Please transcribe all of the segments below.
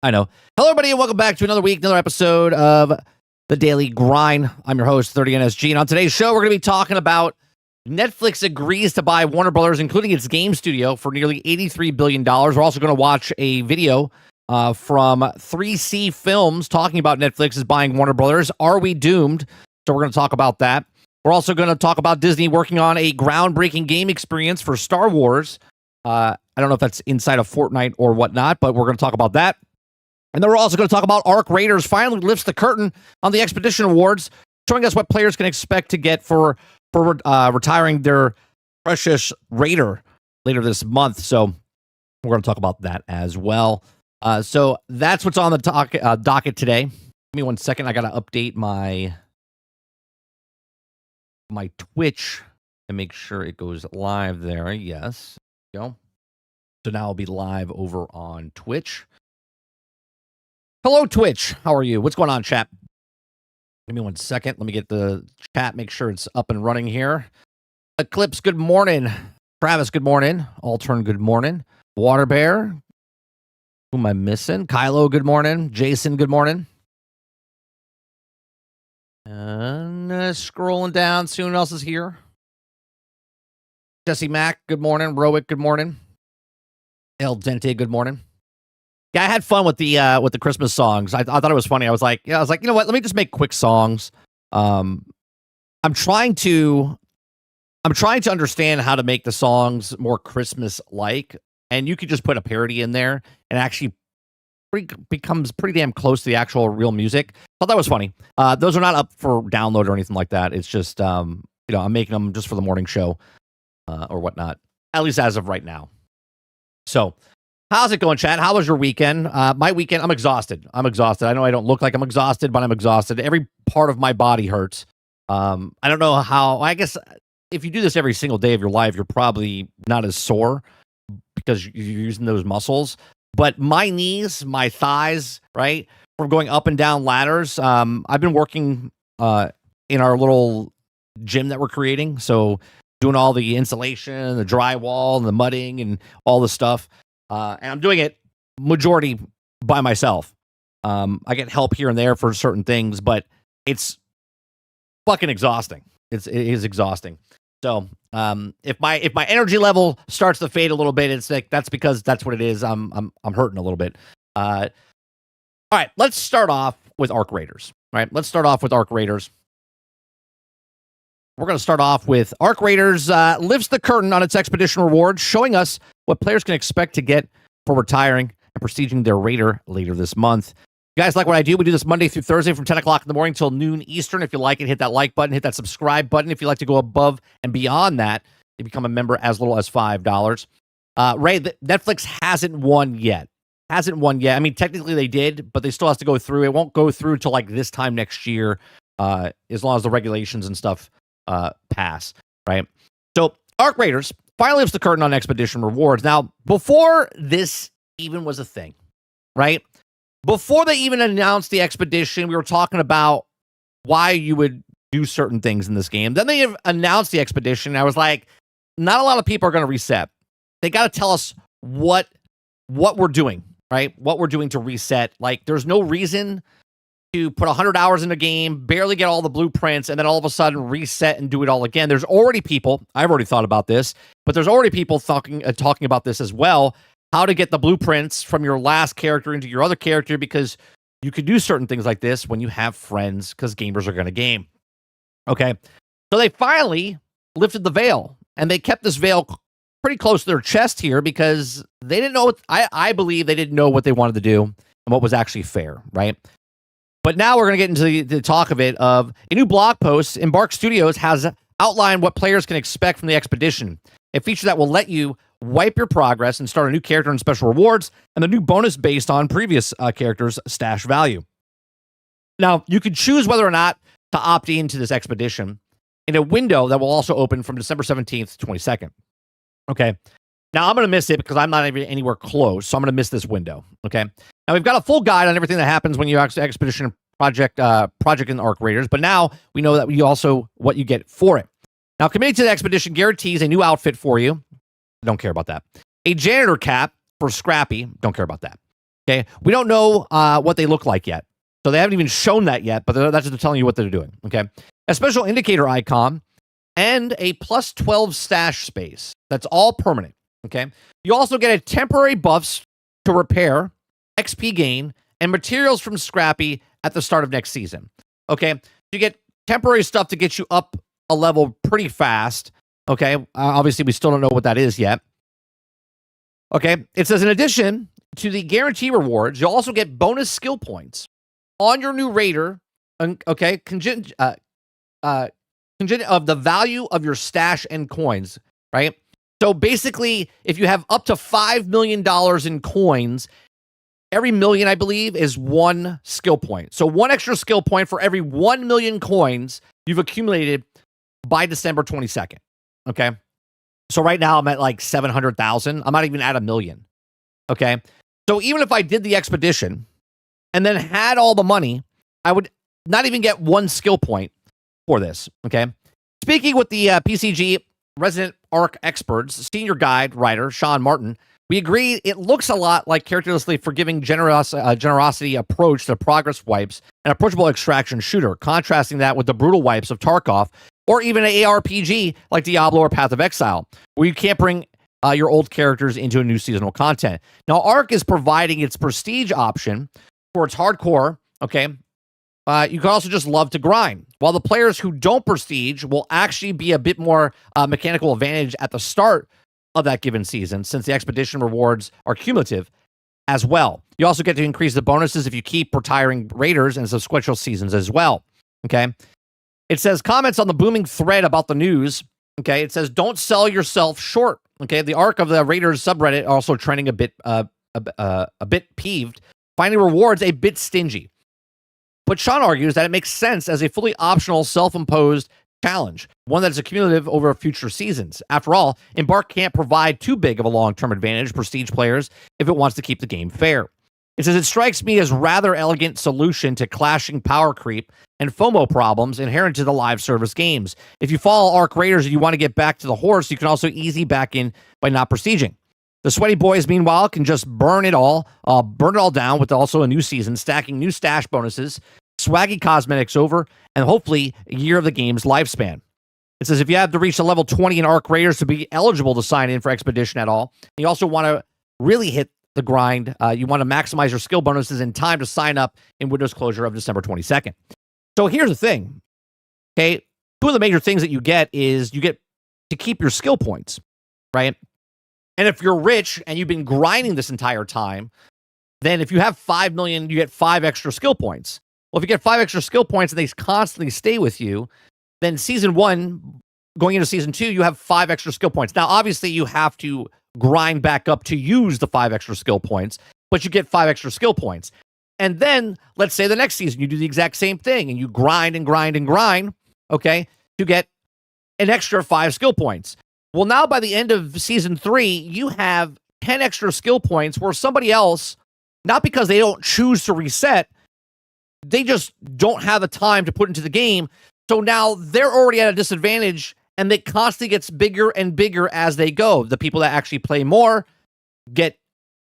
I know. Hello, everybody, and welcome back to another week, another episode of The Daily Grind. I'm your host, 30NSG, and on today's show, we're going to be talking about Netflix agrees to buy Warner Brothers, including its game studio, for nearly $83 billion. We're also going to watch a video from 3C Films talking about Netflix is buying Warner Brothers. Are we doomed? So we're going to talk about that. We're also going to talk about Disney working on a groundbreaking game experience for Star Wars. I don't know if that's inside of Fortnite or whatnot, but we're going to talk about that. And then we're also going to talk about Arc Raiders finally lifts the curtain on the Expedition Awards, showing us what players can expect to get for retiring their precious Raider later this month. So we're going to talk about that as well. So that's what's on the docket today. Give me 1 second. I got to update my Twitch and make sure it goes live there. Yes. There we go. So now I'll be live over on Twitch. Hello, Twitch. How are you? What's going on, chat? Give me 1 second. Let me get the chat, make sure it's up and running here. Eclipse, good morning. Travis, good morning. Altern, good morning. Water Bear. Who am I missing? Kylo, good morning. Jason, good morning. And scrolling down, see who else is here. Jesse Mack, good morning. Rowick, good morning. El Dente, good morning. Yeah, I had fun with the Christmas songs. I thought it was funny. I was like, you know what? Let me just make quick songs. I'm trying to understand how to make the songs more Christmas-like, and you could just put a parody in there, and actually becomes pretty damn close to the actual real music. Thought that was funny. Those are not up for download or anything like that. It's just I'm making them just for the morning show or whatnot. At least as of right now. So. How's it going, chat? How was your weekend? My weekend, I'm exhausted. I know I don't look like I'm exhausted, but I'm exhausted. Every part of my body hurts. I don't know how. I guess if you do this every single day of your life, you're probably not as sore because you're using those muscles. But my knees, my thighs, right, from going up and down ladders. I've been working in our little gym that we're creating. So doing all the insulation, the drywall, and the mudding, and all the stuff. And I'm doing it majority by myself. I get help here and there for certain things, but it's fucking exhausting. It is exhausting. So, if my energy level starts to fade a little bit, it's like that's because that's what it is. I'm hurting a little bit. All right, let's start off with Arc Raiders. All right, let's start off with Arc Raiders. We're going to start off with Arc Raiders lifts the curtain on its Expedition rewards, showing us what players can expect to get for retiring and prestiging their Raider later this month. You guys like what I do? We do this Monday through Thursday from 10 o'clock in the morning till noon Eastern. If you like it, hit that like button, hit that subscribe button. If you'd like to go above and beyond that, you become a member as little as $5. Ray, Netflix hasn't won yet. I mean, technically they did, but they still have to go through. It won't go through until like this time next year, as long as the regulations and stuff pass, right? So Arc Raiders finally lifts the curtain on Expedition rewards. Now, before this even was a thing, right? Before they even announced the Expedition, we were talking about why you would do certain things in this game. Then they announced the Expedition, and I was like, not a lot of people are going to reset. They got to tell us what we're doing, right? What we're doing to reset. Like, there's no reason to put 100 hours in a game, barely get all the blueprints, and then all of a sudden reset and do it all again. There's already people, I've already thought about this, but there's already people talking about this as well, how to get the blueprints from your last character into your other character, because you could do certain things like this when you have friends, because gamers are going to game. Okay, so they finally lifted the veil, and they kept this veil pretty close to their chest here, because they didn't know, I believe they didn't know what they wanted to do and what was actually fair, right? But now we're going to get into the talk of it. Of a new blog post, Embark Studios has outlined what players can expect from the Expedition. A feature that will let you wipe your progress and start a new character and special rewards, and the new bonus based on previous characters' stash value. Now, you can choose whether or not to opt into this Expedition in a window that will also open from December 17th to 22nd. Okay. Now, I'm going to miss it because I'm not even anywhere close, so I'm going to miss this window. Okay. Now, we've got a full guide on everything that happens when you actually Expedition project in Arc Raiders, but now we know that what you get for it. Now, committing to the Expedition guarantees a new outfit for you. Don't care about that. A janitor cap for Scrappy. Don't care about that. Okay. We don't know what they look like yet. So they haven't even shown that yet, but that's just telling you what they're doing. Okay. A special indicator icon and a plus 12 stash space. That's all permanent. Okay. You also get a temporary buffs to repair, XP gain, and materials from Scrappy at the start of next season. Okay. You get temporary stuff to get you up a level pretty fast. Okay. Obviously, we still don't know what that is yet. Okay. It says, in addition to the guarantee rewards, you'll also get bonus skill points on your new raider. Okay. Contingent of the value of your stash and coins, right? So basically, if you have up to $5 million in coins, every million, I believe, is 1 skill point. So 1 extra skill point for every 1 million coins you've accumulated by December 22nd. Okay. So right now I'm at like 700,000. I'm not even at 1 million. Okay. So even if I did the expedition and then had all the money, I would not even get 1 skill point for this. Okay. Speaking with the PCG resident ARC experts, senior guide writer Sean Martin, we agree it looks a lot like characteristically forgiving generosity approach to progress wipes and approachable extraction shooter, contrasting that with the brutal wipes of Tarkov or even an ARPG like Diablo or Path of Exile, where you can't bring your old characters into a new seasonal content. Now, ARC is providing its prestige option for its hardcore, okay? You can also just love to grind, while the players who don't prestige will actually be a bit more mechanical advantage at the start of that given season, since the expedition rewards are cumulative as well. You also get to increase the bonuses if you keep retiring raiders in sequential seasons as well. Okay. It says comments on the booming thread about the news. Okay. It says, don't sell yourself short. Okay. The arc of the raiders subreddit also trending a bit peeved, finding rewards a bit stingy. But Sean argues that it makes sense as a fully optional self-imposed challenge, one that's accumulative over future seasons. After all, Embark can't provide too big of a long-term advantage prestige players if it wants to keep the game fair. It says, it strikes me as rather elegant solution to clashing power creep and FOMO problems inherent to the live service games. If you follow Arc Raiders and you want to get back to the horse, you can also easy back in by not prestiging. The sweaty boys, meanwhile, can just burn it all down with also a new season, stacking new stash bonuses, swaggy cosmetics over, and hopefully a year of the game's lifespan. It says if you have to reach a level 20 in Arc Raiders to be eligible to sign in for Expedition at all, and you also want to really hit the grind, you want to maximize your skill bonuses in time to sign up in Windows closure of December 22nd. So here's the thing, okay? Two of the major things that you get is you get to keep your skill points, right? And if you're rich and you've been grinding this entire time, then if you have 5 million, you get 5 extra skill points. Well, if you get 5 extra skill points and they constantly stay with you, then season 1, going into season 2, you have 5 extra skill points. Now, obviously, you have to grind back up to use the 5 extra skill points, but you get 5 extra skill points. And then, let's say the next season, you do the exact same thing, and you grind and grind and grind, okay, to get an extra 5 skill points. Well, now by the end of season 3, you have 10 extra skill points where somebody else, not because they don't choose to reset, they just don't have the time to put into the game. So now they're already at a disadvantage, and it constantly gets bigger and bigger as they go. The people that actually play more get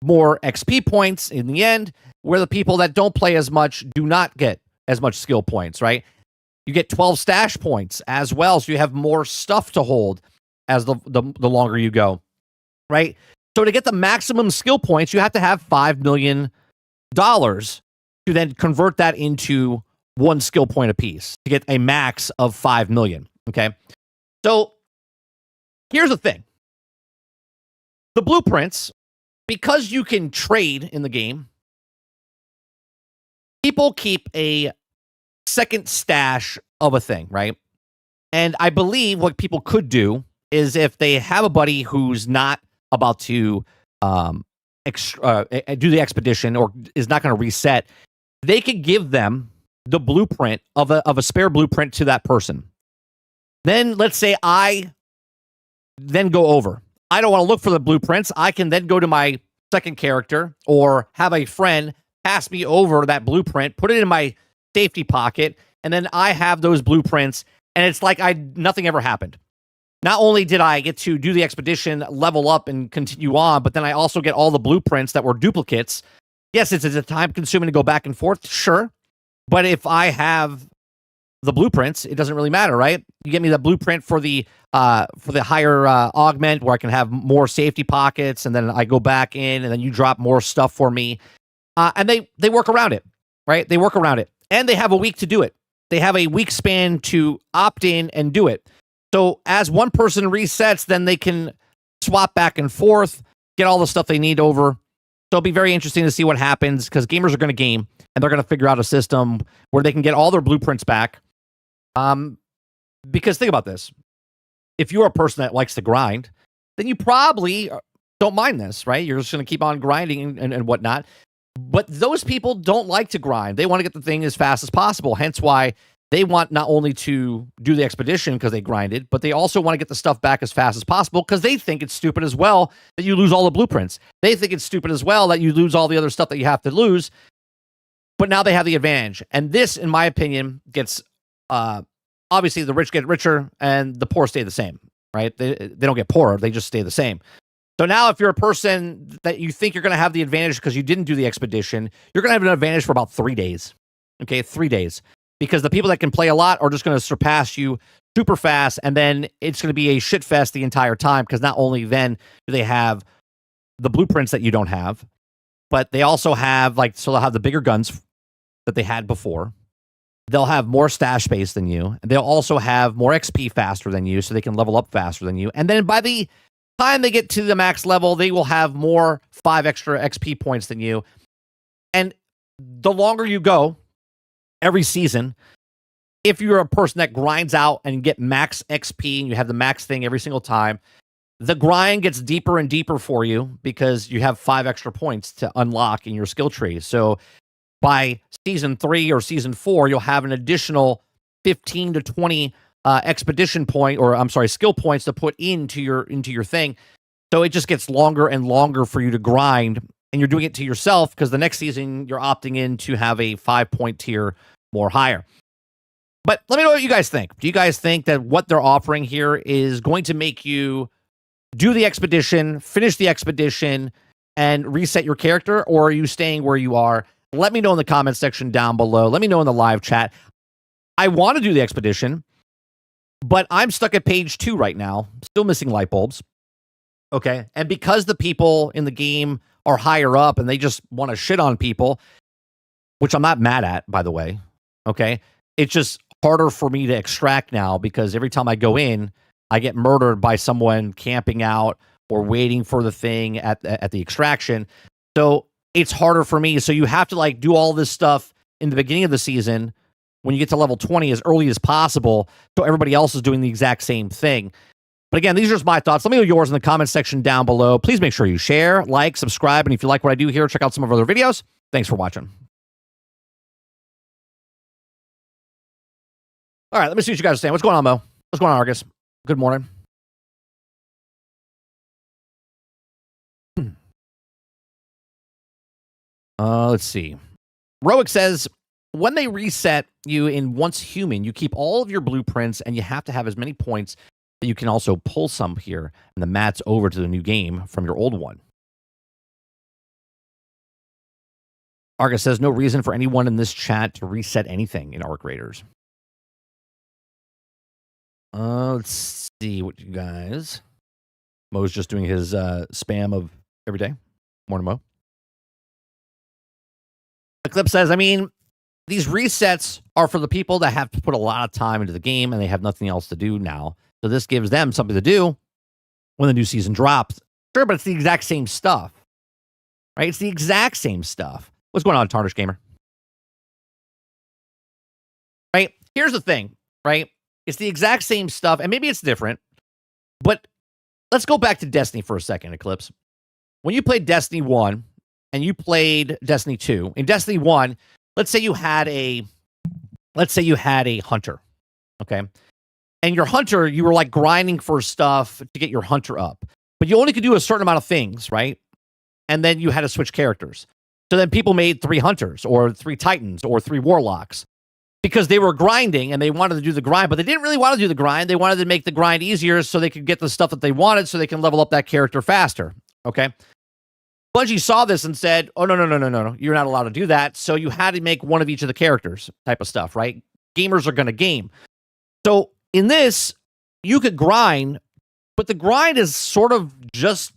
more XP points in the end, where the people that don't play as much do not get as much skill points, right? You get 12 stash points as well, so you have more stuff to hold as the longer you go, right? So to get the maximum skill points, you have to have $5 million to then convert that into 1 skill point apiece to get a max of 5 million, okay? So here's the thing. The blueprints, because you can trade in the game, people keep a second stash of a thing, right? And I believe what people could do is if they have a buddy who's not about to do the expedition or is not going to reset, they could give them the blueprint of a spare blueprint to that person. Then let's say I then go over. I don't want to look for the blueprints. I can then go to my second character or have a friend pass me over that blueprint, put it in my safety pocket, and then I have those blueprints, and it's like nothing ever happened. Not only did I get to do the expedition, level up, and continue on, but then I also get all the blueprints that were duplicates Yes, it's a time consuming to go back and forth, sure. But if I have the blueprints, it doesn't really matter, right? You get me the blueprint for the higher augment where I can have more safety pockets, and then I go back in, and then you drop more stuff for me. And they work around it, right? They work around it. And they have a week to do it. They have a week span to opt in and do it. So as one person resets, then they can swap back and forth, get all the stuff they need over. So it'll be very interesting to see what happens, because gamers are going to game, and they're going to figure out a system where they can get all their blueprints back. Because think about this. If you're a person that likes to grind, then you probably don't mind this, right? You're just going to keep on grinding and whatnot. But those people don't like to grind. They want to get the thing as fast as possible. Hence why they want not only to do the expedition because they grinded, but they also want to get the stuff back as fast as possible because they think it's stupid as well that you lose all the blueprints. They think it's stupid as well that you lose all the other stuff that you have to lose. But now they have the advantage. And this, in my opinion, gets... obviously, the rich get richer and the poor stay the same, right? They don't get poorer. They just stay the same. So now if you're a person that you think you're going to have the advantage because you didn't do the expedition, you're going to have an advantage for about 3 days. Okay, 3 days. Because the people that can play a lot are just going to surpass you super fast, and then it's going to be a shit fest the entire time, because not only then do they have the blueprints that you don't have, but they also have, so they'll have the bigger guns that they had before. They'll have more stash space than you. They'll also have more XP faster than you, so they can level up faster than you. And then by the time they get to the max level, they will have 5 extra XP points than you. And the longer you go, every season, if you're a person that grinds out and get max XP and you have the max thing every single time, the grind gets deeper and deeper for you because you have 5 extra points to unlock in your skill tree. So by season 3 or season 4, you'll have an additional 15 to 20 skill points to put into your thing. So it just gets longer and longer for you to grind, and you're doing it to yourself because the next season you're opting in to have a 5-point tier more higher. But let me know what you guys think. Do you guys think that what they're offering here is going to make you do the expedition, finish the expedition, and reset your character, or are you staying where you are? Let me know in the comment section down below. Let me know in the live chat. I want to do the expedition, but I'm stuck at page 2 right now, still missing light bulbs. Okay. And because the people in the game are higher up and they just want to shit on people, which I'm not mad at, by the way. Okay. It's just harder for me to extract now because every time I go in, I get murdered by someone camping out or waiting for the thing at the extraction. So it's harder for me. So you have to do all this stuff in the beginning of the season when you get to level 20 as early as possible, so everybody else is doing the exact same thing. But again, these are just my thoughts. Let me know yours in the comment section down below. Please make sure you share, like, subscribe, and if you like what I do here, check out some of our other videos. Thanks for watching. All right, let me see what you guys are saying. What's going on, Mo? What's going on, Argus? Good morning. Let's see. Roic says, when they reset you in Once Human, you keep all of your blueprints, and you have to have as many points that you can also pull some here, and the mats over to the new game from your old one. Argus says, no reason for anyone in this chat to reset anything in Arc Raiders. Let's see what you guys... Mo's just doing his spam of every day. Morning, Mo. The clip says, these resets are for the people that have to put a lot of time into the game and they have nothing else to do now. So this gives them something to do when the new season drops. Sure, but it's the exact same stuff. Right? It's the exact same stuff. What's going on, Tarnish Gamer? Right? Here's the thing, right? It's the exact same stuff, and maybe it's different, but let's go back to Destiny for a second, Eclipse. When you played Destiny 1 and you played Destiny 2, in Destiny 1, let's say you had a hunter, okay? And your hunter, you were grinding for stuff to get your hunter up, but you only could do a certain amount of things, right? And then you had to switch characters. So then people made 3 hunters or 3 titans or 3 warlocks because they were grinding and they wanted to do the grind, but they didn't really want to do the grind. They wanted to make the grind easier so they could get the stuff that they wanted so they can level up that character faster, okay? Bungie saw this and said, oh, no. You're not allowed to do that. So you had to make one of each of the characters type of stuff, right? Gamers are going to game. So in this, you could grind, but the grind is sort of just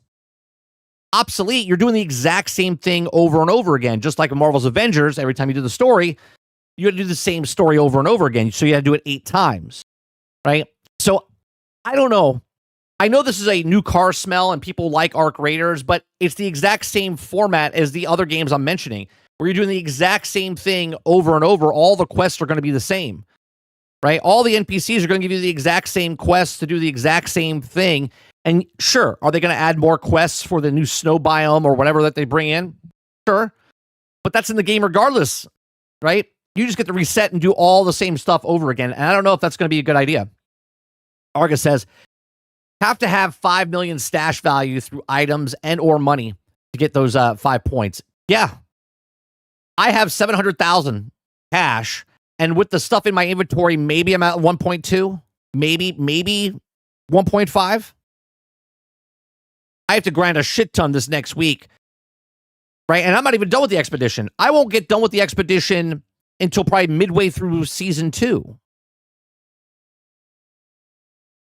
obsolete. You're doing the exact same thing over and over again, just like in Marvel's Avengers. Every time you do the story, you had to do the same story over and over again. So you had to do it 8 times, right? So I don't know. I know this is a new car smell and people like Arc Raiders, but it's the exact same format as the other games I'm mentioning, where you're doing the exact same thing over and over. All the quests are going to be the same, right? All the NPCs are going to give you the exact same quests to do the exact same thing. And sure, are they going to add more quests for the new snow biome or whatever that they bring in? Sure. But that's in the game regardless, right? You just get to reset and do all the same stuff over again. And I don't know if that's going to be a good idea. Argus says, have to have 5 million stash value through items and or money to get those 5 points. Yeah. I have 700,000 cash, and with the stuff in my inventory, maybe I'm at 1.2, maybe 1.5. I have to grind a shit ton this next week, right? And I'm not even done with the expedition. I won't get done with the expedition until probably midway through season 2.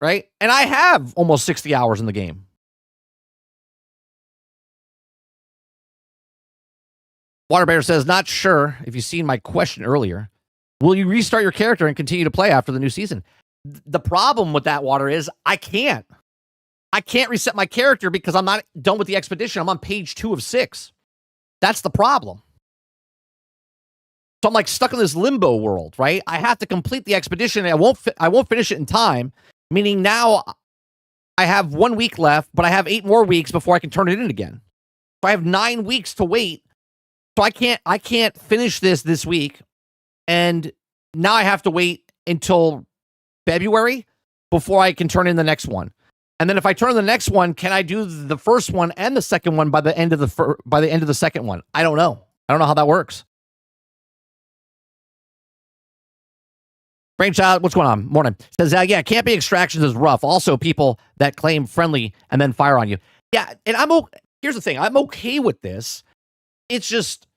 Right? And I have almost 60 hours in the game. Waterbear says, not sure if you've seen my question earlier. Will you restart your character and continue to play after the new season? The problem with that, Water, is I can't. I can't reset my character because I'm not done with the expedition. I'm on page 2 of 6. That's the problem. So I'm like stuck in this limbo world, right? I have to complete the expedition. And I won't finish it in time. Meaning now I have 1 week left, but I have 8 more weeks before I can turn it in again. So I have 9 weeks to wait. So I can't finish this week. And now I have to wait until February before I can turn in the next one. And then if I turn in the next one, can I do the first one and the second one by the end of the second one? I don't know. I don't know how that works. Brainchild, what's going on? Morning. Says, yeah, camping extractions is rough. Also, people that claim friendly and then fire on you. Yeah, and here's the thing. I'm okay with this. It's just,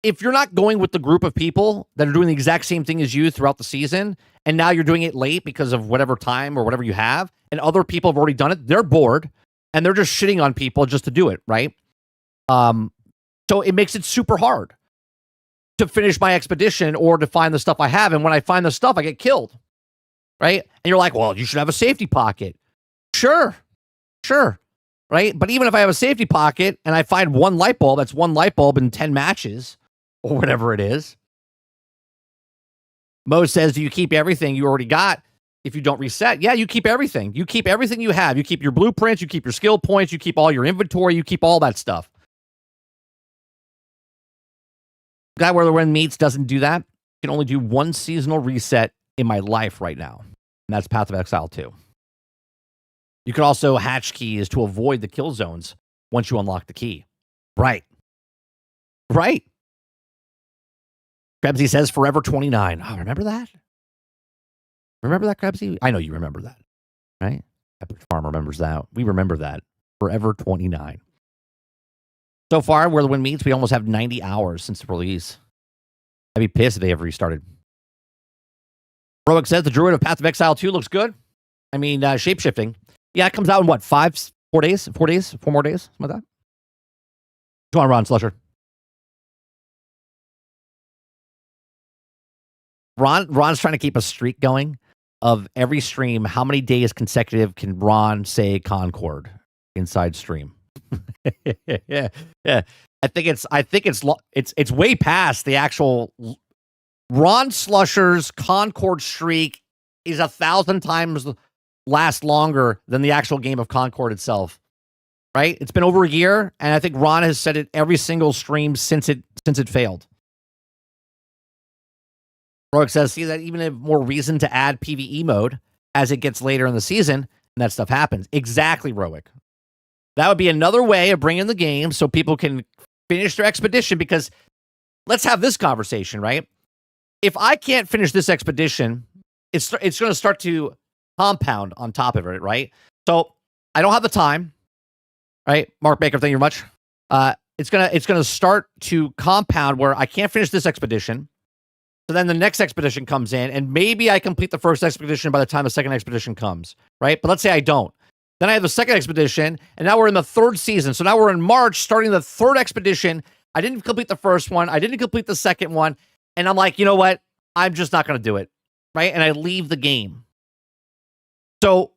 if you're not going with the group of people that are doing the exact same thing as you throughout the season, and now you're doing it late because of whatever time or whatever you have, and other people have already done it, they're bored, and they're just shitting on people just to do it, right? So it makes it super hard to finish my expedition or to find the stuff I have. And when I find the stuff, I get killed, right? And you're like, well, you should have a safety pocket. Sure, right? But even if I have a safety pocket and I find one light bulb, that's one light bulb in 10 matches or whatever it is. Mo says, do you keep everything you already got if you don't reset? Yeah, you keep everything. You keep everything you have. You keep your blueprints, you keep your skill points, you keep all your inventory, you keep all that stuff. Guy where the wind meets doesn't do that. You can only do one seasonal reset in my life right now. And that's Path of Exile 2. You can also hatch keys to avoid the kill zones once you unlock the key. Right. Krebsy says Forever 29. Oh, remember that? Remember that, Krebsy? I know you remember that, right? Epic Farm remembers that. We remember that. Forever 29. So far, where the wind meets, we almost have 90 hours since the release. I'd be pissed if they ever restarted. Roic says the Druid of Path of Exile 2 looks good. I mean, shape-shifting. Yeah, it comes out in what, 4 days? 4 days? 4 more days? Something like that? Come on, Ron Slusher. Ron's trying to keep a streak going of every stream. How many days consecutive can Ron say Concord inside stream? yeah. I think it's way past the actual Ron Slusher's Concord streak is 1,000 times last longer than the actual game of Concord itself. Right? It's been over a year, and I think Ron has said it every single stream since it failed. Roic says, see that even have more reason to add PvE mode as it gets later in the season, and that stuff happens. Exactly, Roic. That would be another way of bringing the game so people can finish their expedition, because let's have this conversation, right? If I can't finish this expedition, it's going to start to compound on top of it, right? So I don't have the time. right? Mark Baker, thank you very much. It's gonna start to compound where I can't finish this expedition. So then the next expedition comes in, and maybe I complete the first expedition by the time the second expedition comes, right? But let's say I don't. Then I have the second expedition, and now we're in the third season. So now we're in March, starting the third expedition. I didn't complete the first one. I didn't complete the second one. And I'm like, you know what? I'm just not going to do it, right? And I leave the game. So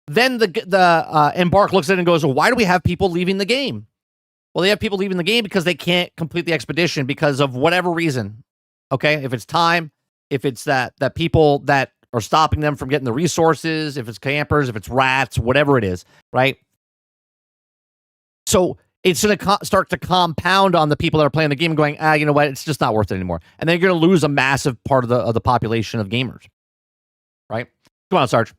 then the Embark looks at it and goes, well, why do we have people leaving the game? Well, they have people leaving the game because they can't complete the expedition because of whatever reason. Okay, if it's time, if it's that people that are stopping them from getting the resources, if it's campers, if it's rats, whatever it is, right? So it's going to start to compound on the people that are playing the game and going, you know what, it's just not worth it anymore. And then you're going to lose a massive part of the population of gamers, right? Come on, Sarge.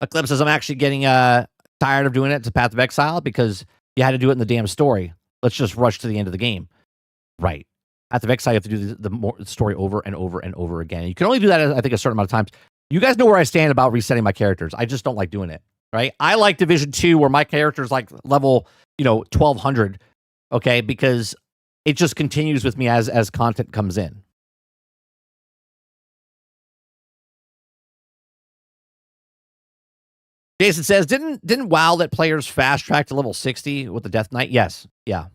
Eclipse says, I'm actually getting tired of doing it to Path of Exile because you had to do it in the damn story. Let's just rush to the end of the game. Right. Path of Exile, you have to do the story over and over and over again. You can only do that, I think, a certain amount of times. You guys know where I stand about resetting my characters. I just don't like doing it, right? I like Division 2 where my character's like level, 1,200, okay? Because it just continues with me as content comes in. Jason says, didn't WoW let players fast track to level 60 with the Death Knight? Yes. Yeah.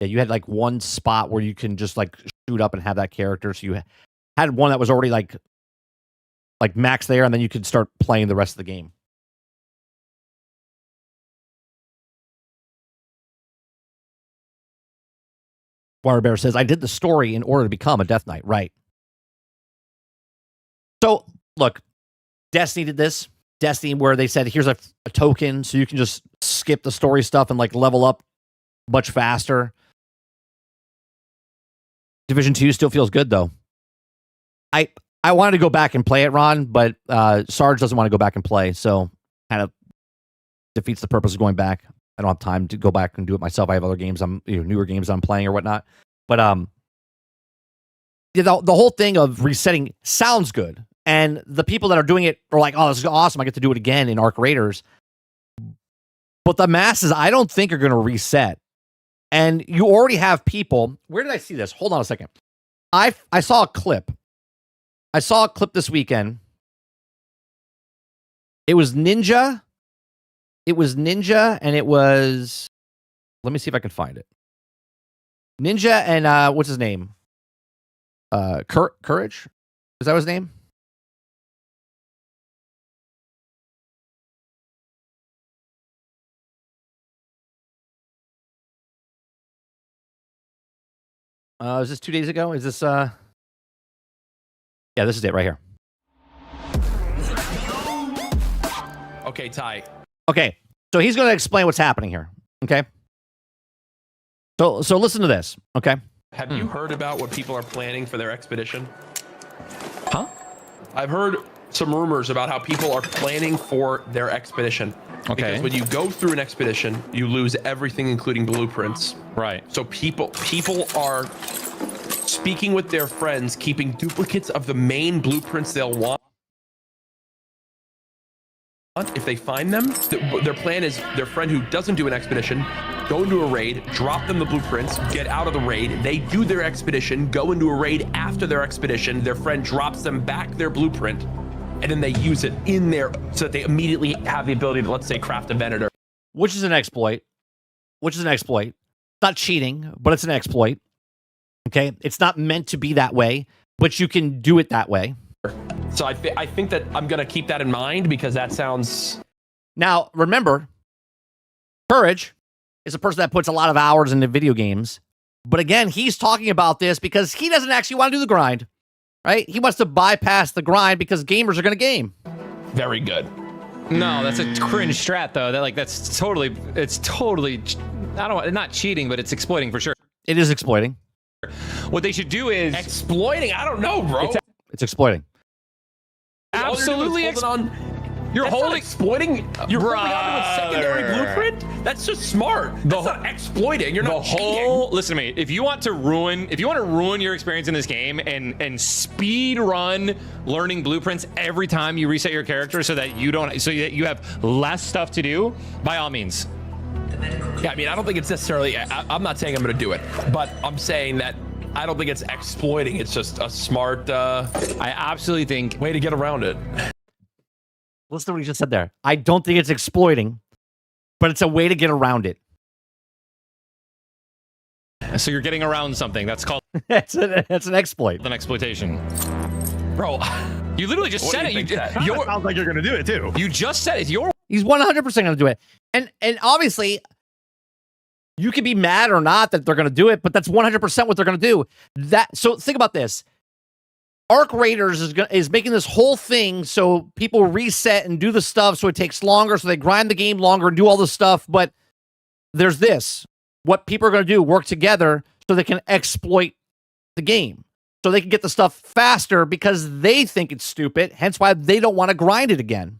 Yeah, you had like one spot where you can just like shoot up and have that character. So you had one that was already like max there, and then you could start playing the rest of the game. Water Bear says, I did the story in order to become a Death Knight. Right. So, look, Destiny did this. Destiny, where they said, here's a token, so you can just skip the story stuff and like level up much faster. Division 2 still feels good, though. I wanted to go back and play it, Ron, but Sarge doesn't want to go back and play, so kind of defeats the purpose of going back. I don't have time to go back and do it myself. I have other games, newer games I'm playing or whatnot. But the whole thing of resetting sounds good, and the people that are doing it are like, "Oh, this is awesome! I get to do it again in Arc Raiders." But the masses, I don't think, are going to reset. And you already have people. Where did I see this? Hold on a second. I saw a clip. I saw a clip this weekend. It was Ninja. And it was. Let me see if I can find it. Ninja and what's his name? Courage? Is that his name? Is this 2 days ago? Is this yeah, this is it right here. Okay, Ty. Okay. So he's going to explain what's happening here. Okay. So listen to this. Okay. Have you heard about what people are planning for their expedition? Huh? I've heard some rumors about how people are planning for their expedition. Okay. Because when you go through an expedition, you lose everything, including blueprints. Right. So people are speaking with their friends, keeping duplicates of the main blueprints they'll want. If they find them, their plan is their friend who doesn't do an expedition, go into a raid, drop them the blueprints, get out of the raid. They do their expedition, go into a raid after their expedition. Their friend drops them back their blueprint, and then they use it in there so that they immediately have the ability to, let's say, craft a Venator. Which is an exploit. Not cheating, but it's an exploit. Okay? It's not meant to be that way, but you can do it that way. So I think that I'm going to keep that in mind because that sounds... Now, remember, Courage is a person that puts a lot of hours into video games. But again, he's talking about this because he doesn't actually want to do the grind, right? He wants to bypass the grind because gamers are going to game. Very good. No, that's a cringe strat, though. It's totally, not cheating, but it's exploiting for sure. It is exploiting. What they should do is... Exploiting? I don't know, bro. It's exploiting. Absolutely. You're holding exploiting. You're holding onto a secondary blueprint. That's just smart. That's not exploiting. You're not cheating. Listen to me. If you want to ruin your experience in this game and speed run learning blueprints every time you reset your character so that you have less stuff to do, by all means. Yeah, I mean, I don't think it's necessarily. I'm not saying I'm going to do it, but I'm saying that I don't think it's exploiting. It's just a smart. I absolutely think way to get around it. Listen to what he just said there. I don't think it's exploiting, but it's a way to get around it. So you're getting around something. That's called that's an exploit. An exploitation. Bro, you literally just said it. Sounds like you're going to do it too. You just said it. He's 100% going to do it. And obviously, you can be mad or not that they're going to do it, but that's 100% what they're going to do. So think about this. Arc Raiders is making this whole thing so people reset and do the stuff so it takes longer, so they grind the game longer and do all this stuff. But there's this. What people are going to do, work together so they can exploit the game. So they can get the stuff faster because they think it's stupid, hence why they don't want to grind it again.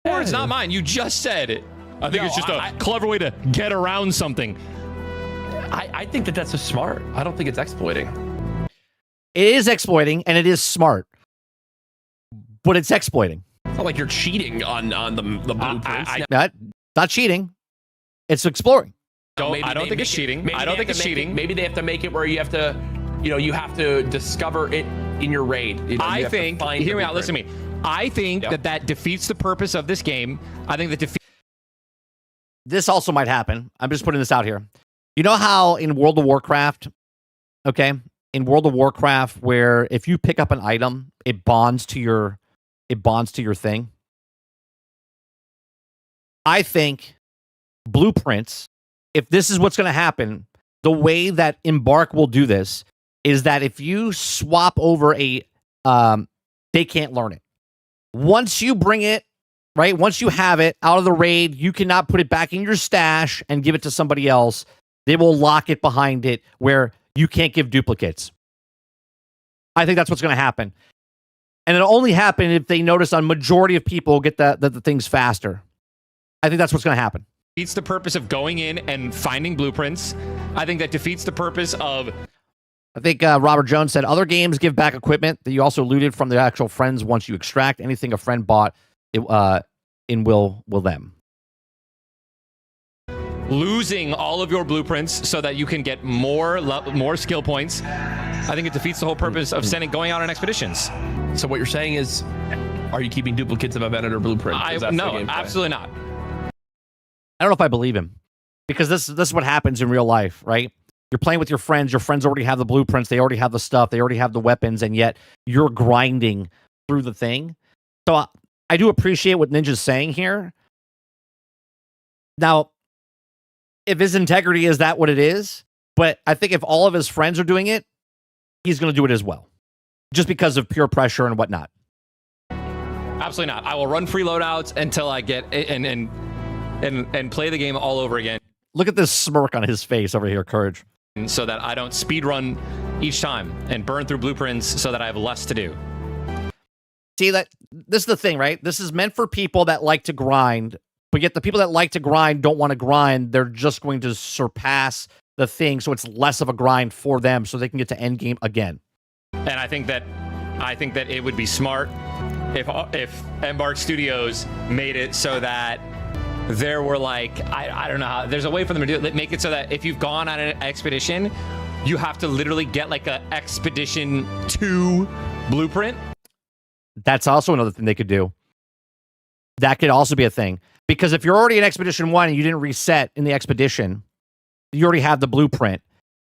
It's not mine. You just said it. I think it's just a clever way to get around something. I think that's just smart. I don't think it's exploiting. It is exploiting, and it is smart. But it's exploiting. It's not like you're cheating on the blueprints. Not cheating. It's exploring. I don't think it's cheating. I don't think it's cheating. Maybe they have to make it where you have to discover it in your raid. I think, hear me out, listen to me. I think that defeats the purpose of this game. I think that this also might happen. I'm just putting this out here. You know how in World of Warcraft, okay? In World of Warcraft, where if you pick up an item, it bonds to your thing. I think blueprints, if this is what's going to happen, the way that Embark will do this is that if you swap over they can't learn it. Once you bring it, right? Once you have it out of the raid, you cannot put it back in your stash and give it to somebody else. They will lock it behind it where you can't give duplicates. I think that's what's going to happen. And it'll only happen if they notice on majority of people get the things faster. I think that's what's going to happen. Defeats the purpose of going in and finding blueprints. I think that defeats the purpose of... I think Robert Jones said, other games give back equipment that you also looted from the actual friends once you extract. Anything a friend bought in will them. Losing all of your blueprints so that you can get more skill points. I think it defeats the whole purpose of going out on expeditions. So what you're saying is, are you keeping duplicates of a Venator blueprint? No, absolutely not. I don't know if I believe him, because this is what happens in real life, right? You're playing with your friends. Your friends already have the blueprints. They already have the stuff. They already have the weapons, and yet you're grinding through the thing. So I do appreciate what Ninja's saying here. Now, if his integrity is that what it is, but I think if all of his friends are doing it, he's going to do it as well, just because of pure pressure and whatnot. Absolutely not. I will run free loadouts until I get and play the game all over again. Look at this smirk on his face over here, Courage. So that I don't speed run each time and burn through blueprints so that I have less to do. See, this is the thing, right? This is meant for people that like to grind, but yet the people that like to grind don't want to grind. They're just going to surpass the thing, so it's less of a grind for them, so they can get to end game again. And I think that it would be smart if Embark Studios made it so that there were I don't know how, there's a way for them to do it, make it so that if you've gone on an expedition, you have to literally get a Expedition 2 blueprint. That's also another thing they could do. That could also be a thing. Because if you're already in Expedition 1 and you didn't reset in the Expedition, you already have the blueprint.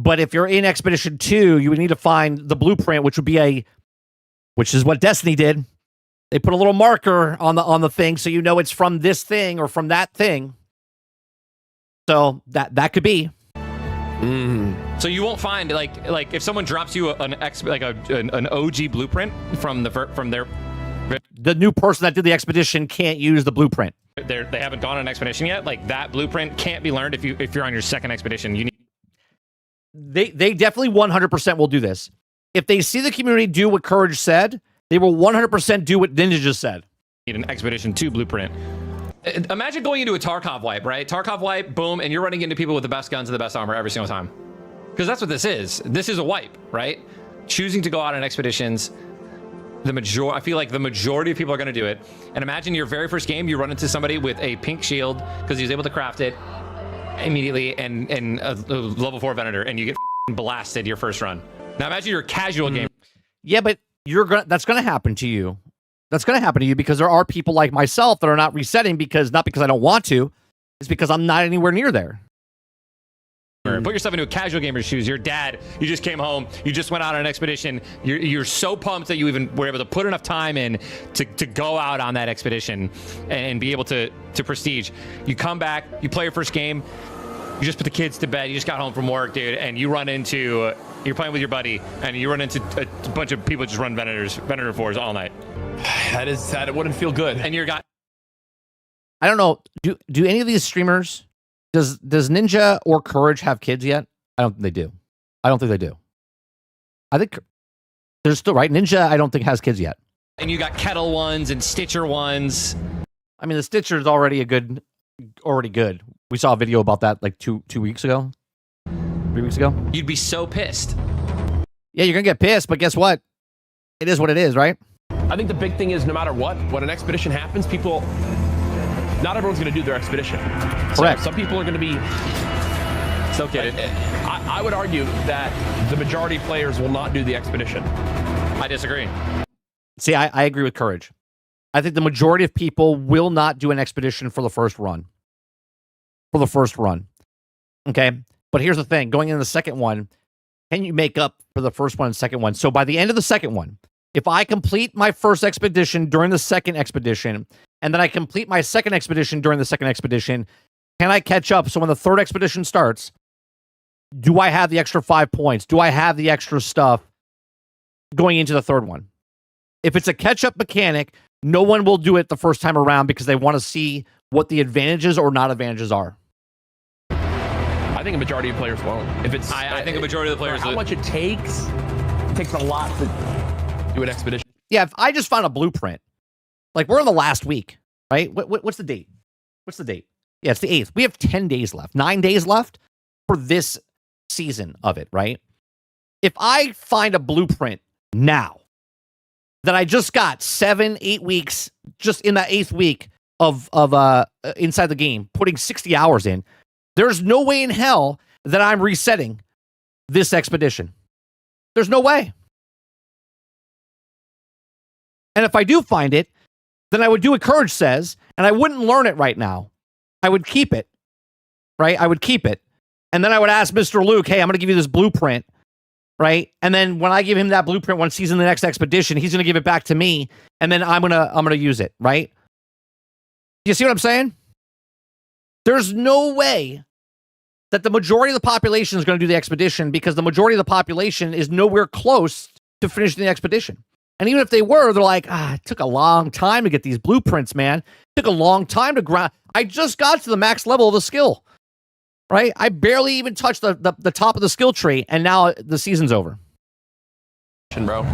But if you're in Expedition 2, you would need to find the blueprint, which is what Destiny did. They put a little marker on the thing so you know it's from this thing or from that thing. So that could be. So you won't find like if someone drops you an OG blueprint from their the new person that did the expedition can't use the blueprint. They haven't gone on an expedition yet. Like that blueprint can't be learned if you're on your second expedition. You need. They definitely 100% will do this. If they see the community do what Courage said, they will 100% do what Ninja just said. Need an Expedition 2 blueprint. Imagine going into a Tarkov wipe, right? Tarkov wipe, boom, and you're running into people with the best guns and the best armor every single time. Because that's what this is. This is a wipe, right? Choosing to go out on expeditions. I feel like the majority of people are going to do it. And imagine your very first game, you run into somebody with a pink shield because he was able to craft it immediately and a level 4 Venator, and you get blasted your first run. Now imagine you're a casual game. Yeah, but that's gonna happen to you. That's gonna happen to you because there are people like myself that are not resetting not because I don't want to, it's because I'm not anywhere near there. Put yourself into a casual gamer's shoes. Your dad, you just came home, you just went out on an expedition. You're so pumped that you even were able to put enough time in to go out on that expedition and be able to prestige. You come back, you play your first game, you just put the kids to bed, you just got home from work, dude, and you run into, you're playing with your buddy, and you run into a bunch of people just run Venator 4s all night. That wouldn't feel good. And you're got. I don't know. Do any of these streamers, does Ninja or Courage have kids yet? I don't think they do. I think they're still right. Ninja, I don't think has kids yet. And you got Kettle ones and Stitcher ones. I mean, the Stitcher is already good. We saw a video about that like 2 weeks ago, 3 weeks ago. You'd be so pissed. Yeah, you're gonna get pissed, but guess what? It is what it is, right? I think the big thing is no matter what, when an expedition happens, not everyone's going to do their expedition. Correct. So some people are going to be... So kidded. I would argue that the majority of players will not do the expedition. I disagree. See, I agree with Courage. I think the majority of people will not do an expedition for the first run. Okay? But here's the thing. Going into the second one, can you make up for the first one and second one? So by the end of the second one, if I complete my first expedition during the second expedition, and then I complete my second expedition during the second expedition, can I catch up? So when the third expedition starts, do I have the extra 5 points? Do I have the extra stuff going into the third one? If it's a catch-up mechanic, no one will do it the first time around because they want to see what the advantages or not advantages are. I think a majority of players won't. I think a majority of the players how much it takes a lot to do an expedition. Yeah, if I just found a blueprint, like we're in the last week, right? What's the date? Yeah, it's the 8th. We have 10 days left, 9 days left for this season of it, right? If I find a blueprint now that I just got 7-8 weeks, just in that 8th week of inside the game, putting 60 hours in, there's no way in hell that I'm resetting this expedition. There's no way. And if I do find it, then I would do what Courage says, and I wouldn't learn it right now. I would keep it, right? I would keep it. And then I would ask Mr. Luke, hey, I'm going to give you this blueprint, right? And then when I give him that blueprint once he's in the next expedition, he's going to give it back to me, and then I'm going to use it, right? You see what I'm saying? There's no way that the majority of the population is going to do the expedition because the majority of the population is nowhere close to finishing the expedition. And even if they were, they're like, it took a long time to get these blueprints, man. It took a long time to grind. I just got to the max level of the skill, right? I barely even touched the top of the skill tree, and now the season's over. Bro.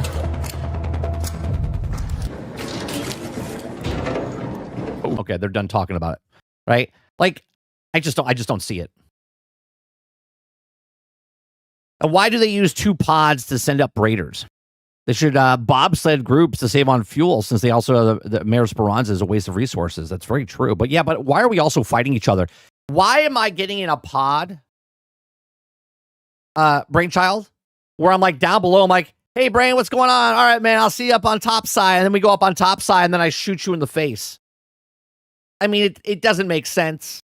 Okay, they're done talking about it, right? Like, I just don't see it. And why do they use 2 pods to send up raiders? They should bobsled groups to save on fuel, since they also the Mare Speranza is a waste of resources. That's very true. But yeah, but why are we also fighting each other? Why am I getting in a pod, Brainchild, where I'm like down below? I'm like, hey, Brain, what's going on? All right, man, I'll see you up on top side. And then we go up on top side, and then I shoot you in the face. I mean, it doesn't make sense.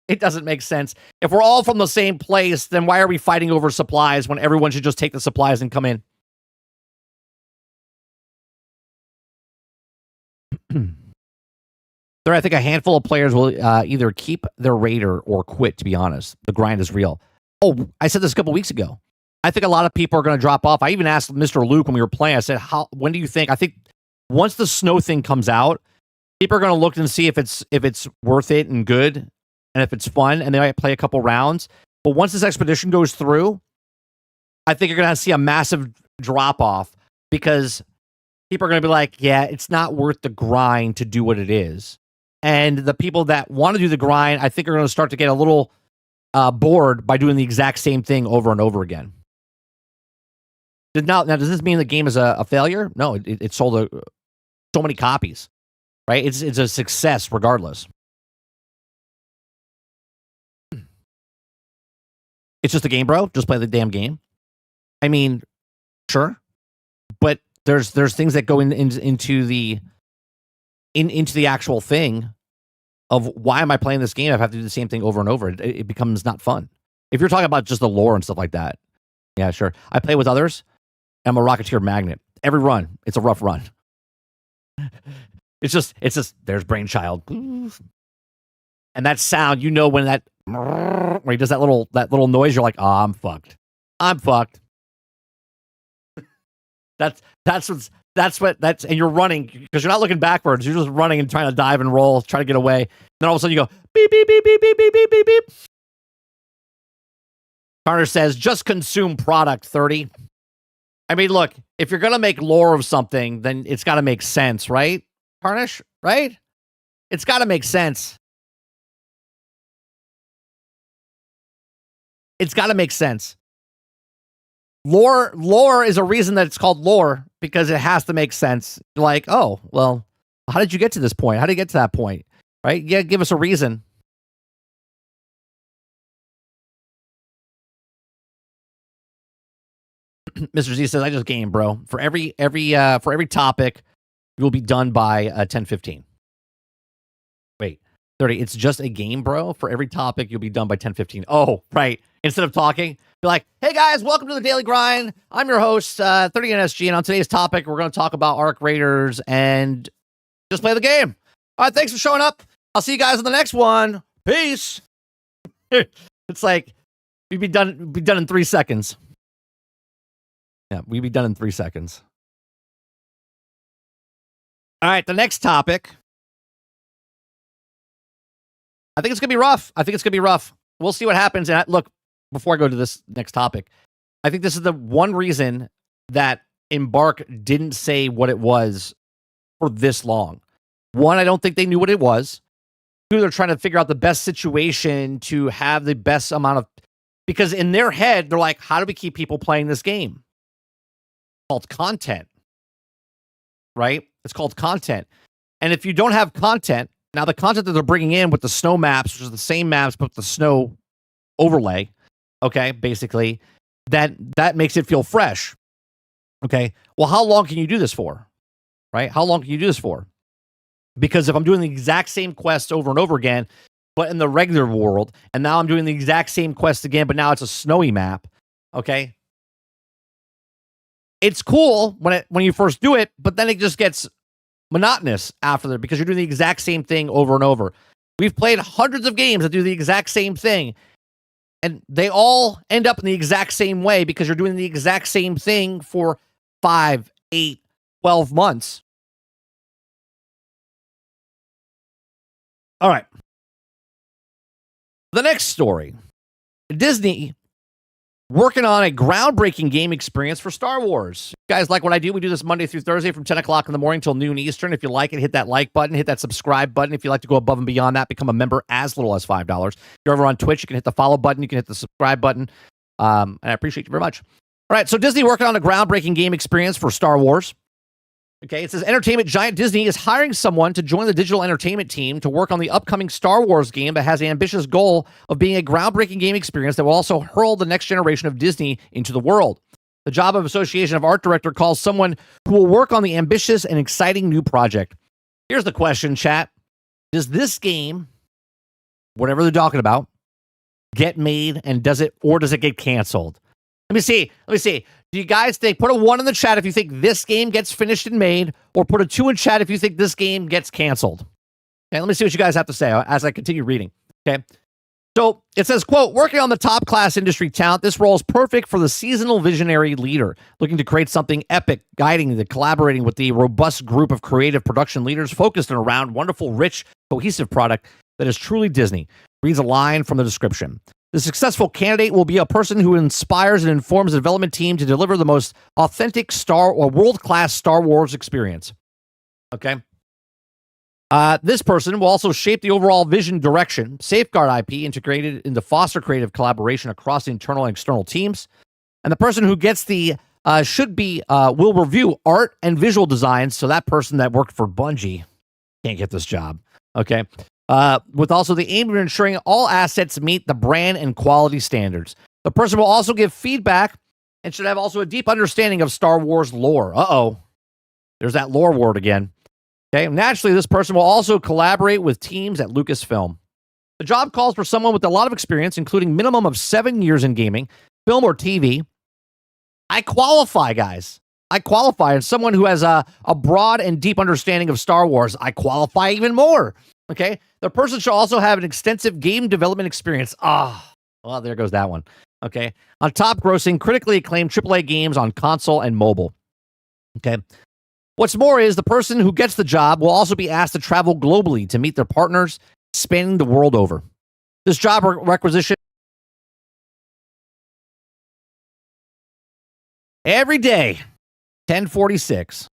It doesn't make sense. If we're all from the same place, then why are we fighting over supplies when everyone should just take the supplies and come in? There, I think a handful of players will either keep their raider or quit, to be honest. The grind is real. Oh, I said this a couple weeks ago. I think a lot of people are going to drop off. I even asked Mr. Luke when we were playing, I said, when do you think? I think once the snow thing comes out, people are going to look and see if it's worth it and good, and if it's fun, and they might play a couple rounds. But once this expedition goes through, I think you're going to see a massive drop-off because people are going to be like, yeah, it's not worth the grind to do what it is. And the people that want to do the grind, I think, are going to start to get a little bored by doing the exact same thing over and over again. Now, does this mean the game is a failure? No, it sold so many copies, right? It's a success regardless. It's just a game, bro. Just play the damn game. I mean, sure, but there's things that go into the actual thing of why am I playing this game if I have to do the same thing over and over. It becomes not fun. If you're talking about just the lore and stuff like that, yeah, sure. I play with others. I'm a Rocketeer magnet. Every run, it's a rough run. It's just there's Brainchild. And that sound, when he does that little noise, you're like, oh, I'm fucked. And you're running because you're not looking backwards. You're just running and trying to dive and roll, try to get away. Then all of a sudden you go beep, beep, beep, beep, beep, beep, beep, beep, beep. Carter says, just consume product 30. I mean, look, if you're going to make lore of something, then it's got to make sense, right? Carnish, right? It's got to make sense. It's got to make sense. Lore is a reason that it's called lore because it has to make sense. Like, oh, well, how did you get to this point? How did you get to that point? Right? Yeah, give us a reason. Mr. Z says, I just game, bro. For every topic, you'll be done by 10:15. Wait, 30. It's just a game, bro. For every topic, you'll be done by 10:15. Oh, right. Instead of talking, be like, hey guys, welcome to the Daily Grind. I'm your host, 30NSG, and on today's topic, we're going to talk about Arc Raiders and just play the game. All right, thanks for showing up. I'll see you guys on the next one. Peace. It's like we'd be done in 3 seconds. Yeah, we'd be done in 3 seconds. All right, the next topic. I think it's going to be rough. We'll see what happens. And look, before I go to this next topic, I think this is the one reason that Embark didn't say what it was for this long. One, I don't think they knew what it was. Two, they're trying to figure out the best situation to have the best amount of... Because in their head, they're like, how do we keep people playing this game? It's called content. Right? It's called content. And if you don't have content, now the content that they're bringing in with the snow maps, which is the same maps, but the snow overlay, okay, basically, that makes it feel fresh. Okay, well, how long can you do this for? Right? How long can you do this for? Because if I'm doing the exact same quest over and over again, but in the regular world, and now I'm doing the exact same quest again, but now it's a snowy map, okay? It's cool when you first do it, but then it just gets monotonous after that because you're doing the exact same thing over and over. We've played hundreds of games that do the exact same thing, and they all end up in the exact same way because you're doing the exact same thing for 5, 8, 12 months. All right. The next story. Disney working on a groundbreaking game experience for Star Wars. You guys like what I do? We do this Monday through Thursday from 10 o'clock in the morning till noon Eastern. If you like it, hit that like button, hit that subscribe button. If you like to go above and beyond that, become a member as little as $5. If you're over on Twitch, you can hit the follow button. You can hit the subscribe button. And I appreciate you very much. All right, so Disney working on a groundbreaking game experience for Star Wars. Okay, it says entertainment giant Disney is hiring someone to join the digital entertainment team to work on the upcoming Star Wars game that has the ambitious goal of being a groundbreaking game experience that will also hurl the next generation of Disney into the world. The Job of Association of Art Director calls someone who will work on the ambitious and exciting new project. Here's the question, chat. Does this game, whatever they're talking about, get made and does it get canceled? Let me see. Do you guys think, put a 1 in the chat if you think this game gets finished and made, or put a 2 in chat if you think this game gets canceled. Okay, let me see what you guys have to say as I continue reading. Okay. So it says, quote, working on the top class industry talent, this role is perfect for the seasonal visionary leader looking to create something epic, guiding the collaborating with the robust group of creative production leaders focused on around wonderful, rich, cohesive product that is truly Disney. Reads a line from the description. The successful candidate will be a person who inspires and informs the development team to deliver the most authentic world-class Star Wars experience. Okay. This person will also shape the overall vision direction, safeguard IP integrated into foster creative collaboration across internal and external teams. And the person who gets the will review art and visual designs. So that person that worked for Bungie can't get this job. Okay. With also the aim of ensuring all assets meet the brand and quality standards. The person will also give feedback and should have also a deep understanding of Star Wars lore. Uh-oh. There's that lore word again. Okay. Naturally, this person will also collaborate with teams at Lucasfilm. The job calls for someone with a lot of experience, including minimum of 7 years in gaming, film or TV. I qualify, guys. I qualify as someone who has a broad and deep understanding of Star Wars. I qualify even more. Okay. The person should also have an extensive game development experience. Well, there goes that one. Okay. On top grossing, critically acclaimed AAA games on console and mobile. Okay. What's more is the person who gets the job will also be asked to travel globally to meet their partners spanning the world over. This job requisition every day, 1046.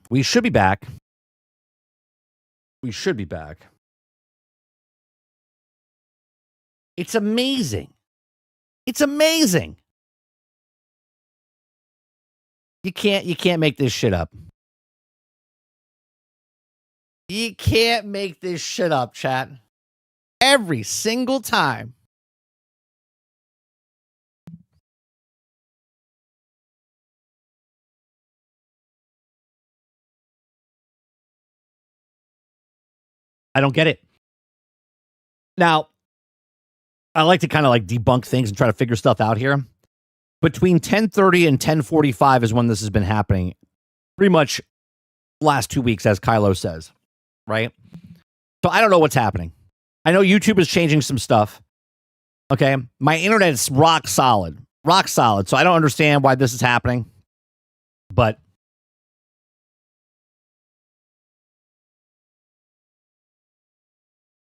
We should be back. We should be back. It's amazing. It's amazing. You can't make this shit up. You can't make this shit up, chat. Every single time. I don't get it. Now, I like to kind of like debunk things and try to figure stuff out here. Between 10:30 and 10:45 is when this has been happening. Pretty much last 2 weeks, as Kylo says, right? So I don't know what's happening. I know YouTube is changing some stuff. Okay. My internet's rock solid. Rock solid. So I don't understand why this is happening. But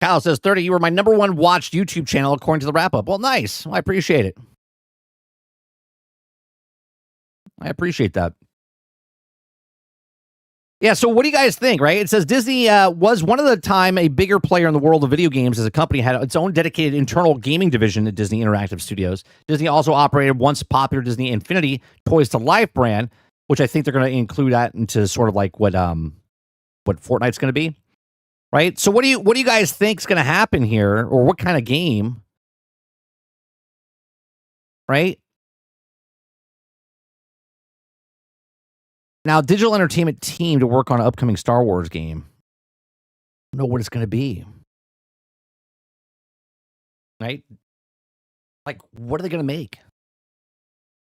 Kyle says, 30, you were my number one watched YouTube channel according to the wrap-up. Well, nice. Well, I appreciate it. I appreciate that. Yeah, so what do you guys think, right? It says Disney was one of the time a bigger player in the world of video games as a company had its own dedicated internal gaming division at Disney Interactive Studios. Disney also operated once popular Disney Infinity Toys to Life brand, which I think they're going to include that into sort of like what Fortnite's going to be. Right? So what do you guys think is going to happen here, or what kind of game? Right? Now, digital entertainment team to work on an upcoming Star Wars game. I don't know what it's going to be. Right? Like, what are they going to make?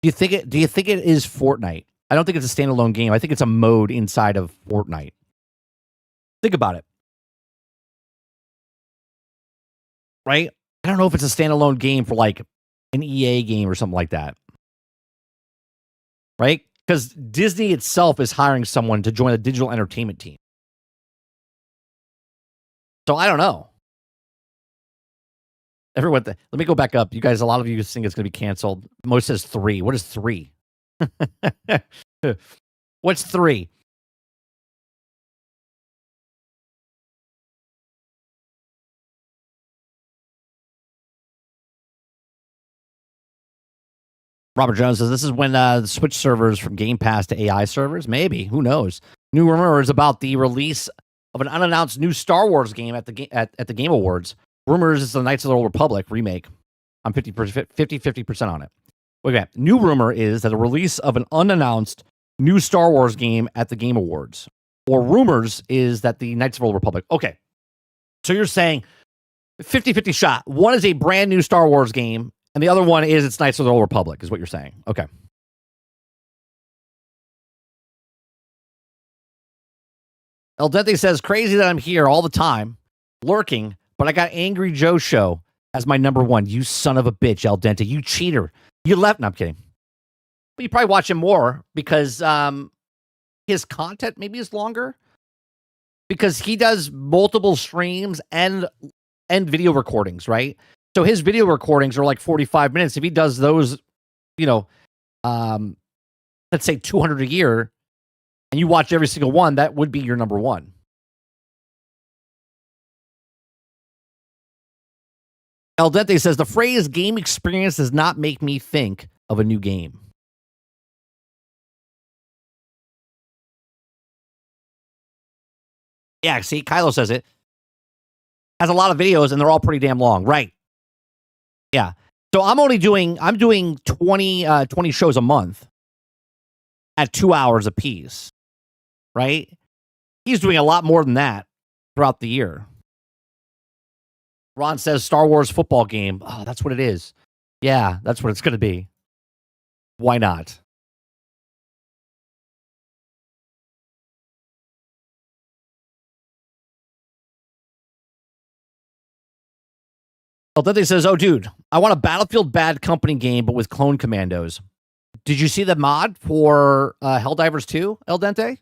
Do you think it is Fortnite? I don't think it's a standalone game. I think it's a mode inside of Fortnite. Think about it. Right? I don't know if it's a standalone game for like an EA game or something like that. Right? Because Disney itself is hiring someone to join the digital entertainment team. So I don't know. Let me go back up. You guys, a lot of you think it's going to be canceled. Most says 3. What is 3? What's 3? Robert Jones says, this is when the switch servers from Game Pass to AI servers? Maybe. Who knows? New rumors about the release of an unannounced new Star Wars game at the Game Awards. Rumors is the Knights of the Old Republic remake. I'm 50% on it. Okay. New rumor is that a release of an unannounced new Star Wars game at the Game Awards. Or rumors is that the Knights of the Old Republic. Okay. So you're saying 50-50 shot. One is a brand new Star Wars game, and the other one is it's Knights of the Old Republic, is what you're saying. Okay. El Dente says, crazy that I'm here all the time, lurking, but I got Angry Joe Show as my number one. You son of a bitch, El Dente. You cheater. You left. No, I'm kidding. But you probably watch him more because his content maybe is longer because he does multiple streams and video recordings, right? So his video recordings are like 45 minutes. If he does those, you know, let's say 200 a year, and you watch every single one, that would be your number one. El Dente says the phrase game experience does not make me think of a new game. Yeah, see, Kylo says it. Has a lot of videos and they're all pretty damn long. Right. Yeah. So I'm doing 20 shows a month at 2 hours apiece. Right? He's doing a lot more than that throughout the year. Ron says Star Wars football game. Oh, that's what it is. Yeah, that's what it's going to be. Why not? El Dente says, oh, dude, I want a Battlefield Bad Company game, but with clone commandos. Did you see the mod for Helldivers 2, El Dente?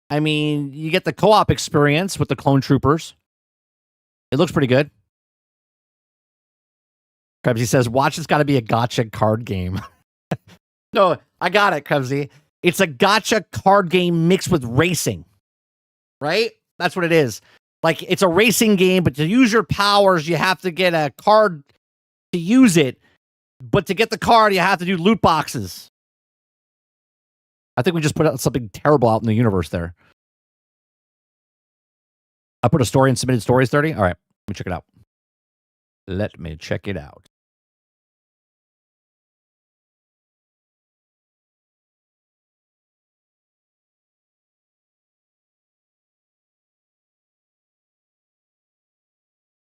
I mean, you get the co-op experience with the clone troopers. It looks pretty good. Krebsy says, watch, it's got to be a gotcha card game. No, I got it, Krebsy. It's a gotcha card game mixed with racing. Right? That's what it is. Like, it's a racing game, but to use your powers, you have to get a card to use it. But to get the card, you have to do loot boxes. I think we just put out something terrible out in the universe there. I put a story in submitted stories 30. All right, let me check it out. Let me check it out.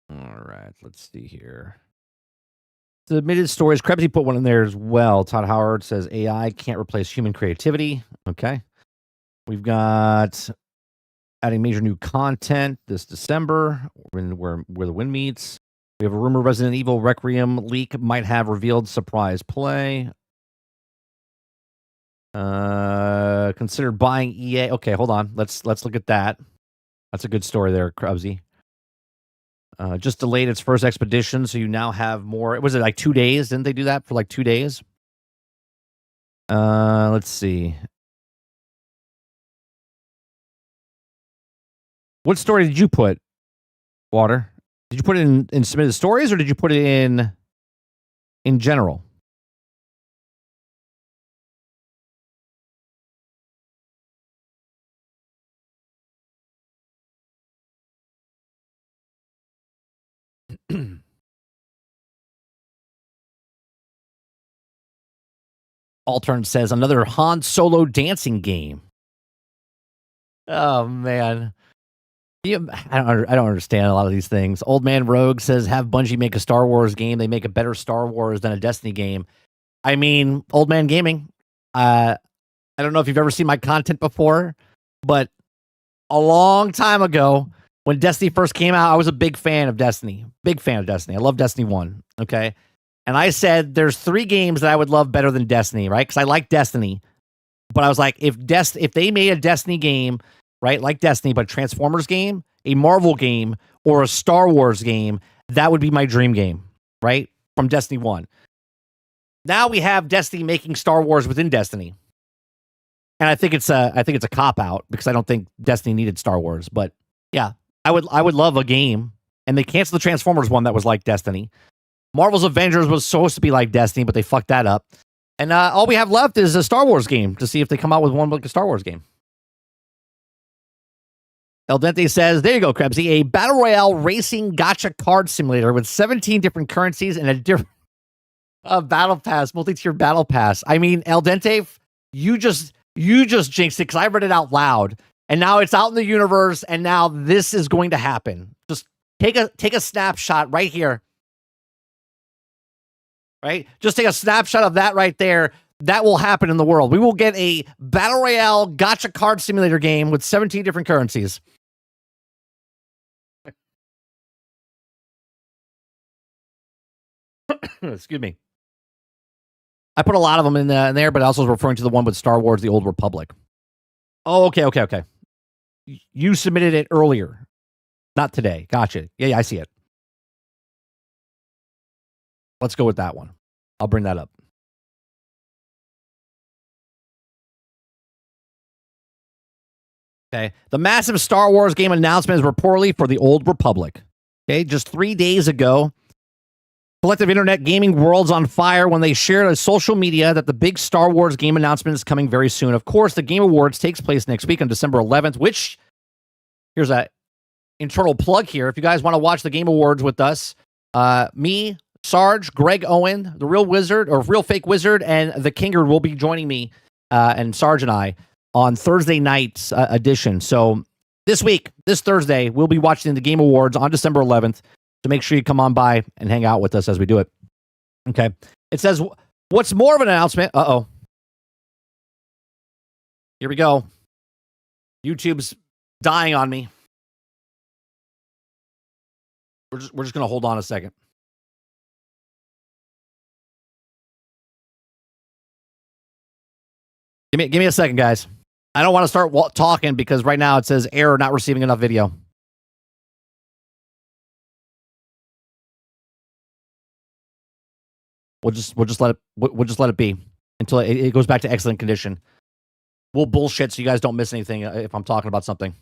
All right, let's see here. Submitted stories. Krebsy put one in there as well. Todd Howard says AI can't replace human creativity. Okay. We've got adding major new content this December where the wind meets. We have a rumor Resident Evil Requiem leak might have revealed surprise play. Consider buying EA. Okay, hold on. Let's look at that. That's a good story there, Krebsy. Just delayed its first expedition, so you now have more. Was it like 2 days? Didn't they do that for like 2 days? Let's see. What story did you put, Water? Did you put it in submitted stories, or did you put it in general? Altern says another Han Solo dancing game. Oh man, I don't understand a lot of these things. Old Man Rogue says have Bungie make a Star Wars game. They make a better Star Wars than a Destiny game. I mean, Old Man Gaming. I don't know if you've ever seen my content before, but a long time ago, when Destiny first came out, I was a big fan of Destiny. Big fan of Destiny. I love Destiny 1. Okay. And I said there's 3 games that I would love better than Destiny, right? Because I like Destiny. But I was like, if they made a Destiny game, right, like Destiny, but a Transformers game, a Marvel game, or a Star Wars game, that would be my dream game, right? From Destiny 1. Now we have Destiny making Star Wars within Destiny. And I think it's a cop-out because I don't think Destiny needed Star Wars. But yeah, I would love a game. And they canceled the Transformers one that was like Destiny. Marvel's Avengers was supposed to be like Destiny, but they fucked that up. And all we have left is a Star Wars game to see if they come out with one like a Star Wars game. El Dente says, there you go, Krebsy, a Battle Royale racing gotcha card simulator with 17 different currencies and a different battle pass, multi-tier battle pass. I mean, El Dente, you just jinxed it because I read it out loud. And now it's out in the universe, and now this is going to happen. Just take a snapshot right here. Right? Just take a snapshot of that right there. That will happen in the world. We will get a Battle Royale gotcha card simulator game with 17 different currencies. Excuse me. I put a lot of them in there, but I also was referring to the one with Star Wars: The Old Republic. Oh, okay. You submitted it earlier, not today. Gotcha. Yeah, I see it. Let's go with that one. I'll bring that up. Okay. The massive Star Wars game announcement is reportedly for the Old Republic. Okay. Just 3 days ago, collective internet gaming world's on fire when they shared on social media that the big Star Wars game announcement is coming very soon. Of course, the Game Awards takes place next week on December 11th, which, here's a internal plug here. If you guys want to watch the Game Awards with us, me, Sarge, Greg Owen, the Real Wizard, or Real Fake Wizard, and the Kinger will be joining me, and Sarge and I, on Thursday night's edition. So this week, this Thursday, we'll be watching the Game Awards on December 11th. So make sure you come on by and hang out with us as we do it. Okay. It says, what's more of an announcement? Uh-oh. Here we go. YouTube's dying on me. We're just going to hold on a second. Give me a second, guys. I don't want to start talking because right now it says error, not receiving enough video. We'll just let it be until it goes back to excellent condition. We'll bullshit so you guys don't miss anything if I'm talking about something.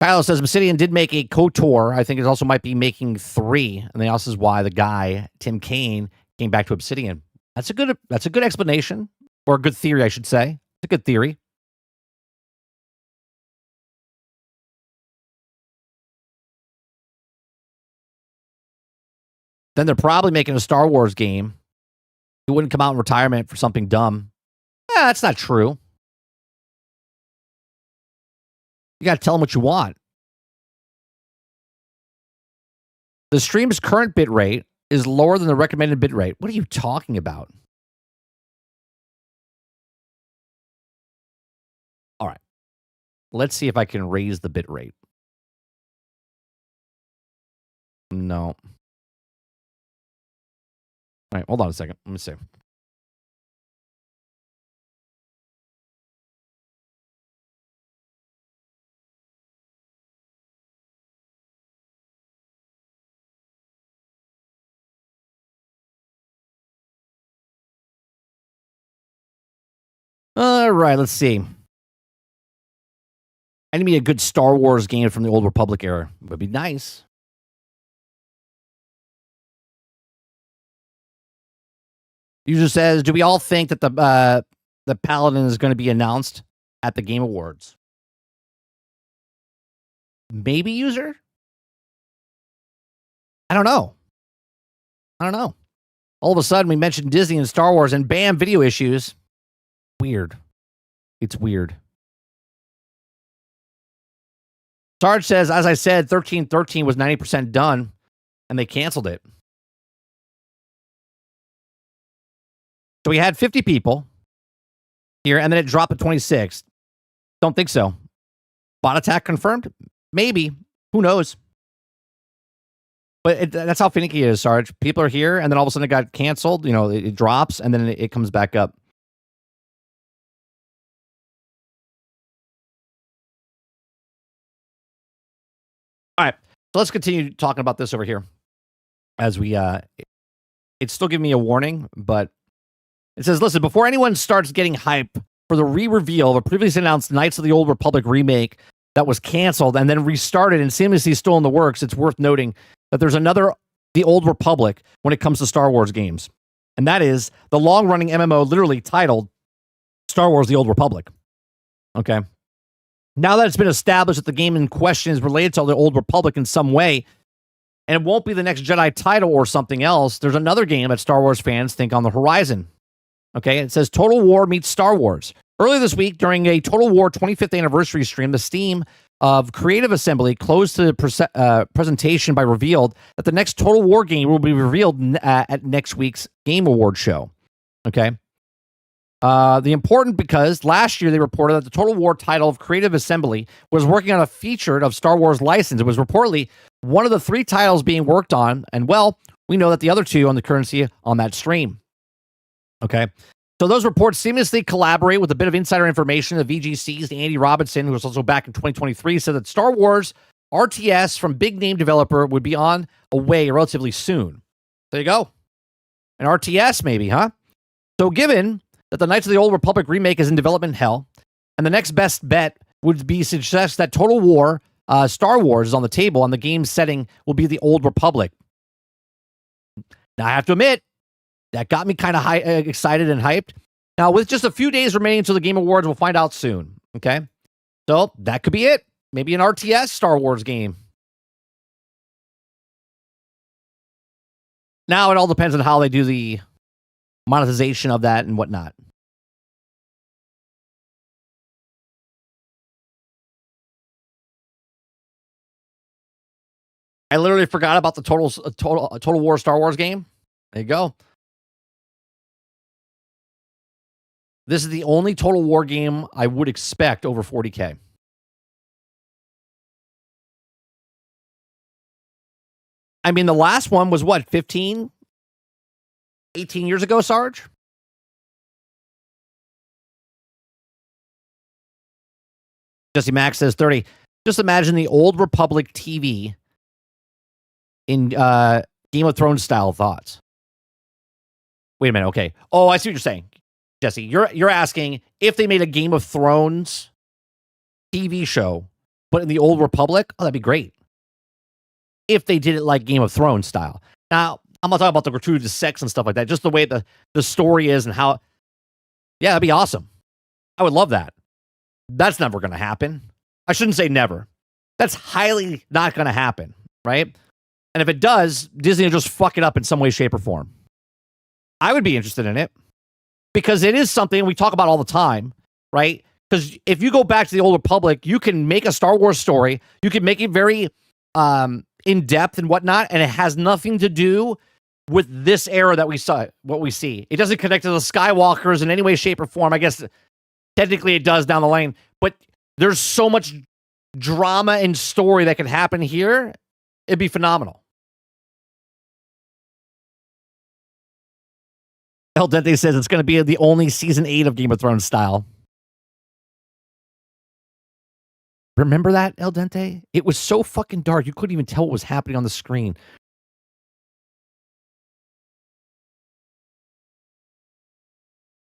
Kylo says Obsidian did make a KOTOR. I think it also might be making 3, and then also says why the guy Tim Kaine came back to Obsidian. That's a good explanation, or a good theory, I should say. It's a good theory. Then they're probably making a Star Wars game. He wouldn't come out in retirement for something dumb. That's not true. You got to tell them what you want. The stream's current bit rate is lower than the recommended bit rate. What are you talking about? All right. Let's see if I can raise the bit rate. No. All right, hold on a second. Let me see. All right, let's see. I need me a good Star Wars game from the Old Republic era. Would be nice. User says, do we all think that the Paladin is going to be announced at the Game Awards? Maybe, user? I don't know. All of a sudden, we mentioned Disney and Star Wars, and bam, video issues. Weird. It's weird. Sarge says, as I said, 1313 was 90% done, and they canceled it. So we had 50 people here, and then it dropped to 26. Don't think so. Bot attack confirmed? Maybe. Who knows? But that's how finicky it is, Sarge. People are here, and then all of a sudden it got canceled. You know, it drops, and then it comes back up. All right. So let's continue talking about this over here. As we, it's still giving me a warning, but it says, listen, before anyone starts getting hype for the re-reveal of a previously announced Knights of the Old Republic remake that was canceled and then restarted and seamlessly still in the works, it's worth noting that there's another The Old Republic when it comes to Star Wars games. And that is the long-running MMO literally titled Star Wars The Old Republic. Okay. Now that it's been established that the game in question is related to the Old Republic in some way, and it won't be the next Jedi title or something else, there's another game that Star Wars fans think on the horizon. Okay, it says Total War meets Star Wars. Earlier this week, during a Total War 25th anniversary stream, the Steam of Creative Assembly closed to the presentation by revealed that the next Total War game will be revealed at next week's Game Award show. Okay. The important because last year they reported that the Total War title of Creative Assembly was working on a feature of Star Wars license. It was reportedly one of the 3 titles being worked on, and well, we know that the other two own the currency on that stream. Okay. So those reports seamlessly collaborate with a bit of insider information. The VGC's Andy Robinson, who was also back in 2023, said that Star Wars RTS from big name developer would be on a way relatively soon. There you go. An RTS maybe, huh? So given that the Knights of the Old Republic remake is in development hell, and the next best bet would be to suggest that Total War, Star Wars is on the table, and the game's setting will be the Old Republic. Now, I have to admit, that got me kind of excited and hyped. Now, with just a few days remaining until the Game Awards, we'll find out soon. Okay? So, that could be it. Maybe an RTS Star Wars game. Now, it all depends on how they do the monetization of that and whatnot. I literally forgot about the Total War Star Wars game. There you go. This is the only Total War game I would expect over 40K. I mean, the last one was what, 15, 18 years ago, Sarge? Jesse Max says 30. Just imagine the Old Republic TV in Game of Thrones style thoughts. Wait a minute. Okay. Oh, I see what you're saying, Jesse. You're asking if they made a Game of Thrones TV show, but in the Old Republic. Oh, that'd be great. If they did it like Game of Thrones style. Now, I'm not talking about the gratuitous sex and stuff like that. Just the way the story is and how. Yeah, that'd be awesome. I would love that. That's never going to happen. I shouldn't say never. That's highly not going to happen, right? And if it does, Disney will just fuck it up in some way, shape, or form. I would be interested in it because it is something we talk about all the time, right? Because if you go back to the Old Republic, you can make a Star Wars story. You can make it very in depth and whatnot, and it has nothing to do with this era that we saw. What we see, it doesn't connect to the Skywalkers in any way, shape, or form. I guess technically it does down the lane, but there's so much drama and story that can happen here. It'd be phenomenal. El Dente says it's going to be the only season 8 of Game of Thrones style. Remember that, El Dente? It was so fucking dark. You couldn't even tell what was happening on the screen.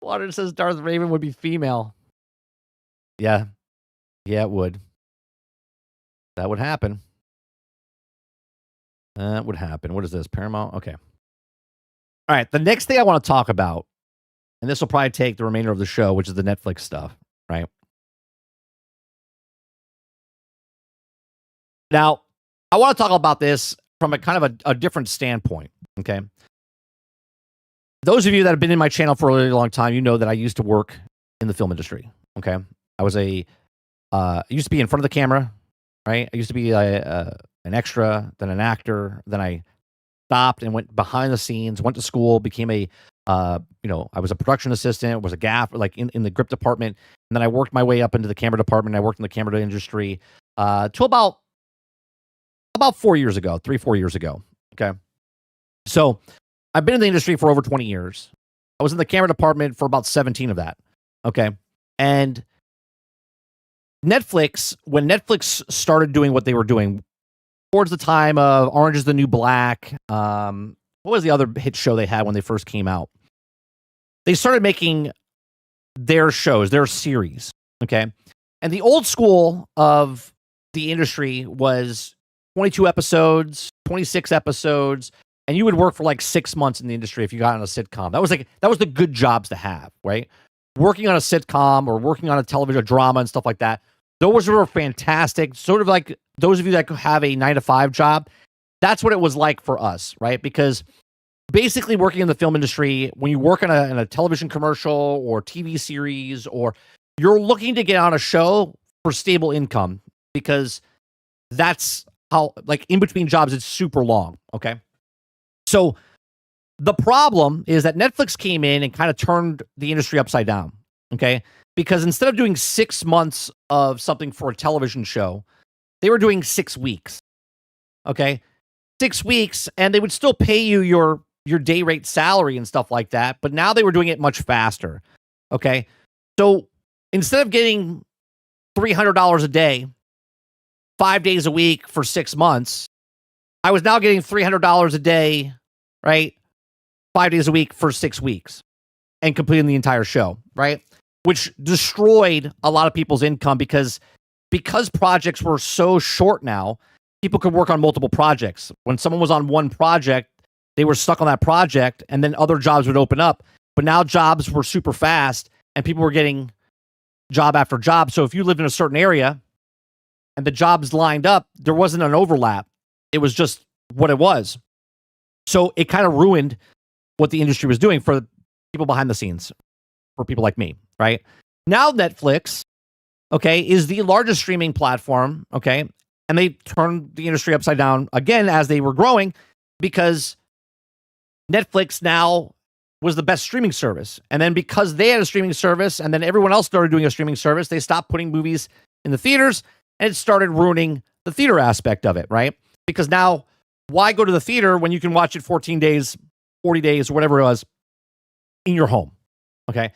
Water says Darth Raven would be female. Yeah. Yeah, it would. That would happen. That would happen. What is this? Paramount? Okay. All right. The next thing I want to talk about, and this will probably take the remainder of the show, which is the Netflix stuff, right? Now, I want to talk about this from a kind of a different standpoint, okay? Those of you that have been in my channel for a really long time, you know that I used to work in the film industry, okay? I was I used to be in front of the camera, right? I used to be an extra, then an actor, then I stopped and went behind the scenes, went to school, became I was a production assistant, was a gaff, like in the grip department, and then I worked my way up into the camera department. I worked in the camera industry to about 4 years ago, 3-4 years ago. Okay. So I've been in the industry for over 20 years. I was in the camera department for about 17 of that. Okay. And Netflix, when Netflix started doing what they were doing towards the time of Orange is the New Black, what was the other hit show they had when they first came out? They started making their shows, their series. Okay. And the old school of the industry was 22 episodes, 26 episodes, and you would work for like 6 months in the industry if you got on a sitcom. That was the good jobs to have, right? Working on a sitcom or working on a television drama and stuff like that. Those were fantastic. Sort of like those of you that have a 9-to-5 job, that's what it was like for us, right? Because basically working in the film industry, when you work in a television commercial or TV series, or you're looking to get on a show for stable income, because that's how, like, in between jobs, it's super long. Okay. So the problem is that Netflix came in and kind of turned the industry upside down. Okay. Because instead of doing 6 months of something for a television show, they were doing 6 weeks. Okay. 6 weeks, and they would still pay you your day rate salary and stuff like that. But now they were doing it much faster. Okay. So instead of getting $300 a day, 5 days a week for 6 months, I was now getting $300 a day, right? 5 days a week for 6 weeks and completing the entire show, right? Which destroyed a lot of people's income because projects were so short now, people could work on multiple projects. When someone was on one project, they were stuck on that project, and then other jobs would open up. But now jobs were super fast, and people were getting job after job. So if you lived in a certain area and the jobs lined up, there wasn't an overlap. It was just what it was. So it kind of ruined what the industry was doing for people behind the scenes, for people like me, right? Now Netflix, okay, is the largest streaming platform, okay? And they turned the industry upside down again as they were growing because Netflix now was the best streaming service. And then because they had a streaming service and then everyone else started doing a streaming service, they stopped putting movies in the theaters and it started ruining the theater aspect of it, right? Because now, why go to the theater when you can watch it 14 days, 40 days, or whatever it was in your home? Okay.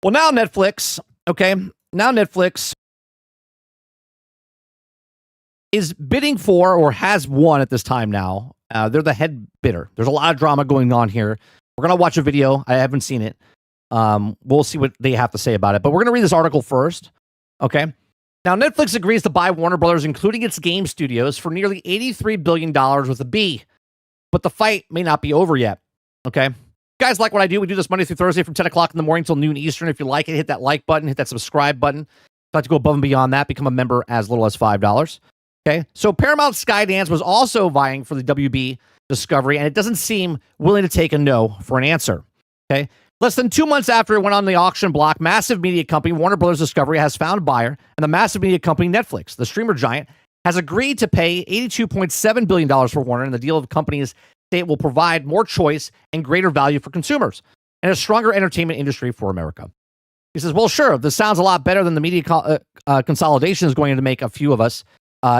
Well, now Netflix, is bidding for, or has won at this time now. They're the head bidder. There's a lot of drama going on here. We're going to watch a video. I haven't seen it. We'll see what they have to say about it. But we're going to read this article first. Okay. Now, Netflix agrees to buy Warner Brothers, including its game studios, for nearly $83 billion with a B. But the fight may not be over yet. Okay. Guys like what I do. We do this Monday through Thursday from 10 o'clock in the morning till noon Eastern. If you like it, hit that like button, hit that subscribe button. If you'd like to go above and beyond that, become a member as little as $5. Okay. So Paramount Skydance was also vying for the WB Discovery, and it doesn't seem willing to take a no for an answer. Okay. Less than 2 months after it went on the auction block, massive media company Warner Brothers Discovery has found a buyer, and the massive media company Netflix, the streamer giant, has agreed to pay $82.7 billion for Warner, and the deal of companies say it will provide more choice and greater value for consumers and a stronger entertainment industry for America. He says, well, sure, this sounds a lot better than the media consolidation is going to make a few of us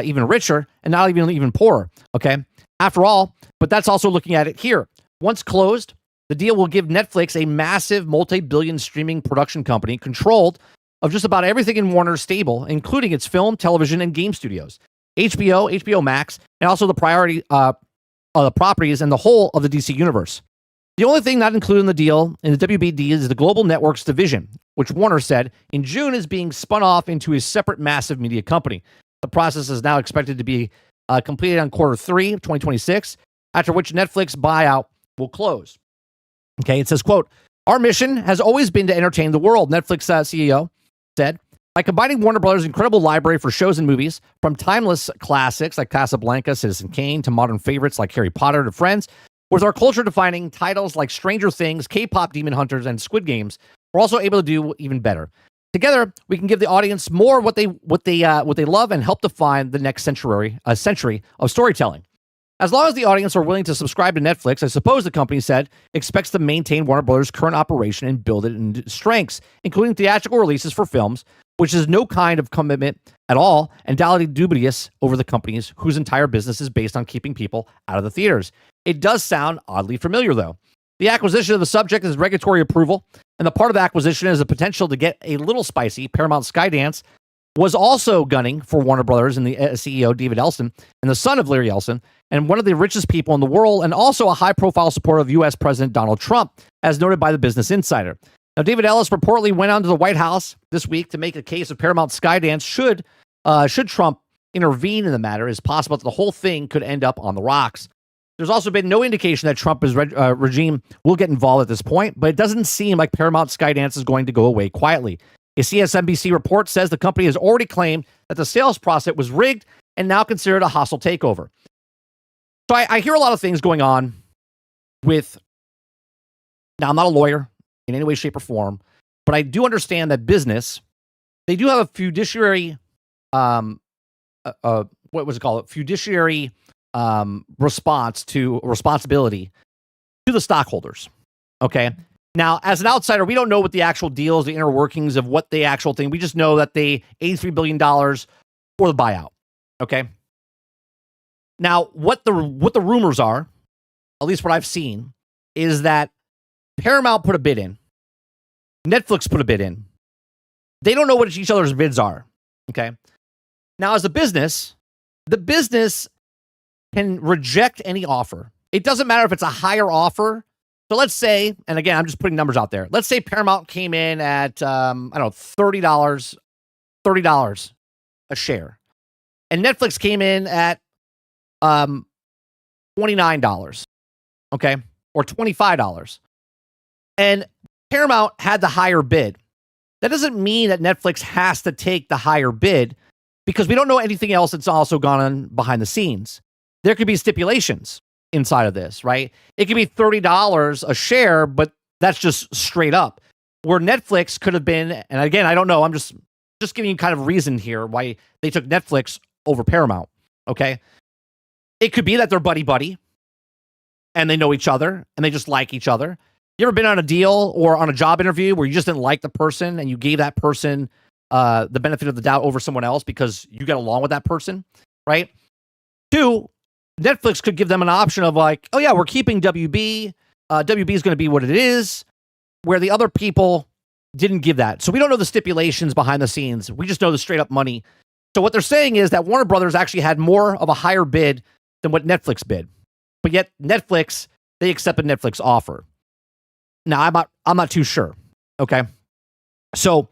even richer and not even poorer, okay? After all, but that's also looking at it here. Once closed, the deal will give Netflix a massive multi-billion streaming production company controlled of just about everything in Warner's stable, including its film, television, and game studios, HBO Max, and also the properties and the whole of the DC universe. The only thing not included in the deal in the WBD is the Global Networks division, which Warner said in June is being spun off into a separate massive media company. The process is now expected to be completed on Q3 2026, after which Netflix buyout will close. Okay, it says, quote, our mission has always been to entertain the world, Netflix CEO said. By combining Warner Brothers' incredible library for shows and movies, from timeless classics like Casablanca, Citizen Kane, to modern favorites like Harry Potter to Friends, with our culture-defining titles like Stranger Things, K-pop Demon Hunters, and Squid Games, we're also able to do even better. Together, we can give the audience more what they love and help define the next century of storytelling. As long as the audience are willing to subscribe to Netflix, I suppose the company said, expects to maintain Warner Brothers' current operation and build it into strengths, including theatrical releases for films, which is no kind of commitment at all, and doubly dubious over the companies whose entire business is based on keeping people out of the theaters. It does sound oddly familiar, though. The acquisition of the subject is regulatory approval, and the part of the acquisition is a potential to get a little spicy. Paramount Skydance was also gunning for Warner Brothers and the CEO, David Ellison, and the son of Larry Ellison, and one of the richest people in the world, and also a high-profile supporter of U.S. President Donald Trump, as noted by the Business Insider. Now, David Ellis reportedly went on to the White House this week to make a case of Paramount Skydance should Trump intervene in the matter. It's possible that the whole thing could end up on the rocks. There's also been no indication that Trump's regime will get involved at this point, but it doesn't seem like Paramount Skydance is going to go away quietly. A CSNBC report says the company has already claimed that the sales process was rigged and now considered a hostile takeover. So I hear a lot of things going on with, now I'm not a lawyer in any way, shape, or form, but I do understand that business, they do have a fiduciary, fiduciary responsibility to the stockholders. Okay. Now, as an outsider, we don't know what the actual deals, the inner workings of what the actual thing. We just know that they $83 billion for the buyout. Okay. Now, what the rumors are, at least what I've seen, is that Paramount put a bid in. Netflix put a bid in. They don't know what each other's bids are. Okay. Now, as a business, the business can reject any offer. It doesn't matter if it's a higher offer. So let's say, and again, I'm just putting numbers out there. Let's say Paramount came in at, $30 a share. And Netflix came in at $29, okay, or $25. And Paramount had the higher bid. That doesn't mean that Netflix has to take the higher bid because we don't know anything else that's also gone on behind the scenes. There could be stipulations inside of this, right? It could be $30 a share, but that's just straight up. Where Netflix could have been, and again, I don't know, I'm just giving you kind of reason here why they took Netflix over Paramount, okay? It could be that they're buddy-buddy, and they know each other, and they just like each other. You ever been on a deal or on a job interview where you just didn't like the person, and you gave that person the benefit of the doubt over someone else because you get along with that person, right? 2, Netflix could give them an option of like, oh yeah, we're keeping WB. WB is going to be what it is, where the other people didn't give that. So we don't know the stipulations behind the scenes. We just know the straight up money. So what they're saying is that Warner Brothers actually had more of a higher bid than what Netflix bid. But yet Netflix, they accepted Netflix offer. Now I'm not too sure. Okay. So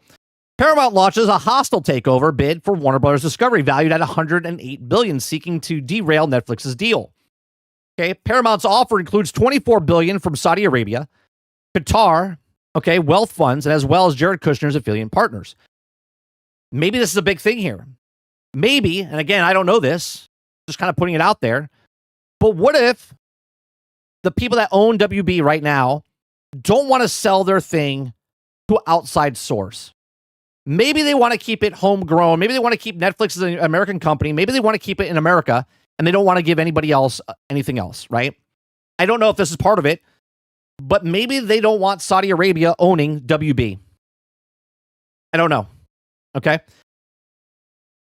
Paramount launches a hostile takeover bid for Warner Brothers Discovery valued at $108 billion, seeking to derail Netflix's deal. Okay. Paramount's offer includes $24 billion from Saudi Arabia, Qatar, okay, wealth funds, and as well as Jared Kushner's affiliate partners. Maybe this is a big thing here. Maybe, and again, I don't know this, just kind of putting it out there, but what if the people that own WB right now don't want to sell their thing to an outside source? Maybe they want to keep it homegrown. Maybe they want to keep Netflix as an American company. Maybe they want to keep it in America, and they don't want to give anybody else anything else, right? I don't know if this is part of it, but maybe they don't want Saudi Arabia owning WB. I don't know. Okay.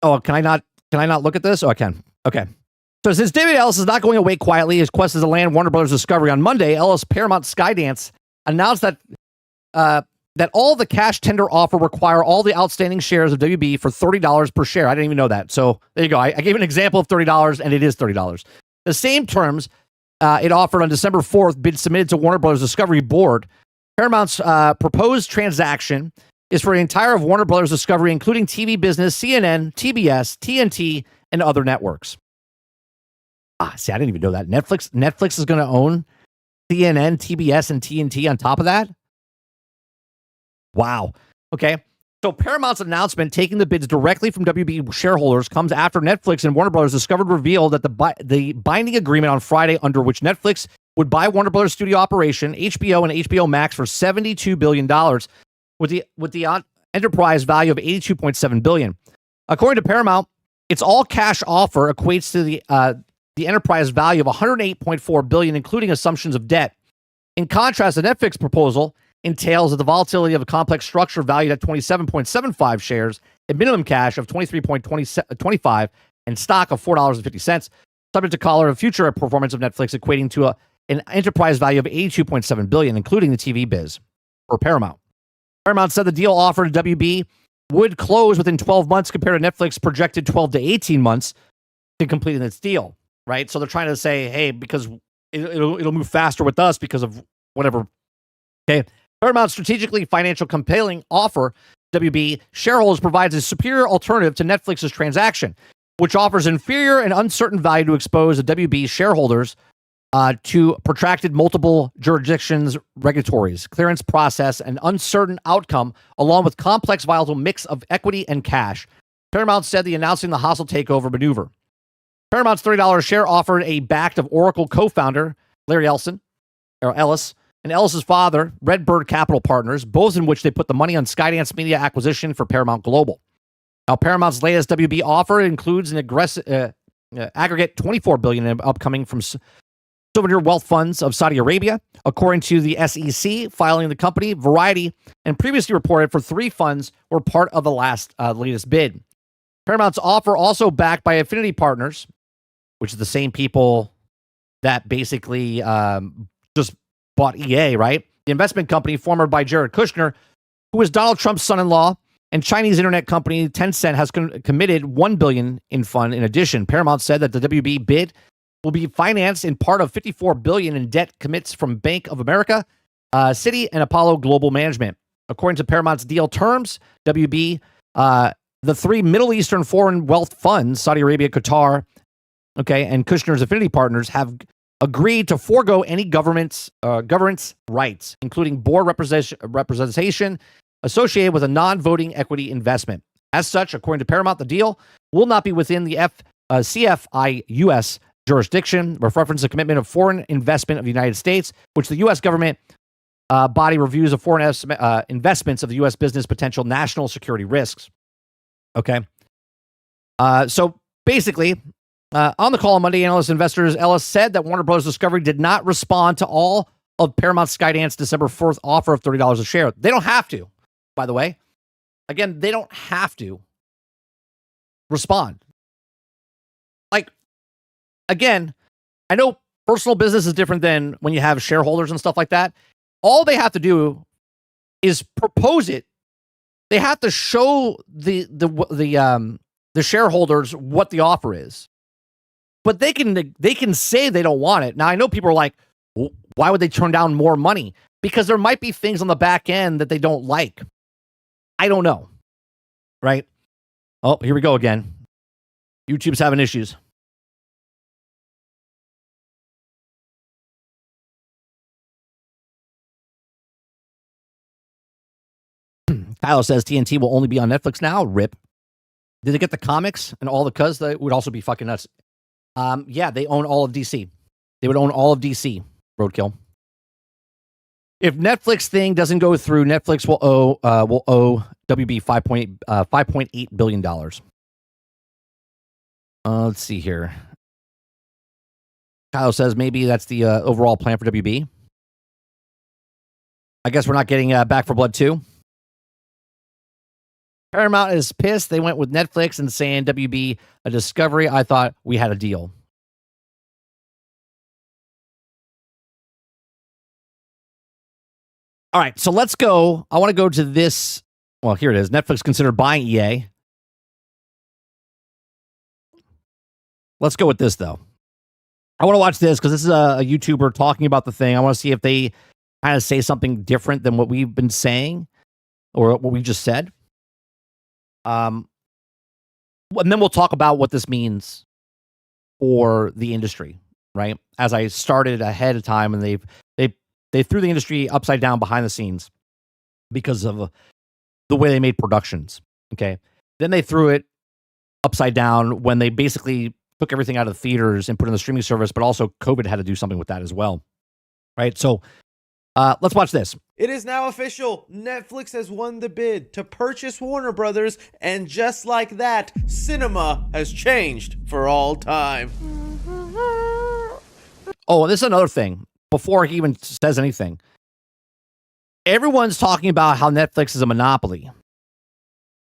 Oh, can I not look at this? Oh, I can. Okay. So since David Ellis is not going away quietly, his quest is to land Warner Brothers Discovery on Monday, Ellis Paramount Skydance announced that all the cash tender offer require all the outstanding shares of WB for $30 per share. I didn't even know that. So there you go. I gave an example of $30, and it is $30. The same terms it offered on December 4th, bid submitted to Warner Brothers Discovery board. Paramount's proposed transaction is for the entire of Warner Brothers Discovery, including TV business, CNN, TBS, TNT, and other networks. See, I didn't even know that. Netflix is going to own CNN, TBS, and TNT on top of that? Wow. Okay. So Paramount's announcement taking the bids directly from WB shareholders comes after Netflix and Warner Brothers Discovery revealed that the binding agreement on Friday under which Netflix would buy Warner Brothers studio operation, HBO and HBO Max for $72 billion with the enterprise value of $82.7 billion. According to Paramount, its all-cash offer equates to the enterprise value of $108.4 billion, including assumptions of debt. In contrast, the Netflix proposal entails the volatility of a complex structure valued at 27.75 shares, a minimum cash of 23.25, and stock of $4.50, subject to collar of future performance of Netflix, equating to an enterprise value of $82.7 billion, including the TV biz for Paramount. Paramount said the deal offered to WB would close within 12 months compared to Netflix projected 12 to 18 months to completing its deal, right? So they're trying to say, hey, because it'll move faster with us because of whatever. Okay. Paramount's strategically financial compelling offer WB shareholders provides a superior alternative to Netflix's transaction, which offers inferior and uncertain value to expose the WB shareholders to protracted multiple jurisdictions, regulatories, clearance process, and uncertain outcome, along with complex volatile mix of equity and cash. Paramount said the announcing the hostile takeover maneuver. Paramount's $30 share offered a backed of Oracle co-founder Larry Ellis, and Ellis's father, Redbird Capital Partners, both in which they put the money on Skydance Media acquisition for Paramount Global. Now, Paramount's latest WB offer includes an aggressive aggregate $24 billion in upcoming from souvenir wealth funds of Saudi Arabia, according to the SEC filing the company. Variety and previously reported for 3 funds were part of the latest bid. Paramount's offer also backed by affinity partners which is the same people that basically just bought EA, right? The investment company formed by Jared Kushner, who is Donald Trump's son-in-law, and Chinese internet company Tencent has committed $1 billion in fund. In addition, Paramount said that the WB bid will be financed in part of $54 billion in debt commits from Bank of America, Citi, and Apollo Global Management. According to Paramount's deal terms, WB, the three Middle Eastern foreign wealth funds, Saudi Arabia, Qatar, and Kushner's affinity partners, have agreed to forego any governance rights, including board representation associated with a non-voting equity investment. As such, according to Paramount, the deal will not be within the CFI U.S. jurisdiction, reference a commitment of foreign investment of the United States, which the U.S. government body reviews of foreign investments of the U.S. business potential national security risks. Okay. So basically, on the call on Monday, analyst investors Ellis said that Warner Bros. Discovery did not respond to all of Paramount Skydance December 4th offer of $30 a share. They don't have to, by the way. Again, they don't have to respond. Like, again, I know personal business is different than when you have shareholders and stuff like that. All they have to do is propose it. They have to show the shareholders what the offer is. But they can say they don't want it. Now, I know people are like, well, why would they turn down more money? Because there might be things on the back end that they don't like. I don't know. Right? Oh, here we go again. YouTube's having issues. Kyle says TNT will only be on Netflix now. Rip. Did they get the comics and all the cuz? That would also be fucking nuts. Yeah, they own all of DC. They would own all of DC. Roadkill. If Netflix thing doesn't go through, Netflix will owe WB $5.8 billion. Let's see here. Kyle says maybe that's the overall plan for WB. I guess we're not getting Back for Blood 2. Paramount is pissed. They went with Netflix and saying WB a Discovery. I thought we had a deal. All right, so let's go. I want to go to this. Well, here it is. Netflix considered buying EA. Let's go with this, though. I want to watch this because this is a YouTuber talking about the thing. I want to see if they kind of say something different than what we've been saying or what we just said. And then we'll talk about what this means for the industry, right? As I started ahead of time, and they threw the industry upside down behind the scenes because of the way they made productions. Okay, then they threw it upside down when they basically took everything out of the theaters and put it in the streaming service. But also, COVID had to do something with that as well, right? So let's watch this. It is now official. Netflix has won the bid to purchase Warner Brothers, and just like that, cinema has changed for all time. Oh, this is another thing. Before he even says anything, everyone's talking about how Netflix is a monopoly.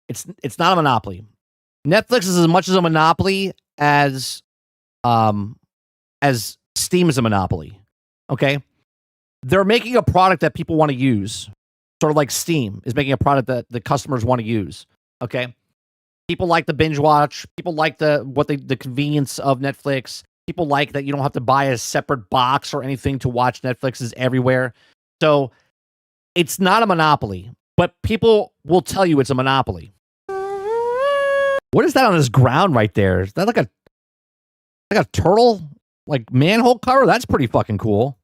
It's not a monopoly. Netflix is as much as a monopoly as Steam is a monopoly. Okay? They're making a product that people want to use. Sort of like Steam is making a product that the customers want to use. Okay? People like the binge watch. People like the convenience of Netflix. People like that you don't have to buy a separate box or anything to watch. Netflix is everywhere. So it's not a monopoly, but people will tell you it's a monopoly. What is that on his ground right there? Is that like a turtle? Like manhole cover? That's pretty fucking cool.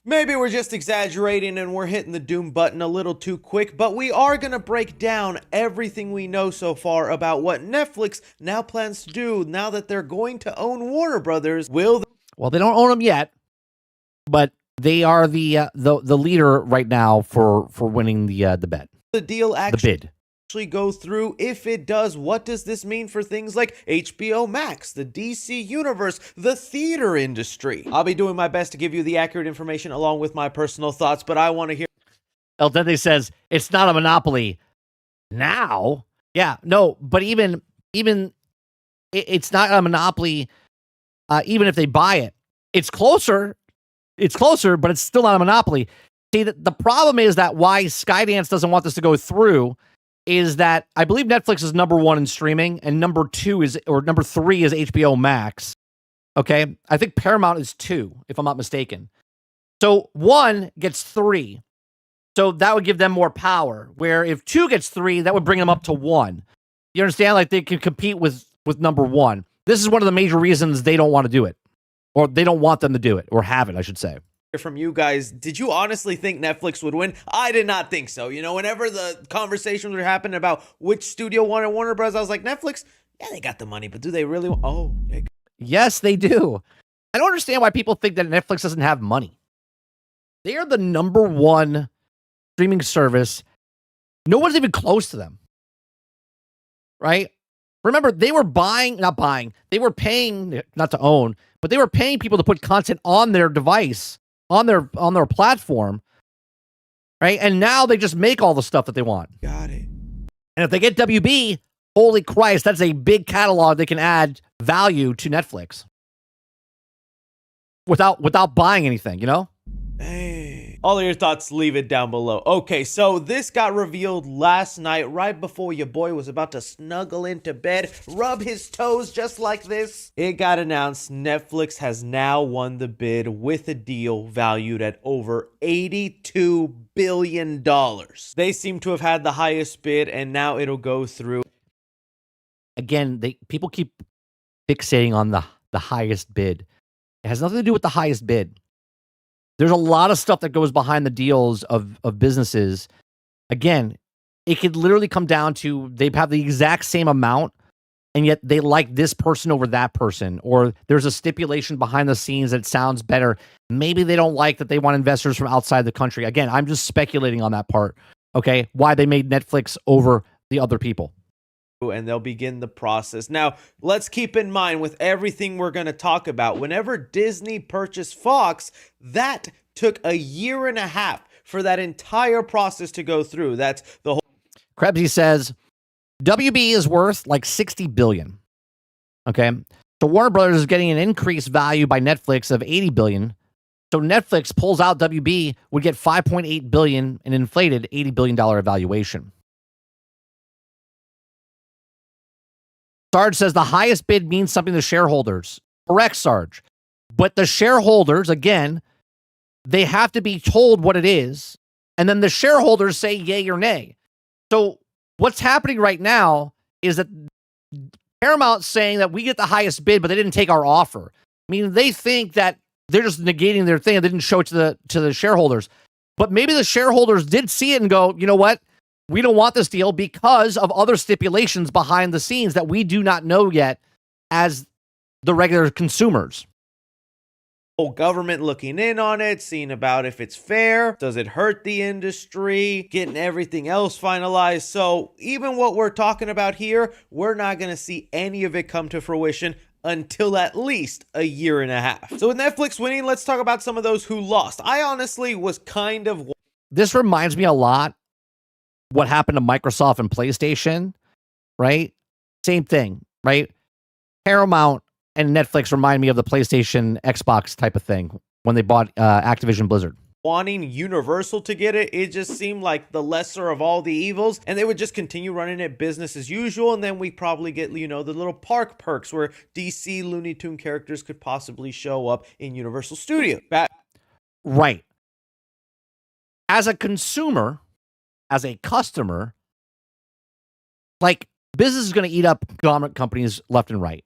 Maybe we're just exaggerating and we're hitting the doom button a little too quick, but we are going to break down everything we know so far about what Netflix now plans to do now that they're going to own Warner Brothers. Well, they don't own them yet, but they are the leader right now for winning the bet. The deal actually bid. Go through. If it does, what does this mean for things like HBO Max, the DC universe, the theater industry? I'll be doing my best to give you the accurate information along with my personal thoughts, but I want to hear. El Dente says it's not a monopoly now. Yeah, no, but even It's not a monopoly, even if they buy it. It's closer. It's closer, but it's still not a monopoly. See, the problem is that why Skydance doesn't want this to go through is that I believe Netflix is number 1 in streaming, and number 3 is HBO Max. Okay, I think Paramount is 2, if I'm not mistaken. So 1 gets 3. So that would give them more power. Where if 2 gets 3, that would bring them up to 1. You understand? Like they can compete with number 1. This is one of the major reasons they don't want to do it, or they don't want them to do it, or have it, I should say. From you guys, did you honestly think Netflix would win? I did not think so. You know, whenever the conversations were happening about which studio wanted Warner Bros., I was like, Netflix, yeah, they got the money, but do they really? Yes, they do. I don't understand why people think that Netflix doesn't have money. They are the number 1 streaming service. No one's even close to them. Right? Remember, they were they were paying, not to own, but they were paying people to put content on their device, on their platform, right? And now they just make all the stuff that they want. Got it. And if they get WB, holy Christ, that's a big catalog they can add value to Netflix without buying anything, you know? Hey. All of your thoughts, leave it down below. Okay, so this got revealed last night, right before your boy was about to snuggle into bed, rub his toes just like this. It got announced Netflix has now won the bid with a deal valued at over $82 billion. They seem to have had the highest bid, and now it'll go through. Again, people keep fixating on the highest bid. It has nothing to do with the highest bid. There's a lot of stuff that goes behind the deals of businesses. Again, it could literally come down to they have the exact same amount, and yet they like this person over that person, or there's a stipulation behind the scenes that sounds better. Maybe they don't like that they want investors from outside the country. Again, I'm just speculating on that part, okay? Why they made Netflix over the other people. And they'll begin the process. Now, let's keep in mind with everything we're going to talk about, whenever Disney purchased Fox, that took a year and a half for that entire process to go through. That's the whole. Krebsy says, WB is worth like $60 billion. Okay. So Warner Brothers is getting an increased value by Netflix of $80 billion. So Netflix pulls out WB, would get $5.8 billion, an inflated $80 billion valuation. Sarge says the highest bid means something to shareholders. Correct, Sarge. But the shareholders, again, they have to be told what it is, and then the shareholders say yay or nay. So what's happening right now is that Paramount's saying that we get the highest bid, but they didn't take our offer. I mean, they think that they're just negating their thing and they didn't show it to the shareholders. But maybe the shareholders did see it and go, you know what? We don't want this deal because of other stipulations behind the scenes that we do not know yet as the regular consumers. Whole government looking in on it, seeing about if it's fair, does it hurt the industry, getting everything else finalized. So even what we're talking about here, we're not going to see any of it come to fruition until at least a year and a half. So with Netflix winning, let's talk about some of those who lost. I honestly was kind of... This reminds me a lot what happened to Microsoft and PlayStation, right? Same thing, right? Paramount and Netflix remind me of the PlayStation, Xbox type of thing when they bought Activision Blizzard. Wanting Universal to get it, it just seemed like the lesser of all the evils, and they would just continue running it business as usual, and then we probably get, you know, the little park perks where DC Looney Tune characters could possibly show up in Universal Studios. Right. As a consumer, as a customer, like, business is going to eat up government companies left and right.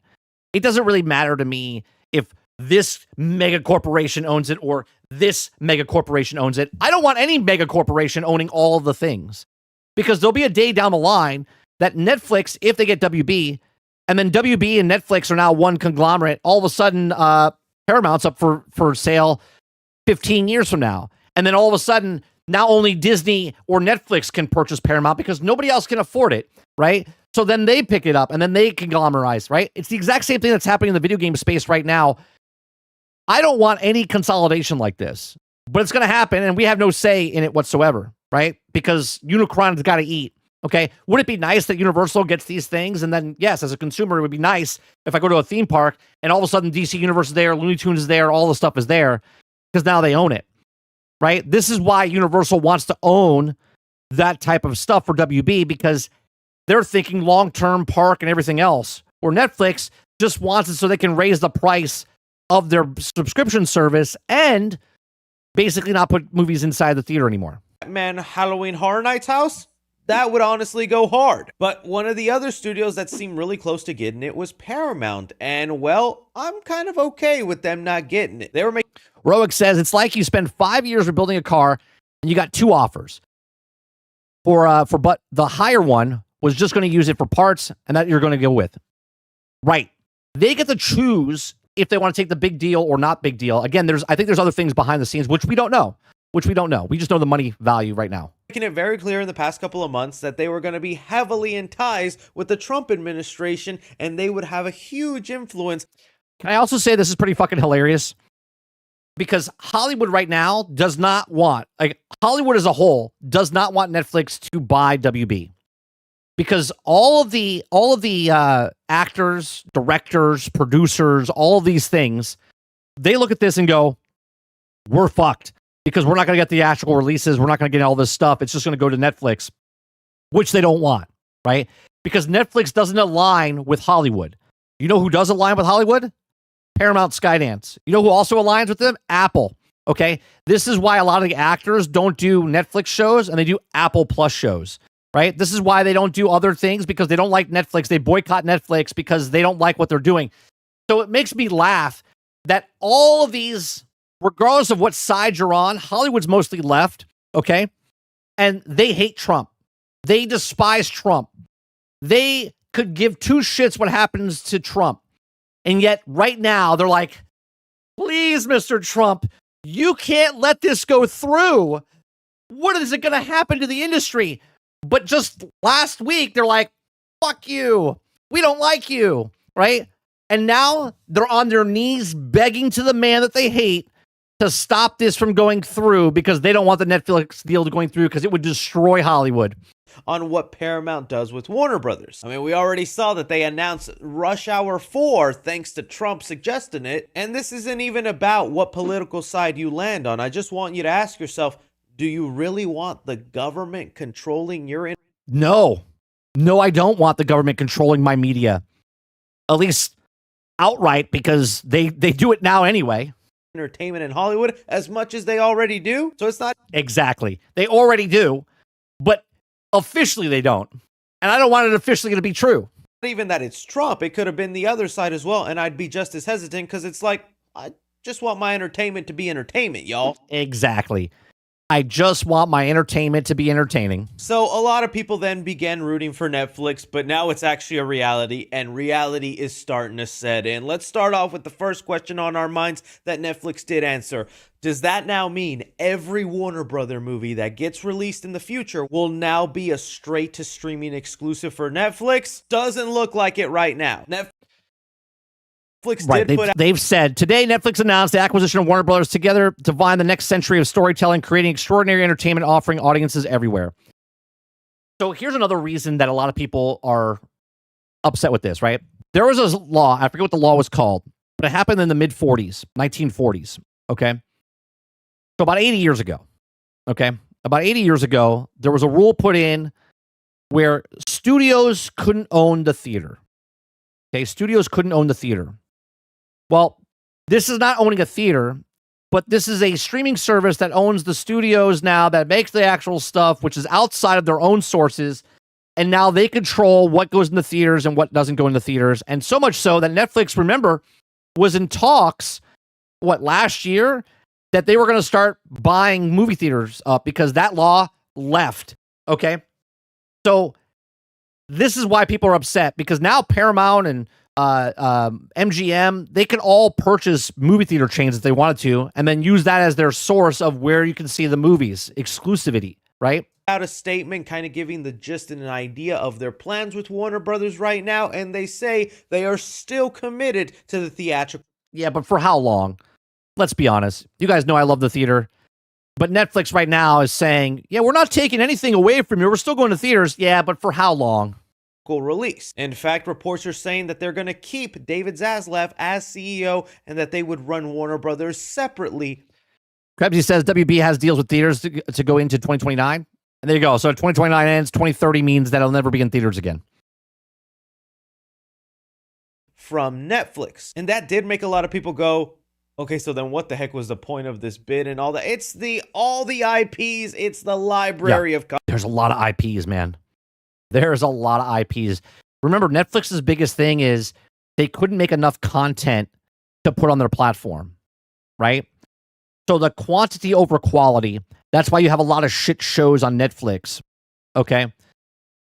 It doesn't really matter to me if this mega corporation owns it or this mega corporation owns it. I don't want any mega corporation owning all of the things, because there'll be a day down the line that Netflix, if they get WB, and then WB and Netflix are now one conglomerate, all of a sudden Paramount's up for sale 15 years from now. And then all of a sudden, now only Disney or Netflix can purchase Paramount because nobody else can afford it, right? So then they pick it up and then they conglomerize, right? It's the exact same thing that's happening in the video game space right now. I don't want any consolidation like this, but it's going to happen, and we have no say in it whatsoever, right? Because Unicron's got to eat. Okay. Would it be nice that Universal gets these things? And then, yes, as a consumer, it would be nice if I go to a theme park and all of a sudden DC Universe is there, Looney Tunes is there, all the stuff is there because now they own it. Right. This is why Universal wants to own that type of stuff for WB because they're thinking long-term park and everything else, where Netflix just wants it so they can raise the price of their subscription service and basically not put movies inside the theater anymore. Batman Halloween Horror Nights house? That would honestly go hard. But one of the other studios that seemed really close to getting it was Paramount. And well, I'm kind of okay with them not getting it. They were making... Roic says, it's like you spend 5 years rebuilding a car and you got two offers. But the higher one was just going to use it for parts and that you're going to go with. Right. They get to choose if they want to take the big deal or not big deal. Again, I think there's other things behind the scenes, which we don't know. We just know the money value right now. Making it very clear in the past couple of months that they were going to be heavily in ties with the Trump administration and they would have a huge influence. Can I also say this is pretty fucking hilarious? Because Hollywood right now does not want, Hollywood as a whole does not want Netflix to buy WB. Because all of the actors, directors, producers, all of these things, they look at this and go, we're fucked. Because we're not going to get the actual releases. We're not going to get all this stuff. It's just going to go to Netflix, which they don't want, right? Because Netflix doesn't align with Hollywood. You know who does align with Hollywood? Paramount Skydance. You know who also aligns with them? Apple. Okay? This is why a lot of the actors don't do Netflix shows and they do Apple Plus shows, right? This is why they don't do other things because they don't like Netflix. They boycott Netflix because they don't like what they're doing. So it makes me laugh that all of these, regardless of what side you're on, Hollywood's mostly left, okay? And they hate Trump. They despise Trump. They could give two shits what happens to Trump. And yet, right now, they're like, please, Mr. Trump, you can't let this go through. What is it going to happen to the industry? But just last week, they're like, fuck you. We don't like you, right? And now they're on their knees begging to the man that they hate to stop this from going through because they don't want the Netflix deal going through because it would destroy Hollywood. On what Paramount does with Warner Brothers. I mean, we already saw that they announced Rush Hour 4 thanks to Trump suggesting it. And this isn't even about what political side you land on. I just want you to ask yourself, do you really want the government controlling your... No, I don't want the government controlling my media. At least outright, because they do it now anyway. Entertainment in Hollywood as much as they already do. So it's not... Exactly. They already do, but officially they don't. And I don't want it officially to be true. Not even that it's Trump. It could have been the other side as well. And I'd be just as hesitant because it's like, I just want my entertainment to be entertainment, y'all. Exactly. I just want my entertainment to be entertaining. So a lot of people then began rooting for Netflix, but now it's actually a reality, and reality is starting to set in. Let's start off with the first question on our minds that Netflix did answer. Does that now mean every Warner Brother movie that gets released in the future will now be a straight-to-streaming exclusive for Netflix? Doesn't look like it right now. Right, they've said, today Netflix announced the acquisition of Warner Brothers together to define the next century of storytelling, creating extraordinary entertainment, offering audiences everywhere. So here's another reason that a lot of people are upset with this, right? There was a law, I forget what the law was called, but it happened in the mid-40s, 1940s, okay? So about 80 years ago, okay? About 80 years ago, there was a rule put in where studios couldn't own the theater. Okay, studios couldn't own the theater. Well, this is not owning a theater, but this is a streaming service that owns the studios now that makes the actual stuff, which is outside of their own sources. And now they control what goes in the theaters and what doesn't go in the theaters. And so much so that Netflix, remember, was in talks, last year, that they were going to start buying movie theaters up because that law left. Okay. So this is why people are upset, because now Paramount and MGM, they can all purchase movie theater chains if they wanted to, and then use that as their source of where you can see the movies. Exclusivity, right? Out a statement kind of giving the gist and an idea of their plans with Warner Brothers right now, and they say they are still committed to the theatrical. Yeah, but for how long? Let's be honest. You guys know I love the theater. But Netflix right now is saying, yeah, we're not taking anything away from you. We're still going to theaters. Yeah, but for how long? Release. In fact, reports are saying that they're going to keep David Zaslav as CEO and that they would run Warner Brothers separately. Krebsy says WB has deals with theaters to go into 2029. And there you go. So 2029 ends, 2030 means that it'll never be in theaters again. From Netflix. And that did make a lot of people go, okay, so then what the heck was the point of this bid and all that? It's all the IPs. It's the library of... There's a lot of IPs, man. There's a lot of IPs. Remember, Netflix's biggest thing is they couldn't make enough content to put on their platform, right? So the quantity over quality, that's why you have a lot of shit shows on Netflix, okay?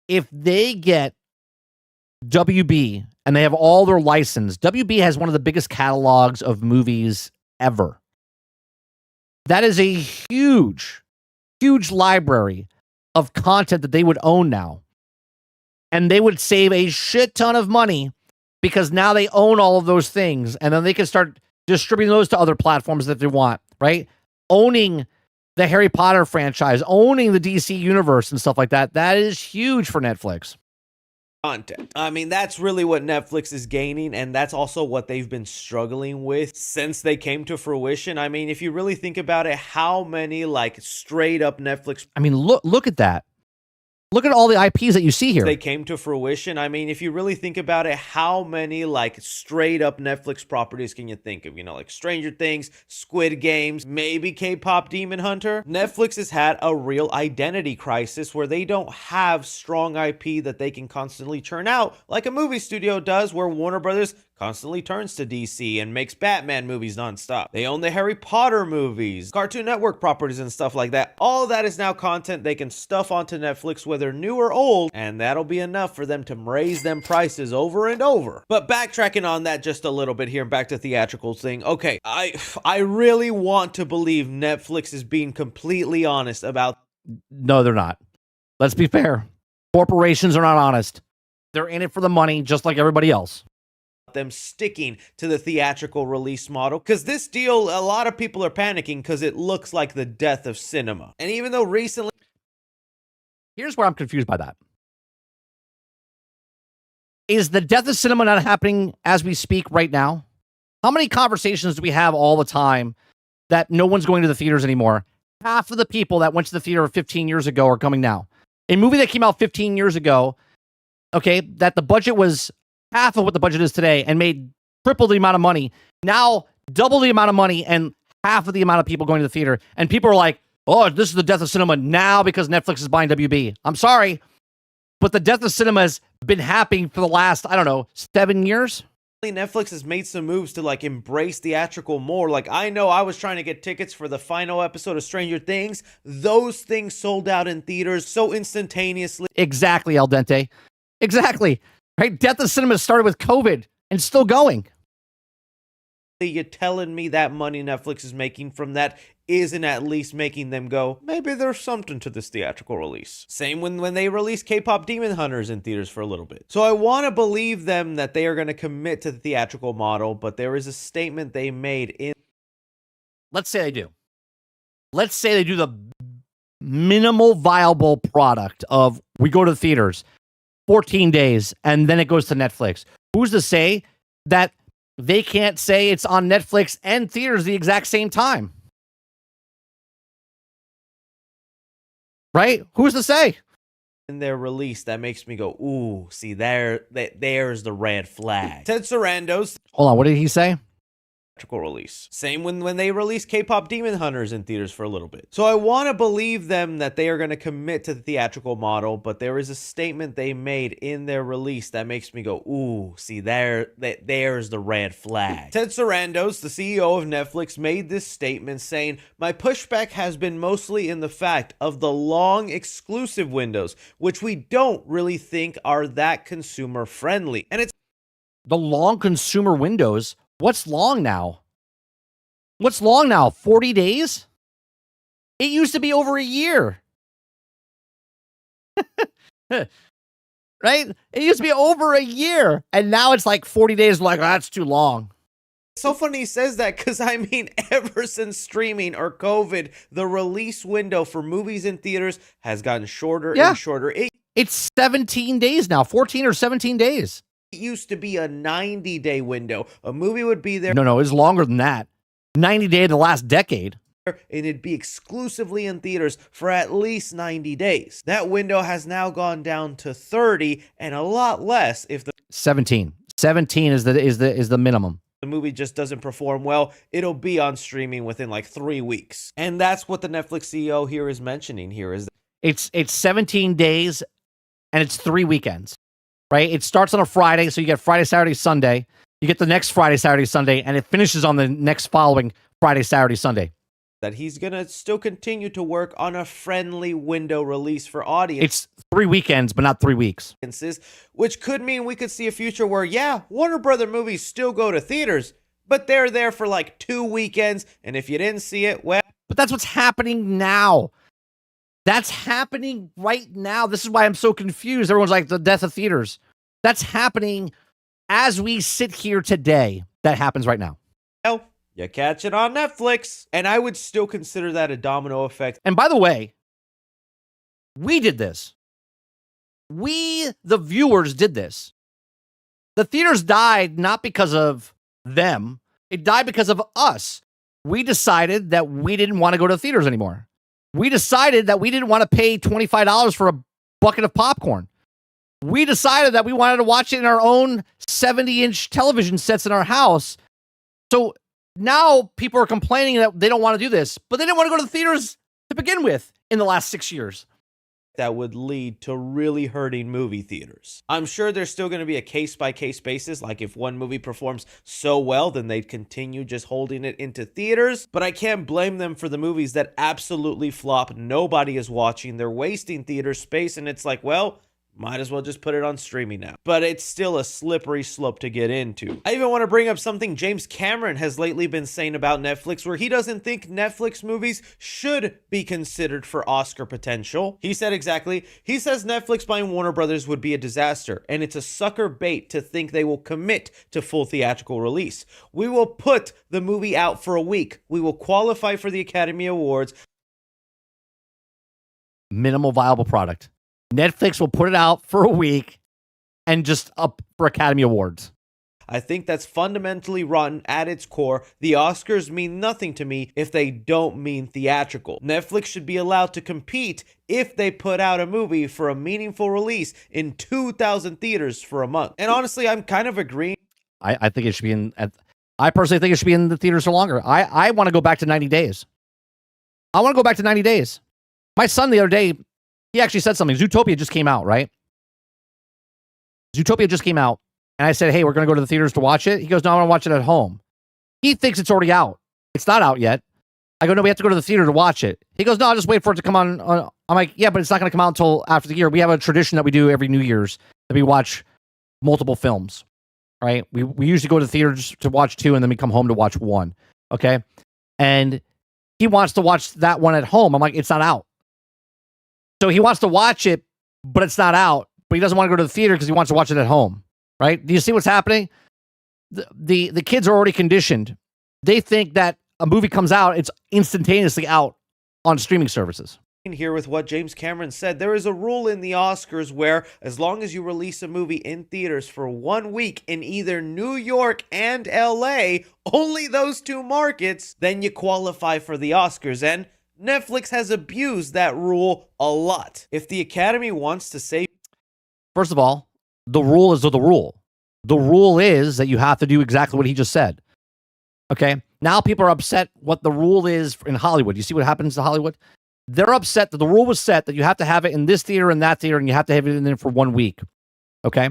If they get WB and they have all their license, WB has one of the biggest catalogs of movies ever. That is a huge, huge library of content that they would own now. And they would save a shit ton of money because now they own all of those things. And then they can start distributing those to other platforms that they want, right? Owning the Harry Potter franchise, owning the DC universe and stuff like that. That is huge for Netflix. Content. I mean, that's really what Netflix is gaining, and that's also what they've been struggling with since they came to fruition. I mean, if you really think about it, how many like straight up Netflix... I mean, look at that. Look at all the IPs that you see here. They came to fruition. I mean, if you really think about it, how many like straight up Netflix properties can you think of? You know, like Stranger Things, Squid Games, maybe K-pop Demon Hunter. Netflix has had a real identity crisis where they don't have strong IP that they can constantly churn out like a movie studio does, where Warner Brothers constantly turns to DC and makes Batman movies nonstop. They own the Harry Potter movies, Cartoon Network properties and stuff like that. All of that is now content they can stuff onto Netflix, whether new or old, and that'll be enough for them to raise them prices over and over. But backtracking on that just a little bit here, back to theatricals thing. Okay, I really want to believe Netflix is being completely honest about... No, they're not. Let's be fair. Corporations are not honest. They're in it for the money, just like everybody else. Them sticking to the theatrical release model, because this deal, a lot of people are panicking because it looks like the death of cinema. And even though recently... Here's where I'm confused by that. Is the death of cinema not happening as we speak right now? How many conversations do we have all the time that no one's going to the theaters anymore? Half of the people that went to the theater 15 years ago are coming now. A movie that came out 15 years ago, okay, that the budget was half of what the budget is today and made triple the amount of money, now double the amount of money and half of the amount of people going to the theater. And people are like, oh, this is the death of cinema now because Netflix is buying WB. I'm sorry, but the death of cinema has been happening for the last, 7 years. Netflix has made some moves to like embrace theatrical more. Like, I know I was trying to get tickets for the final episode of Stranger Things. Those things sold out in theaters so instantaneously. Exactly, Al Dente. Exactly. Right? Death of cinema started with COVID and still going. You're telling me that money Netflix is making from that isn't at least making them go, maybe there's something to this theatrical release. Same when they released K-pop Demon Hunters in theaters for a little bit. So I want to believe them that they are going to commit to the theatrical model, but there is a statement they made in... Let's say they do. Let's say they do the minimal viable product of we go to the theaters 14 days, and then it goes to Netflix. Who's to say that they can't say it's on Netflix and theaters the exact same time? Right? Who's to say? In their release, that makes me go, ooh, see, there's the red flag. Ted Sarandos... Hold on, what did he say? Release. Same when they released K-pop Demon Hunters in theaters for a little bit. So I want to believe them that they are going to commit to the theatrical model, but there is a statement they made in their release that makes me go, ooh, see, there's the red flag. Ted Sarandos, the CEO of Netflix, made this statement saying, my pushback has been mostly in the fact of the long exclusive windows, which we don't really think are that consumer friendly. And it's the long consumer windows. What's long now? What's long now? 40 days? It used to be over a year. Right? It used to be over a year. And now it's like 40 days. Like, oh, that's too long. It's so funny he says that because I mean, ever since streaming or COVID, the release window for movies in theaters has gotten shorter Yeah. and shorter. It It's 17 days now, 14 or 17 days. used to be a 90-day window. A movie would be there No, it's longer than that. 90 day in the last decade. and it'd be exclusively in theaters for at least 90 days. That window has now gone down to 30 and a lot less if the 17. 17 is the minimum. movie just doesn't perform well. It'll be on streaming within like 3 weeks. And that's what the Netflix CEO here is mentioning here is It's 17 days and it's 3 weekends. Right? It starts on a Friday, so you get Friday, Saturday, Sunday. You get the next Friday, Saturday, Sunday, and it finishes on the next following Friday, Saturday, Sunday. that he's going to still continue to work on a friendly window release for audiences. It's 3 weekends, but not 3 weeks. Which could mean we could see a future where, yeah, Warner Brother movies still go to theaters, but they're there for like 2 weekends, and if you didn't see it, well, But that's what's happening now. That's happening right now. This is why I'm so confused. Everyone's like, the death of theaters. That's happening as we sit here today. That happens right now. you catch it on Netflix. And I would still consider that a domino effect. And by the way, we did this. We, the viewers, did this. The theaters died not because of them. It died because of us. We decided that we didn't want to go to the theaters anymore. We decided that we didn't want to pay $25 for a bucket of popcorn. We decided that we wanted to watch it in our own 70-inch television sets in our house. So now people are complaining that they don't want to do this, but they didn't want to go to the theaters to begin with in the last 6 years. That would lead to really hurting movie theaters. I'm sure there's still going to be a case-by-case basis, like if one movie performs so well, then they'd continue just holding it into theaters, but I can't blame them for the movies that absolutely flop. Nobody is watching, they're wasting theater space, and it's like, well, might as well just put it on streaming now. But it's still a slippery slope to get into. I even want to bring up something James Cameron has lately been saying about Netflix, where he doesn't think Netflix movies should be considered for Oscar potential. He said exactly, he says Netflix buying Warner Brothers would be a disaster, and it's a sucker bait to think they will commit to full theatrical release. We will put the movie out for a week. We will qualify for the Academy Awards. Minimal viable product. Netflix will put it out for a week and just up for Academy Awards. I think that's fundamentally rotten at its core. The Oscars mean nothing to me if they don't mean theatrical. Netflix should be allowed to compete if they put out a movie for a meaningful release in 2,000 theaters for a month. And honestly, I'm kind of agreeing. I think it should be in. I personally think it should be in the theaters for longer. I want to go back to 90 days. I want to go back to 90 days. My son the other day, he actually said something. Zootopia just came out, right? Zootopia just came out. And I said, hey, we're going to go to the theaters to watch it. He goes, no, I want to watch it at home. He thinks it's already out. It's not out yet. I go, no, we have to go to the theater to watch it. He goes, no, I'll just wait for it to come on. I'm like, yeah, but it's not going to come out until after the year. We have a tradition that we do every New Year's that we watch multiple films, right? We usually go to the theaters to watch 2 and then we come home to watch 1, okay? And he wants to watch that one at home. I'm like, it's not out. So he wants to watch it, but it's not out. But he doesn't want to go to the theater because he wants to watch it at home, right? Do you see what's happening? The kids are already conditioned. They think that a movie comes out, it's instantaneously out on streaming services. Here with what James Cameron said, there is a rule in the Oscars where as long as you release a movie in theaters for 1 week in either New York and LA, only those 2 markets, then you qualify for the Oscars. And Netflix has abused that rule a lot. If the Academy wants to say, first of all, the rule is the rule. The rule is that you have to do exactly what he just said. Okay? Now people are upset what the rule is in Hollywood. You see what happens to Hollywood? They're upset that the rule was set that you have to have it in this theater and that theater, and you have to have it in there for 1 week. Okay?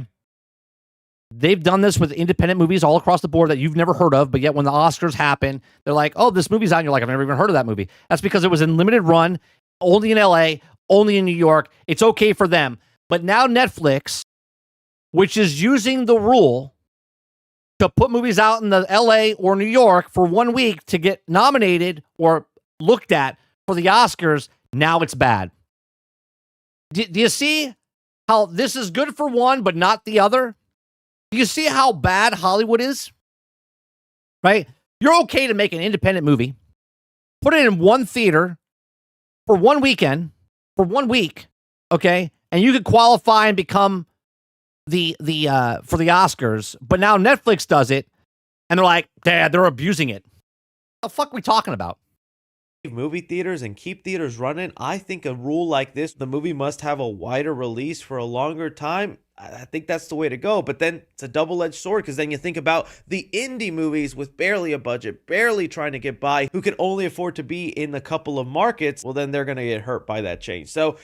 They've done this with independent movies all across the board that you've never heard of, but yet when the Oscars happen, they're like, oh, this movie's out, and you're like, I've never even heard of that movie. That's because it was in limited run, only in LA, only in New York. It's okay for them. But now Netflix, which is using the rule to put movies out in the LA or New York for 1 week to get nominated or looked at for the Oscars, now it's bad. Do you see how this is good for one, but not the other? Do you see how bad Hollywood is? right? You're okay to make an independent movie, put it in one theater for one weekend, for 1 week, okay? And you could qualify and become the for the Oscars, but now Netflix does it, and they're like, Dad, they're abusing it. What the fuck are we talking about? Movie theaters and keep theaters running. I think a rule like this, the movie must have a wider release for a longer time. I think that's the way to go. But then it's a double-edged sword, because then you think about the indie movies with barely a budget, barely trying to get by, who can only afford to be in a couple of markets. Well, then they're going to get hurt by that change. So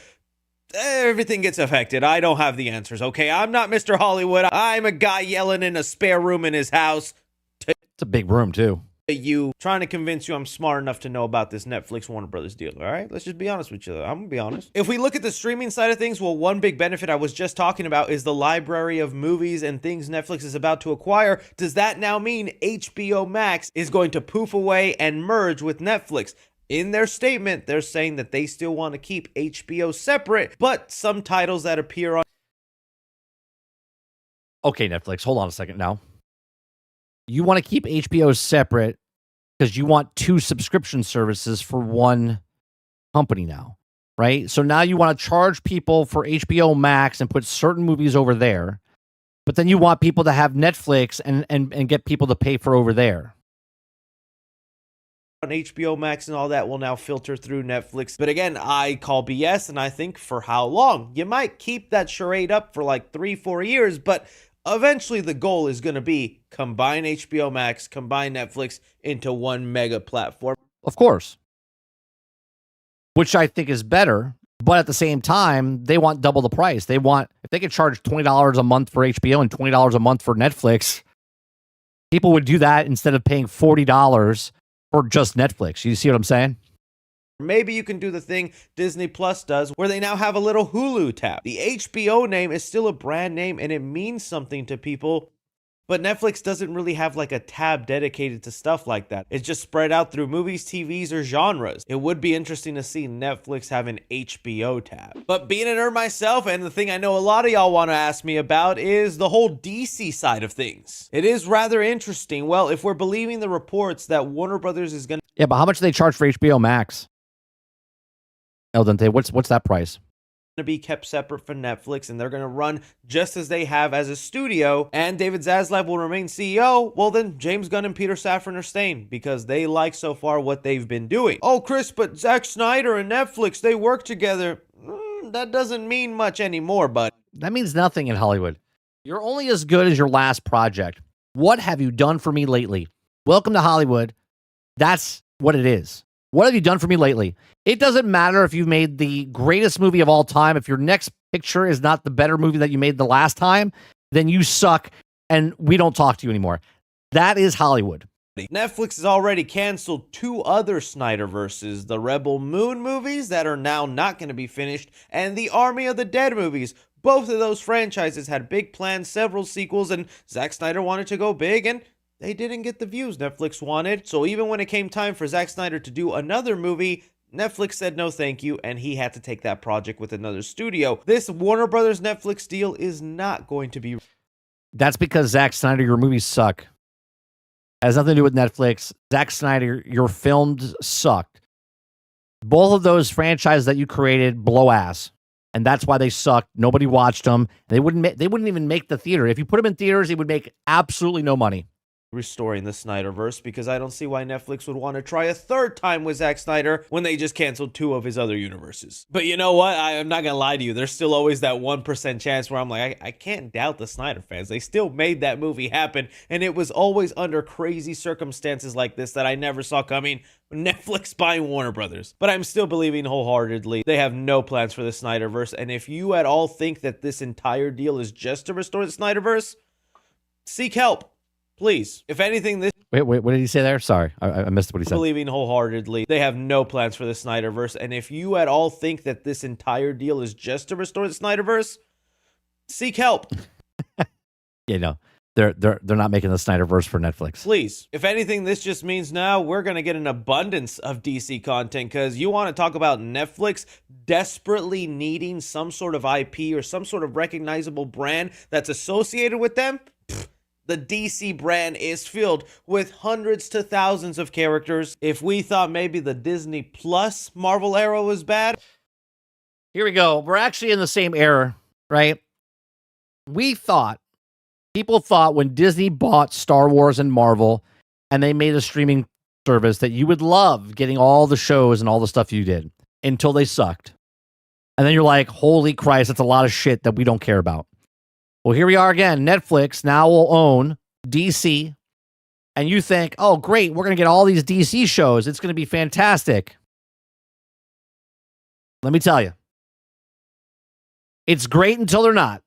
everything gets affected. I don't have the answers, okay? I'm not Mr. Hollywood. I'm a guy yelling in a spare room in his house. It's a big room, too. You trying to convince you I'm smart enough to know about this Netflix Warner Brothers deal. All right, let's just be honest with each other. I'm gonna be honest. If we look at the streaming side of things, well, one big benefit I was just talking about is the library of movies and things Netflix is about to acquire. Does that now mean HBO Max is going to poof away and merge with Netflix? In their statement, they're saying that they still want to keep HBO separate, but some titles that appear on. Okay, Netflix, hold on a second now. You want to keep HBO separate because you want 2 subscription services for one company now, right? So now you want to charge people for HBO Max and put certain movies over there, but then you want people to have Netflix and get people to pay for over there. On HBO Max and all that will now filter through Netflix. But again, I call BS, and I think for how long? You might keep that charade up for like 3-4 years, but eventually the goal is going to be combine HBO Max, combine Netflix into one mega platform. Of course. Which I think is better, but at the same time, they want double the price. They want, if they could charge $20 a month for HBO and $20 a month for Netflix, people would do that instead of paying $40 for just Netflix. You see what I'm saying? Maybe you can do the thing Disney Plus does, where they now have a little Hulu tab. The HBO name is still a brand name, and it means something to people, but Netflix doesn't really have like a tab dedicated to stuff like that. It's just spread out through movies, TVs, or genres. It would be interesting to see Netflix have an HBO tab. But being a nerd myself, and the thing I know a lot of y'all want to ask me about is the whole DC side of things. It is rather interesting. Well, if we're believing the reports that Warner Brothers is going to... Yeah, but how much do they charge for HBO Max? El Dente, what's that price? To be kept separate from Netflix, and they're going to run just as they have as a studio, and David Zaslav will remain CEO, well then James Gunn and Peter Safran are staying because they like so far what they've been doing. Oh, Chris, but Zack Snyder and Netflix, they work together. That doesn't mean much anymore, but that means nothing in Hollywood. You're only as good as your last project. What have you done for me lately? Welcome to Hollywood. That's what it is. What have you done for me lately? It doesn't matter if you made the greatest movie of all time. If your next picture is not the better movie that you made the last time, then you suck and we don't talk to you anymore. That is Hollywood. Netflix has already canceled 2 other Snyderverses, the Rebel Moon movies that are now not going to be finished, and the Army of the Dead movies. Both of those franchises had big plans, several sequels, and Zack Snyder wanted to go big, and they didn't get the views Netflix wanted. So even when it came time for Zack Snyder to do another movie, Netflix said no thank you, and he had to take that project with another studio. This Warner Brothers Netflix deal is not going to be... That's because Zack Snyder, your movies suck. Has nothing to do with Netflix. Zack Snyder, your films sucked. Both of those franchises that you created blow ass, and that's why they sucked. Nobody watched them. They wouldn't even make the theater. If you put them in theaters, it would make absolutely no money. Restoring the Snyderverse, because I don't see why Netflix would want to try a third time with Zack Snyder when they just canceled 2 of his other universes. But you know what? I'm not gonna lie to you. There's still always that 1% chance where I'm like, I can't doubt the Snyder fans. They still made that movie happen, and it was always under crazy circumstances like this that I never saw coming. Netflix buying Warner Brothers. But I'm still believing wholeheartedly they have no plans for the Snyderverse, and if you at all think that this entire deal is just to restore the Snyderverse, seek help. Please. If anything, this... Wait, what did he say there? Sorry, I missed what he said. Believing wholeheartely they have no plans for the Snyderverse, and if you at all think that this entire deal is just to restore the Snyderverse, seek help. Yeah, no, they're not making the Snyderverse for Netflix. Please. If anything, this just means now we're going to get an abundance of DC content, because you want to talk about Netflix desperately needing some sort of IP or some sort of recognizable brand that's associated with them? The DC brand is filled with hundreds to thousands of characters. If we thought maybe the Disney Plus Marvel era was bad, here we go. We're actually in the same era, right? People thought when Disney bought Star Wars and Marvel and they made a streaming service that you would love getting all the shows and all the stuff you did until they sucked. And then you're like, holy Christ, that's a lot of shit that we don't care about. Well, here we are again. Netflix now will own DC. And you think, oh, great, we're going to get all these DC shows. It's going to be fantastic. Let me tell you. It's great until they're not.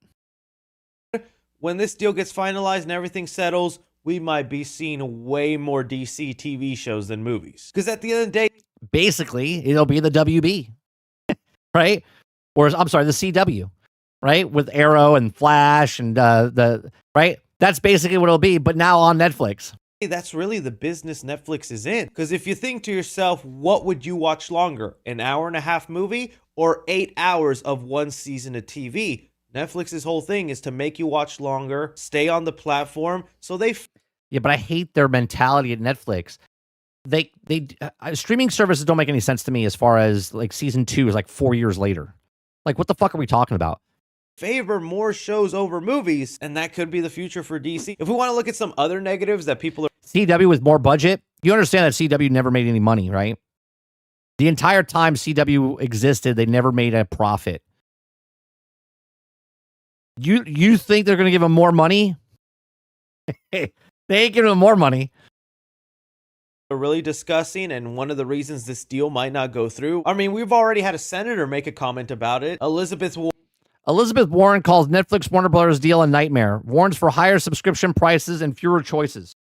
when this deal gets finalized and everything settles, we might be seeing way more DC TV shows than movies. Because at the end of the day, basically, it'll be the WB, right? Or I'm sorry, the CW, right? With Arrow and Flash and right? That's basically what it'll be, but now on Netflix. that's really the business Netflix is in. Because if you think to yourself, what would you watch longer? An hour and a half movie or 8 hours of one season of TV? Netflix's whole thing is to make you watch longer, stay on the platform. So Yeah, but I hate their mentality at Netflix. They streaming services don't make any sense to me as far as like season 2 is like 4 years later. Like, what the fuck are we talking about? favor more shows over movies, and that could be the future for DC. If we want to look at some other negatives that people are... CW with more budget, you understand that CW never made any money, right? The entire time CW existed, they never made a profit. You think they're going to give them more money? They ain't giving them more money. Are really discussing, and one of the reasons this deal might not go through. I mean, we've already had a senator make a comment about it. Elizabeth Warren calls Netflix Warner Brothers deal a nightmare. Warns for higher subscription prices and fewer choices.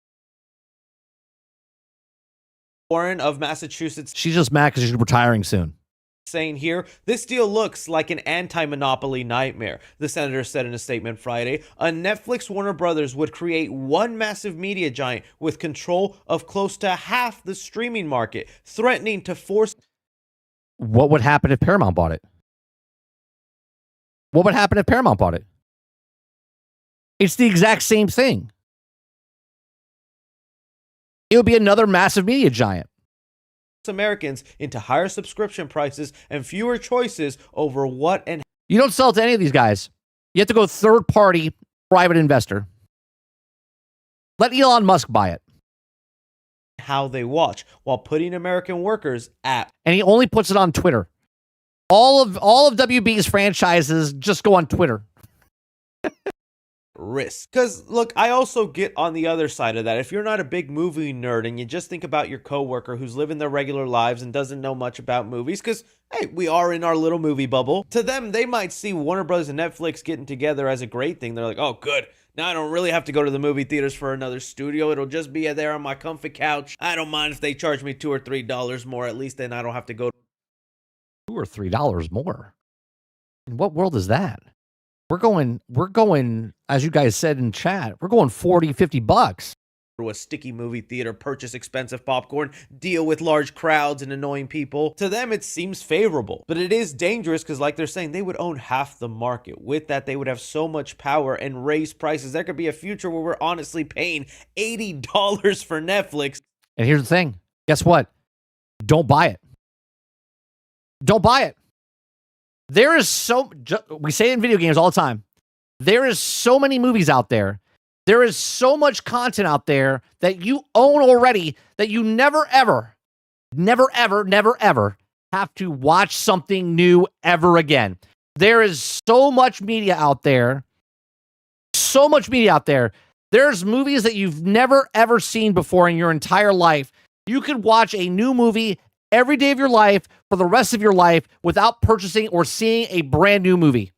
Warren of Massachusetts. She's just mad because she's retiring soon. Saying here, this deal looks like an anti-monopoly nightmare. The senator said in a statement Friday, a Netflix Warner Brothers would create one massive media giant with control of close to half the streaming market, threatening to force... What would happen if Paramount bought it? What would happen if Paramount bought it? It's the exact same thing. It would be another massive media giant. Americans into higher subscription prices and fewer choices over what and you don't sell it to any of these guys. You have to go third party private investor. Let Elon Musk buy it. How they watch while putting American workers at, and he only puts it on Twitter. All of WB's franchises just go on Twitter. risk. Because look, I also get on the other side of that. If you're not a big movie nerd and you just think about your coworker who's living their regular lives and doesn't know much about movies, because hey, we are in our little movie bubble, to them they might see Warner Bros. And Netflix getting together as a great thing. They're like, oh good, now I don't really have to go to the movie theaters for another studio. It'll just be there on my comfy couch. I don't mind if they charge me $2 or $3 more. At least then I don't have to go $2 or $3 more. In what world is that? We're going, as you guys said in chat, we're going $40-$50 to a sticky movie theater, purchase expensive popcorn, deal with large crowds and annoying people. To them, it seems favorable, but it is dangerous because like they're saying, they would own half the market. With that, they would have so much power and raise prices. There could be a future where we're honestly paying $80 for Netflix. And here's the thing. Guess what? Don't buy it. Don't buy it. There is we say it in video games all the time. There is so many movies out there. There is so much content out there that you own already that you never, ever have to watch something new ever again. There is so much media out there. So much media out there. There's movies that you've never, ever seen before in your entire life. You could watch a new movie every day of your life for the rest of your life without purchasing or seeing a brand new movie.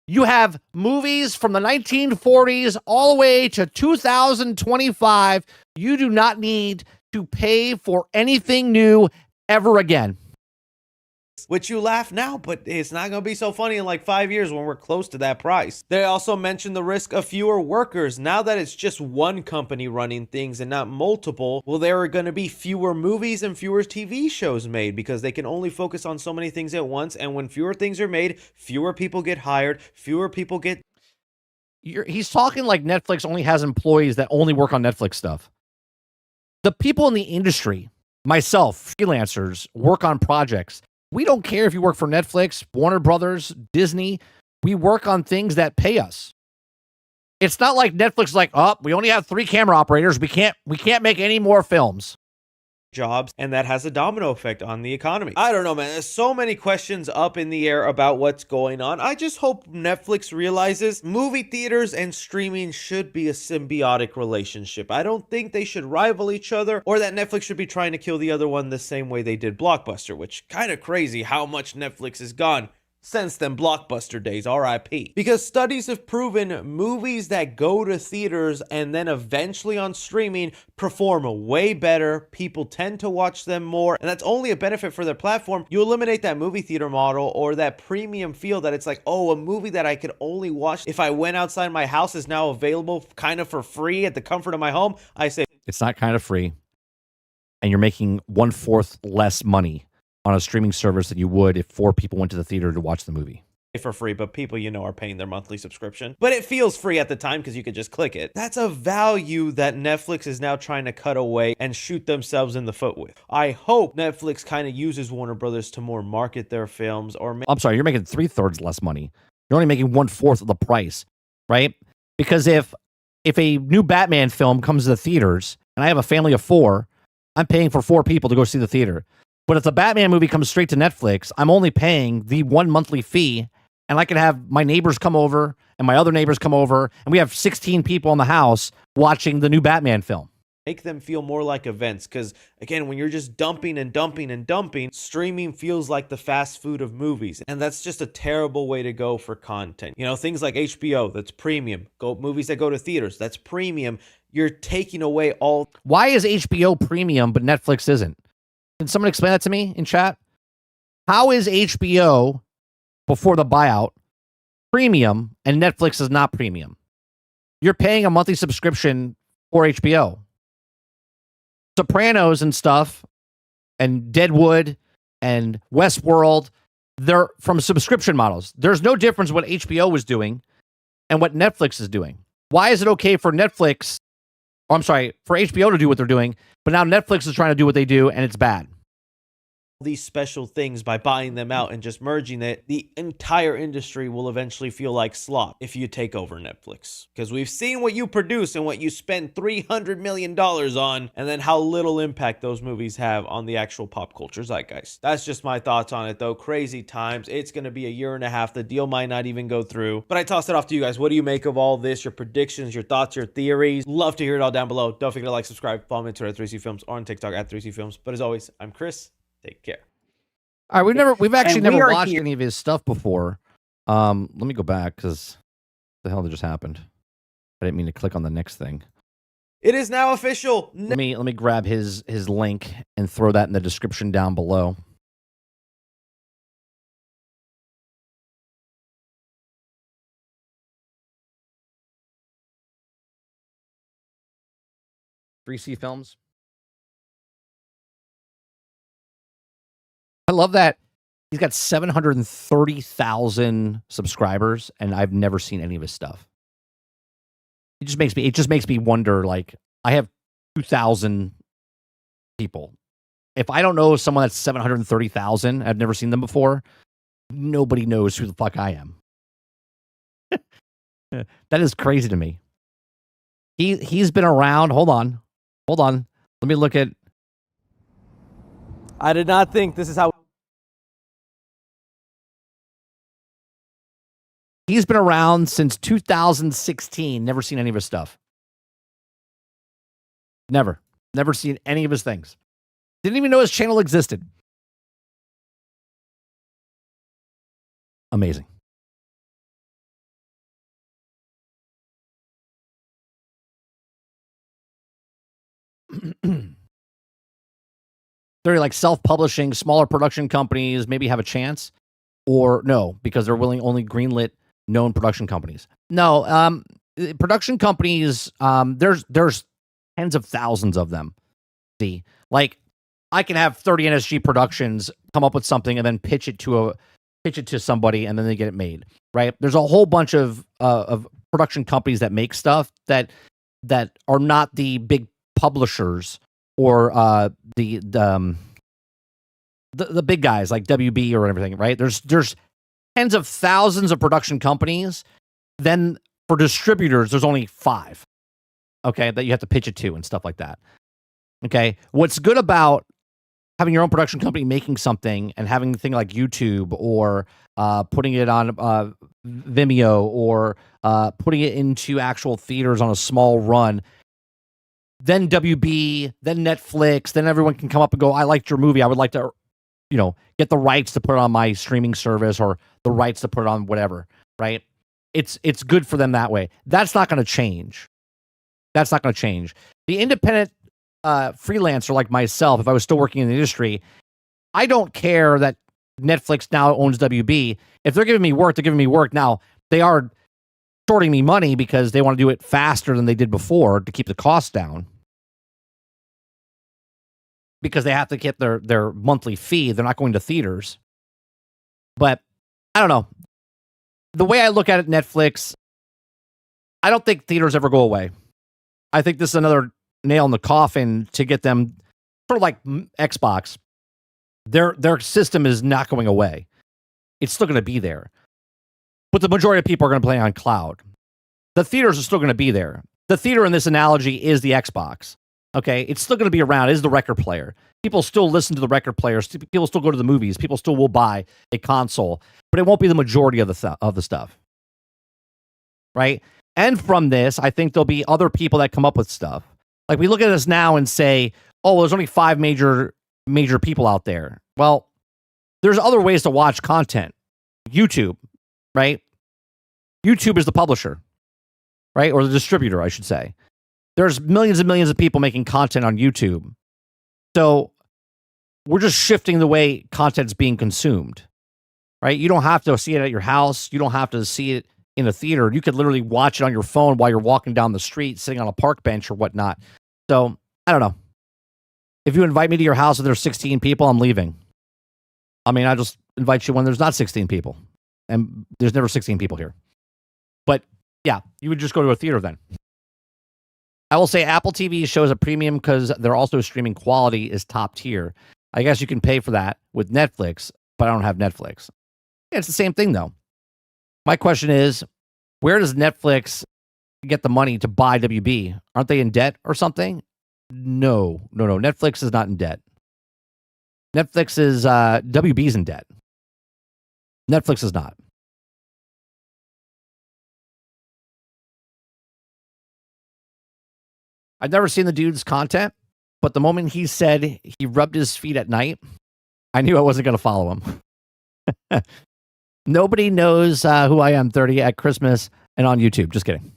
You have movies from the 1940s all the way to 2025. You do not need to pay for anything new ever again. Which you laugh now, but it's not going to be so funny in like 5 years when we're close to that price. They also mentioned the risk of fewer workers. Now that it's just one company running things and not multiple, well, there are going to be fewer movies and fewer TV shows made because they can only focus on so many things at once. And when fewer things are made, fewer people get hired, fewer people get... He's talking like Netflix only has employees that only work on Netflix stuff. The people in the industry, myself, freelancers, work on projects. We don't care if you work for Netflix, Warner Brothers, Disney. We work on things that pay us. It's not like Netflix is like, oh, we only have 3 camera operators. We can't make any more films. Jobs, and that has a domino effect on the economy. I don't know, man. There's so many questions up in the air about what's going on. I just hope Netflix realizes movie theaters and streaming should be a symbiotic relationship. I don't think they should rival each other, or that Netflix should be trying to kill the other one the same way they did Blockbuster, which kind of crazy how much Netflix has gone since them Blockbuster days, RIP. Because studies have proven movies that go to theaters and then eventually on streaming perform way better. People tend to watch them more, and that's only a benefit for their platform. You eliminate that movie theater model or that premium feel that it's like, oh, a movie that I could only watch if I went outside my house is now available kind of for free at the comfort of my home. I say, it's not kind of free, and you're making 1/4 less money on a streaming service than you would if 4 people went to the theater to watch the movie. For free, but people, are paying their monthly subscription. But it feels free at the time because you could just click it. That's a value that Netflix is now trying to cut away and shoot themselves in the foot with. I hope Netflix kind of uses Warner Brothers to more market their films or... I'm sorry, you're making 3/3 less money. You're only making 1/4 of the price, right? Because if a new Batman film comes to the theaters and I have a family of 4, I'm paying for 4 people to go see the theater. But if the Batman movie comes straight to Netflix, I'm only paying the 1 monthly fee, and I can have my neighbors come over and my other neighbors come over, and we have 16 people in the house watching the new Batman film. Make them feel more like events, because again, when you're just dumping and dumping and dumping, streaming feels like the fast food of movies, and that's just a terrible way to go for content. Things like HBO, that's premium. Movies that go to theaters, that's premium. You're taking away all... Why is HBO premium but Netflix isn't? Can someone explain that to me in chat? How is HBO, before the buyout, premium and Netflix is not premium? You're paying a monthly subscription for HBO. Sopranos and stuff, and Deadwood and Westworld, they're from subscription models. There's no difference what HBO was doing and what Netflix is doing. Why is it okay for Netflix, for HBO to do what they're doing, but now Netflix is trying to do what they do and it's bad? These special things by buying them out and just merging it, the entire industry will eventually feel like slop if you take over Netflix. Because we've seen what you produce and what you spend $300 million on, and then how little impact those movies have on the actual pop culture zeitgeist. That's just my thoughts on it, though. Crazy times. It's going to be a year and a half. The deal might not even go through. But I toss it off to you guys. What do you make of all this? Your predictions, your thoughts, your theories? Love to hear it all down below. Don't forget to like, subscribe, follow me on Twitter at 3C Films or on TikTok at 3C Films. But as always, I'm Chris. Take care. All right, we've actually never watched any of his stuff before. Let me go back because the hell that just happened. I didn't mean to click on the next thing. It is now official. Let me grab his link and throw that in the description down below. Three C Films. I love that he's got 730,000 subscribers, and I've never seen any of his stuff. It just makes me wonder. Like, I have 2,000 people. If I don't know someone that's 730,000, I've never seen them before. Nobody knows who the fuck I am. That is crazy to me. He's been around. Hold on. Let me look at. I did not think this is how. He's been around since 2016. Never seen any of his stuff. Never seen any of his things. Didn't even know his channel existed. Amazing. They're like self-publishing, smaller production companies maybe have a chance, or no, because they're only greenlit known production companies. No, production companies, there's tens of thousands of them. See, like I can have 30 NSG Productions come up with something and then pitch it to somebody and then they get it made. Right? There's a whole bunch of production companies that make stuff that are not the big publishers or the big guys like WB or everything, right? There's tens of thousands of production companies. Then for distributors, there's only 5, okay, that you have to pitch it to and stuff like that. Okay, what's good about having your own production company making something and having a thing like YouTube or putting it on Vimeo or putting it into actual theaters on a small run, then WB, then Netflix, then everyone can come up and go, I liked your movie. I would like to, get the rights to put it on my streaming service or the rights to put it on whatever, right? It's good for them that way. That's not going to change. That's not going to change. The independent freelancer like myself, if I was still working in the industry, I don't care that Netflix now owns WB. If they're giving me work, they're giving me work. Now, they are shorting me money because they want to do it faster than they did before to keep the costs down. Because they have to get their monthly fee. They're not going to theaters. But I don't know. The way I look at it, Netflix, I don't think theaters ever go away. I think this is another nail in the coffin to get them, sort of like Xbox. Their system is not going away. It's still going to be there. But the majority of people are going to play on cloud. The theaters are still going to be there. The theater in this analogy is the Xbox. Okay, it's still going to be around. It is the record player. People still listen to the record players. People still go to the movies. People still will buy a console, but it won't be the majority of the stuff, right? And from this, I think there'll be other people that come up with stuff. Like we look at this now and say, "Oh, there's only 5 major people out there." Well, there's other ways to watch content. YouTube, right? YouTube is the publisher, right, or the distributor, I should say. There's millions and millions of people making content on YouTube. So we're just shifting the way content's being consumed, right? You don't have to see it at your house. You don't have to see it in a theater. You could literally watch it on your phone while you're walking down the street, sitting on a park bench or whatnot. So I don't know. If you invite me to your house and there's 16 people, I'm leaving. I mean, I just invite you when there's not 16 people. And there's never 16 people here. But yeah, you would just go to a theater then. I will say Apple TV shows a premium because they're also streaming quality is top tier. I guess you can pay for that with Netflix, but I don't have Netflix. Yeah, it's the same thing, though. My question is, where does Netflix get the money to buy WB? Aren't they in debt or something? No. Netflix is not in debt. Netflix is, WB's in debt. Netflix is not. I've never seen the dude's content, but the moment he said he rubbed his feet at night, I knew I wasn't going to follow him. Nobody knows who I am 30 at Christmas and on YouTube. Just kidding.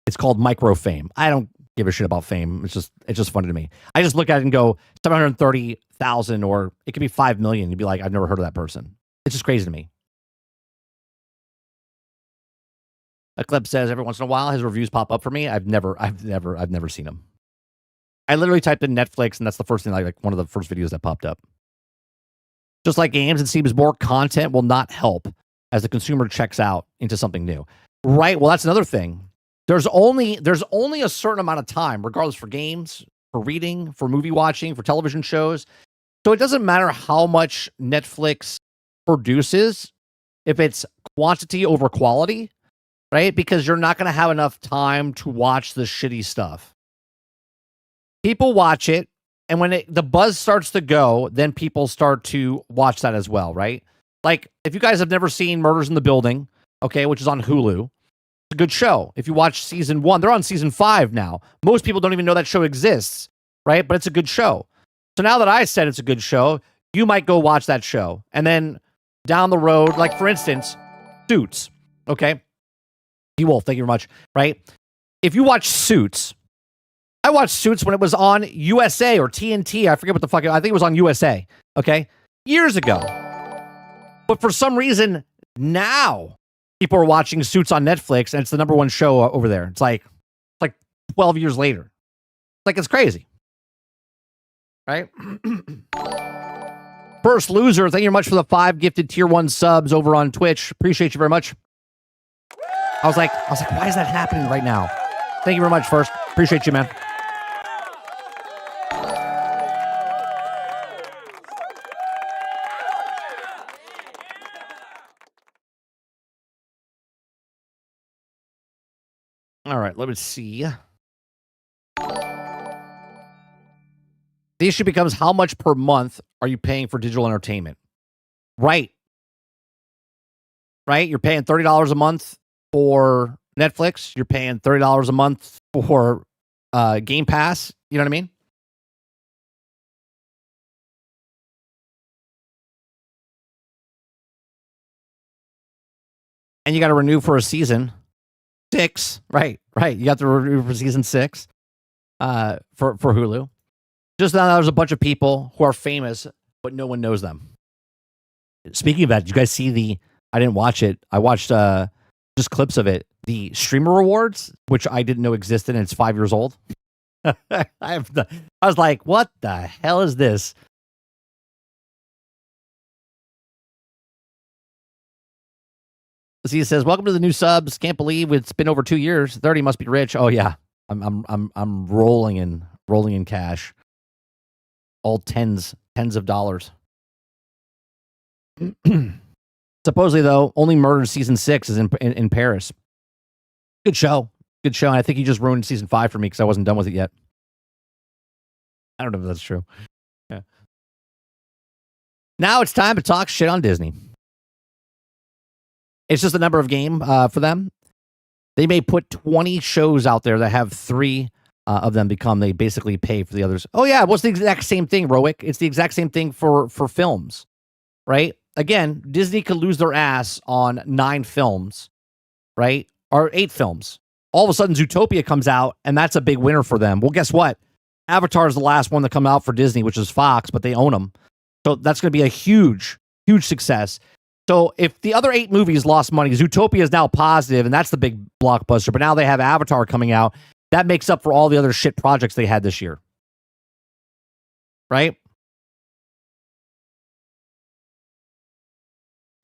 It's called micro fame. I don't give a shit about fame. It's just funny to me. I just look at it and go 730,000 or it could be 5 million. You'd be like, I've never heard of that person. It's just crazy to me. A clip says every once in a while his reviews pop up for me. I've never seen them. I literally typed in Netflix and that's the first thing, like one of the first videos that popped up. Just like games, it seems more content will not help as the consumer checks out into something new. Right? Well, that's another thing. There's only a certain amount of time, regardless for games, for reading, for movie watching, for television shows. So it doesn't matter how much Netflix produces if it's quantity over quality. Right? Because you're not going to have enough time to watch the shitty stuff. People watch it, and when the buzz starts to go, then people start to watch that as well, right? Like, if you guys have never seen Murders in the Building, okay, which is on Hulu, it's a good show. If you watch season 1, they're on season 5 now. Most people don't even know that show exists, right? But it's a good show. So now that I said it's a good show, you might go watch that show. And then down the road, like, for instance, Suits, okay? Wolf, thank you very much. Right? If you watch Suits, I watched Suits when it was on USA or TNT. I forget what the fuck. I think it was on USA. Okay, years ago. But for some reason now, people are watching Suits on Netflix, and it's the number 1 show over there. It's like 12 years later. It's crazy, right? First Loser, thank you very much for the 5 gifted tier 1 subs over on Twitch. Appreciate you very much. I was like, why is that happening right now? Thank you very much, First. Appreciate you, man. All right, let me see. The issue becomes, how much per month are you paying for digital entertainment? Right. You're paying $30 a month for Netflix. You're paying $30 a month for Game Pass. You know what I mean? And you got to renew for a season 6. Right. You got to renew for season 6 for Hulu. Just now, there's a bunch of people who are famous, but no one knows them. Speaking of that, did you guys see I didn't watch it. I watched just clips of it. The streamer awards, which I didn't know existed, and it's 5 years old. I was like, what the hell is this? He says, welcome to the new subs. Can't believe it's been over 2 years. 30 must be rich. Oh yeah. I'm rolling in cash. All tens of dollars. Supposedly, though, Only Murders season 6 is in Paris. Good show. And I think he just ruined season 5 for me because I wasn't done with it yet. I don't know if that's true. Yeah. Now it's time to talk shit on Disney. It's just the number of game for them. They may put 20 shows out there that have 3 of them they basically pay for the others. Oh yeah, what's the exact same thing, Roic? It's the exact same thing for films, right? Again, Disney could lose their ass on 9 films, right? Or 8 films. All of a sudden, Zootopia comes out, and that's a big winner for them. Well, guess what? Avatar is the last one to come out for Disney, which is Fox, but they own them. So that's going to be a huge success. So if the other 8 movies lost money, Zootopia is now positive, and that's the big blockbuster. But now they have Avatar coming out. That makes up for all the other shit projects they had this year. Right?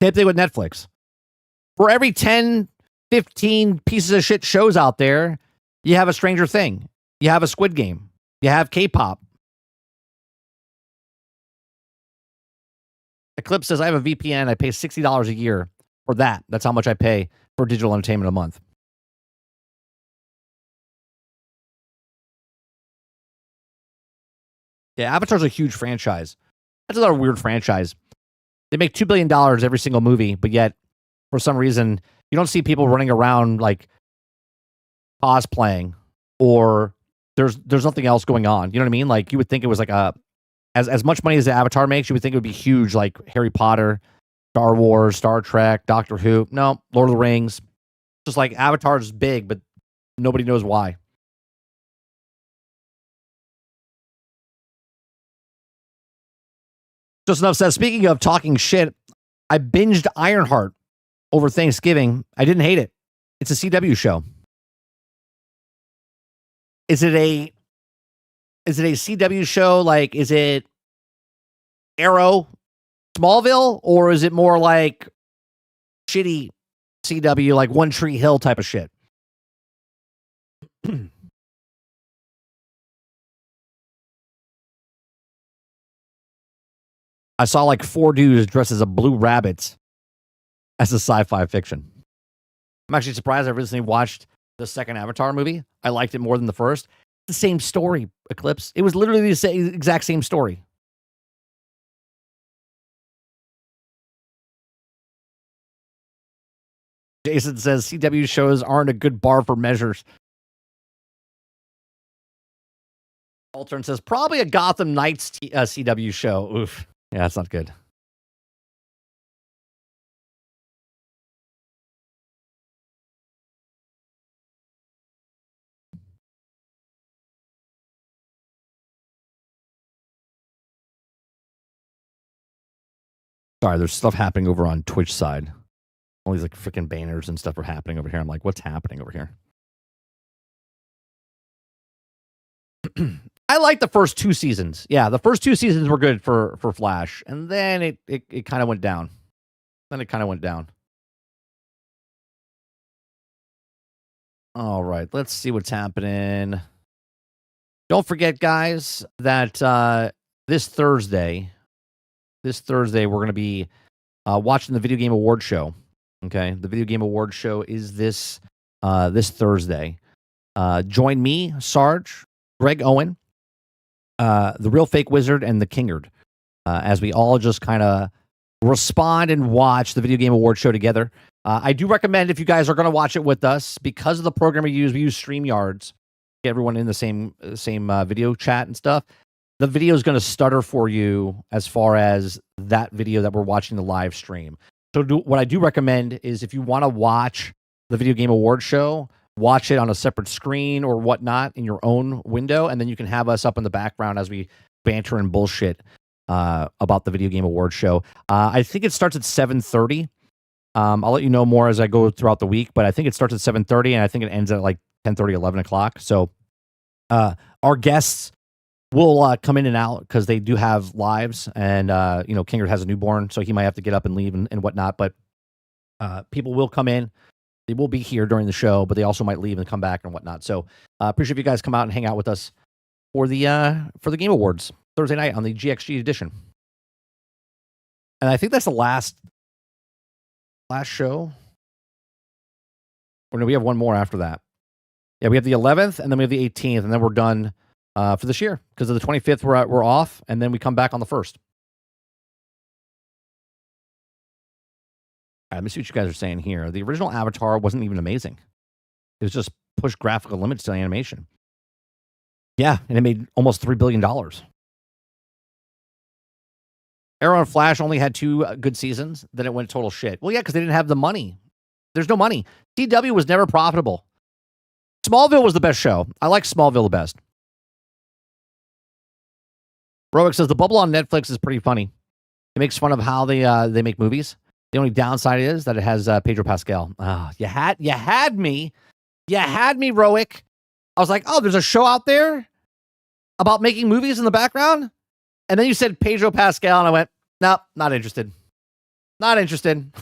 Same thing with Netflix. For every 10, 15 pieces of shit shows out there, you have a Stranger Thing. You have a Squid Game. You have K-pop. Eclipse says, I have a VPN. I pay $60 a year for that. That's how much I pay for digital entertainment a month. Yeah, Avatar's a huge franchise. That's another weird franchise. They make $2 billion every single movie, but yet, for some reason, you don't see people running around like cosplaying, or there's nothing else going on. You know what I mean? Like, you would think it was like as much money as the Avatar makes, you would think it would be huge, like Harry Potter, Star Wars, Star Trek, Doctor Who. No, Lord of the Rings. Just like Avatar's big, but nobody knows why. Just Enough says, speaking of talking shit, I binged Ironheart over Thanksgiving. I didn't hate it. It's a CW show. Is it a CW show? Like, is it Arrow, Smallville, or is it more like shitty CW, like One Tree Hill type of shit? I saw like 4 dudes dressed as a blue rabbits as a sci-fi fiction. I'm actually surprised I recently watched the second Avatar movie. I liked it more than the first. The same story, Eclipse. It was literally the exact same story. Jason says CW shows aren't a good bar for measures. Altern says probably a Gotham Knights CW show. Oof. Yeah, that's not good. Sorry, there's stuff happening over on Twitch side. All these like freaking banners and stuff are happening over here. I'm like, what's happening over here? I like the first 2 seasons. Yeah, the first 2 seasons were good for Flash, and then it kind of went down. All right, let's see what's happening. Don't forget, guys, that this Thursday, we're going to be watching the Video Game Award Show. Okay, the Video Game Award Show is this Thursday. Join me, Sarge, Greg Owen, the Real Fake Wizard, and the Kingard as we all just kind of respond and watch the Video Game Award Show together. I do recommend, if you guys are going to watch it with us, because of the program we use StreamYards, get everyone in the same video chat and stuff. The video is going to stutter for you as far as that video that we're watching the live stream. So what I do recommend is, if you want to watch the Video Game Award Show, watch it on a separate screen or whatnot in your own window, and then you can have us up in the background as we banter and bullshit about the Video Game Award Show. I think it starts at 7:30. I'll let you know more as I go throughout the week, but I think it starts at 7:30, and I think it ends at like 10:30, 11 o'clock. So our guests will come in and out because they do have lives, and Kingard has a newborn, so he might have to get up and leave and whatnot. But people will come in. They will be here during the show, but they also might leave and come back and whatnot. So appreciate if you guys come out and hang out with us for the Game Awards Thursday night on the GXG edition. And I think that's the last show. Or no, we have one more after that. Yeah, we have the 11th, and then we have the 18th, and then we're done for this year, because of the 25th we're off, and then we come back on the 1st. All right, let me see what you guys are saying here. The original Avatar wasn't even amazing. It was just pushed graphical limits to animation. Yeah, and it made almost $3 billion. Arrow and Flash only had 2 good seasons, then it went total shit. Well, yeah, because they didn't have the money. There's no money. CW was never profitable. Smallville was the best show. I like Smallville the best. Roic says the bubble on Netflix is pretty funny. It makes fun of how they make movies. The only downside is that it has Pedro Pascal. Oh, you had me. You had me, Roic. I was like, oh, there's a show out there about making movies in the background? And then you said Pedro Pascal, and I went, nope, not interested. Not interested.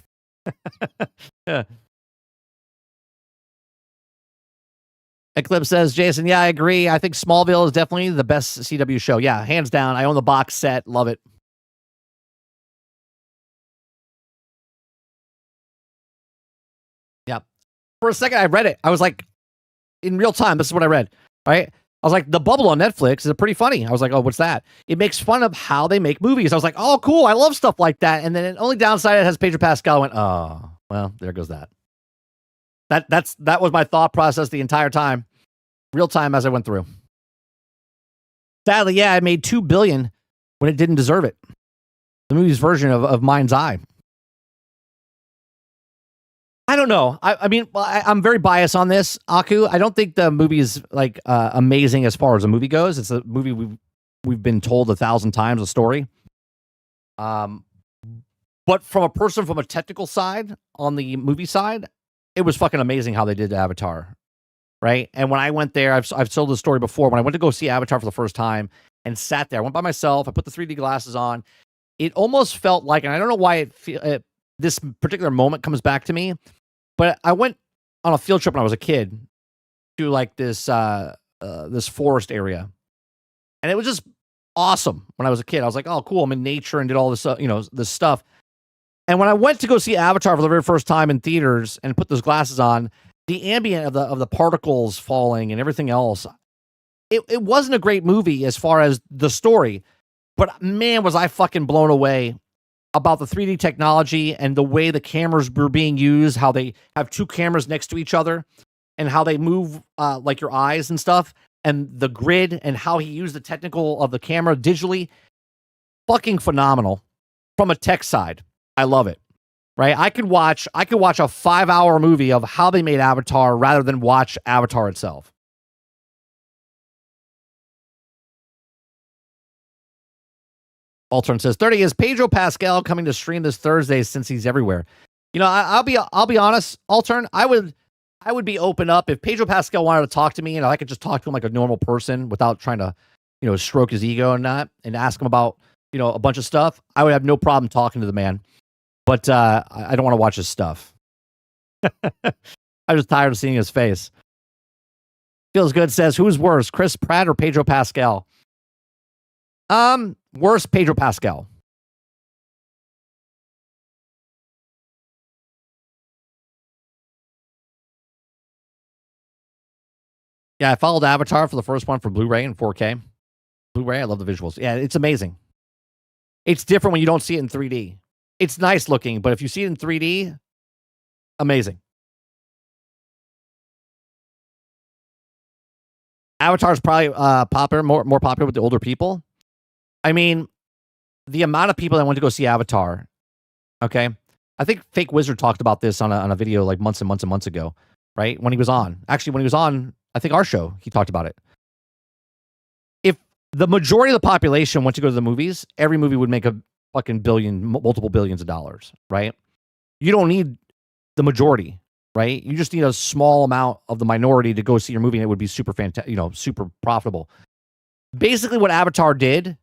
Yeah. Eclipse says, Jason, yeah, I agree. I think Smallville is definitely the best CW show. Yeah, hands down. I own the box set. Love it. Yeah. For a second, I read it. I was like, in real time, this is what I read, right? I was like, the bubble on Netflix is pretty funny. I was like, oh, what's that? It makes fun of how they make movies. I was like, oh, cool. I love stuff like that. And then the only downside, it has Pedro Pascal. I went, oh, well, there goes that. That was my thought process the entire time. Real time as I went through. Sadly, yeah, it made $2 billion when it didn't deserve it. The movie's version of Mind's Eye. I don't know. I mean, I'm very biased on this, Aku. I don't think the movie is like amazing as far as a movie goes. It's a movie we've been told 1,000 times a story. But from a technical side, on the movie side, it was fucking amazing how they did Avatar, right? And when I went there, I've told the story before. When I went to go see Avatar for the first time and sat there, I went by myself. I put the 3D glasses on. It almost felt like, and I don't know why this particular moment comes back to me, but I went on a field trip when I was a kid to like this forest area, and it was just awesome. When I was a kid, I was like, "Oh, cool! I'm in nature," and did all this, this stuff. And when I went to go see Avatar for the very first time in theaters and put those glasses on, the ambient of the particles falling and everything else, it wasn't a great movie as far as the story, but man, was I fucking blown away about the 3D technology and the way the cameras were being used, how they have 2 cameras next to each other and how they move like your eyes and stuff, and the grid and how he used the technical of the camera digitally. Fucking phenomenal from a tech side. I love it. Right? I could watch a 5-hour movie of how they made Avatar rather than watch Avatar itself. Altern says 30 is Pedro Pascal coming to stream this Thursday since he's everywhere. I'll be honest, Altern, I would be open up if Pedro Pascal wanted to talk to me and I could just talk to him like a normal person without trying to, stroke his ego and ask him about, a bunch of stuff. I would have no problem talking to the man, but I don't want to watch his stuff. I'm just tired of seeing his face. Feels Good says, who's worse, Chris Pratt or Pedro Pascal? Worse, Pedro Pascal. Yeah, I followed Avatar for the first one for Blu-ray and 4K. Blu-ray, I love the visuals. Yeah, it's amazing. It's different when you don't see it in 3D. It's nice looking, but if you see it in 3D, amazing. Avatar is probably popular, more popular with the older people. I mean, the amount of people that went to go see Avatar. Okay, I think Fake Wizard talked about this on a video like months and months and months ago, right? When he was on, I think our show, he talked about it. If the majority of the population went to go to the movies, every movie would make a fucking billion, multiple billions of dollars, right? You don't need the majority, right? You just need a small amount of the minority to go see your movie, and it would be super fantastic, super profitable. Basically, what Avatar did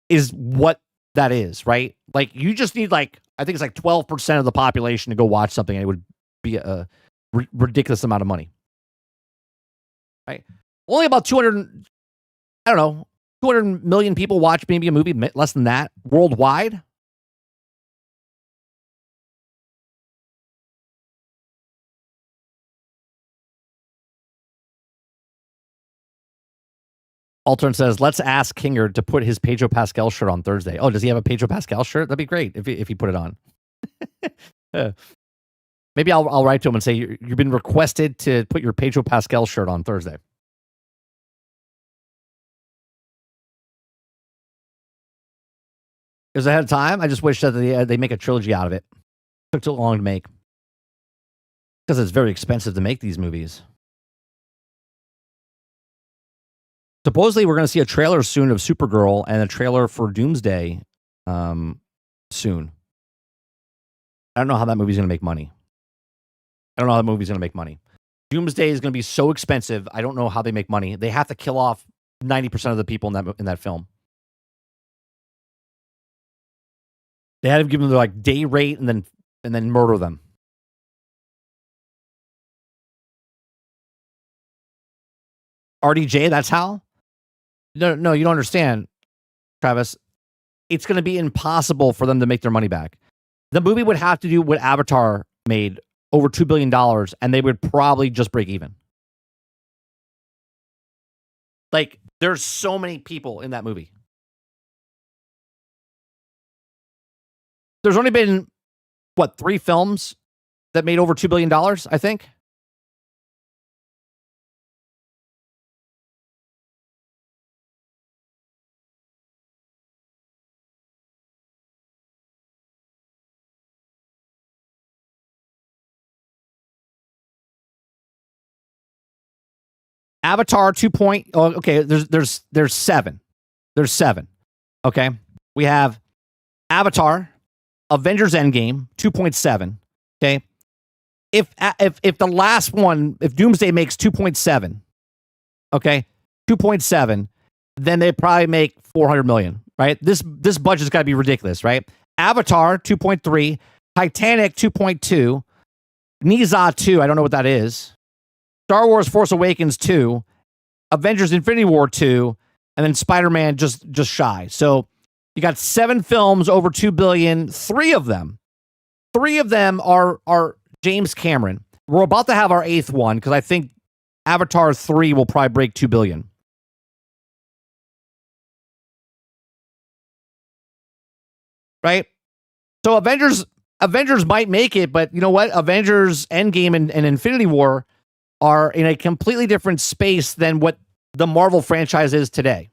is what that is, right? Like, you just need I think it's 12% of the population to go watch something, and it would be a ridiculous amount of money, right? Only about 200 million people watch maybe a movie, less than that worldwide. Altern says, let's ask Kinger to put his Pedro Pascal shirt on Thursday. Oh, does he have a Pedro Pascal shirt? That'd be great if he put it on. Maybe I'll write to him and say, you've been requested to put your Pedro Pascal shirt on Thursday. It was ahead of time. I just wish that they make a trilogy out of it. It took too long to make. Because it's very expensive to make these movies. Supposedly, we're going to see a trailer soon of Supergirl and a trailer for Doomsday soon. I don't know how that movie's going to make money. Doomsday is going to be so expensive. I don't know how they make money. They have to kill off 90% of the people in that film. They had to give them their day rate and then murder them. RDJ, that's how? No, you don't understand, Travis. It's going to be impossible for them to make their money back. The movie would have to do what Avatar made, over $2 billion, and they would probably just break even. There's so many people in that movie. There's only been, 3 films that made over $2 billion, I think? Avatar 2. Okay, there's 7. There's 7. Okay, we have Avatar, Avengers Endgame 2.7. Okay, if the last one, if Doomsday makes 2.7, okay, 2.7, then they probably make 400 million, right? This budget's got to be ridiculous, right? Avatar 2.3, Titanic 2.2, Niza 2. I don't know what that is. Star Wars Force Awakens 2, Avengers Infinity War 2, and then Spider-Man just shy. So you got 7 films over 2 billion. 3 of them are James Cameron. We're about to have our 8th one because I think Avatar 3 will probably break 2 billion. Right? So Avengers might make it, but you know what? Avengers Endgame and Infinity War are in a completely different space than what the Marvel franchise is today.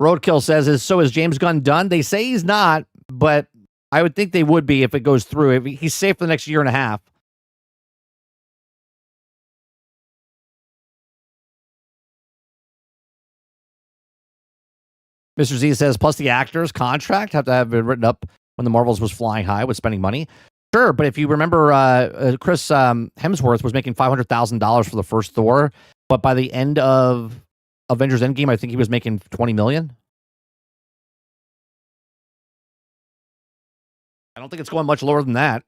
Roadkill says, is James Gunn done? They say he's not, but I would think they would be if it goes through. He's safe for the next year and a half. Mr. Z says, plus the actors' contract have to have been written up when the Marvels was flying high with spending money. Sure, but if you remember, Chris Hemsworth was making $500,000 for the first Thor, but by the end of Avengers Endgame, I think he was making $20 million. I don't think it's going much lower than that.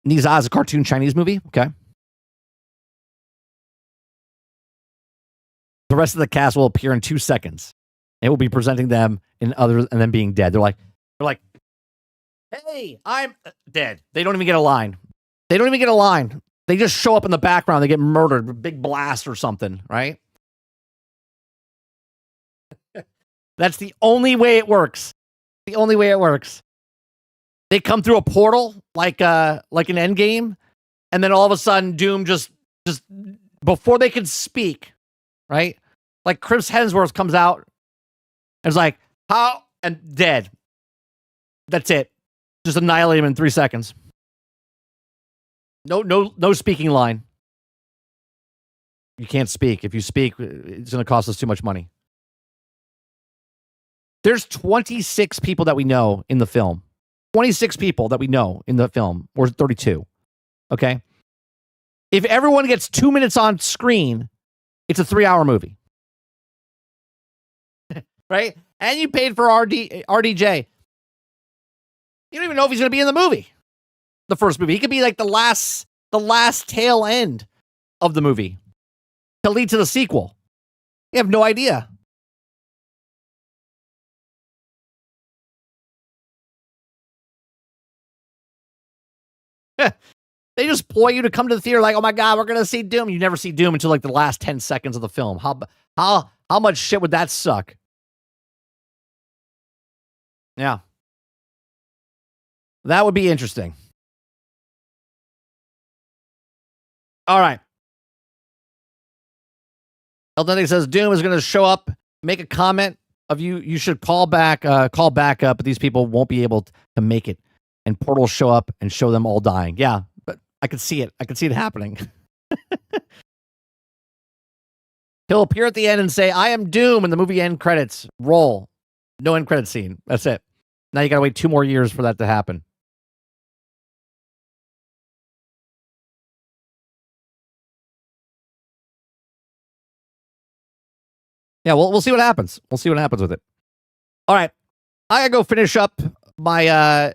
Niza is a cartoon Chinese movie. Okay. The rest of the cast will appear in 2 seconds. It will be presenting them in others and then being dead. They're like, hey, I'm dead. They don't even get a line. They don't even get a line. They just show up in the background. They get murdered, big blast or something, right? That's the only way it works. The only way it works. They come through a portal like an Endgame, and then all of a sudden Doom just before they can speak, right? Like Chris Hemsworth comes out and is like, how? And dead. That's it. Just annihilate him in 3 seconds. No speaking line. You can't speak. If you speak, it's going to cost us too much money. There's 26 people that we know in the film. 26 people that we know in the film, or 32. Okay? If everyone gets 2 minutes on screen, it's a 3-hour movie. Right? And you paid for RDJ. You don't even know if he's going to be in the movie. The first movie. He could be like the last tail end of the movie to lead to the sequel. You have no idea. They just ploy you to come to the theater like, oh my God, we're going to see Doom. You never see Doom until like the last 10 seconds of the film. How much shit would that suck? Yeah. That would be interesting. All right. Elden says Doom is going to show up, make a comment of you should call back up, but these people won't be able to make it. And portals show up and show them all dying. Yeah, but I could see it. I could see it happening. He'll appear at the end and say, I am Doom, and the movie end credits roll. No end credit scene. That's it. Now you got to wait 2 more years for that to happen. Yeah, we'll see what happens. We'll see what happens with it. All right. I gotta go finish up my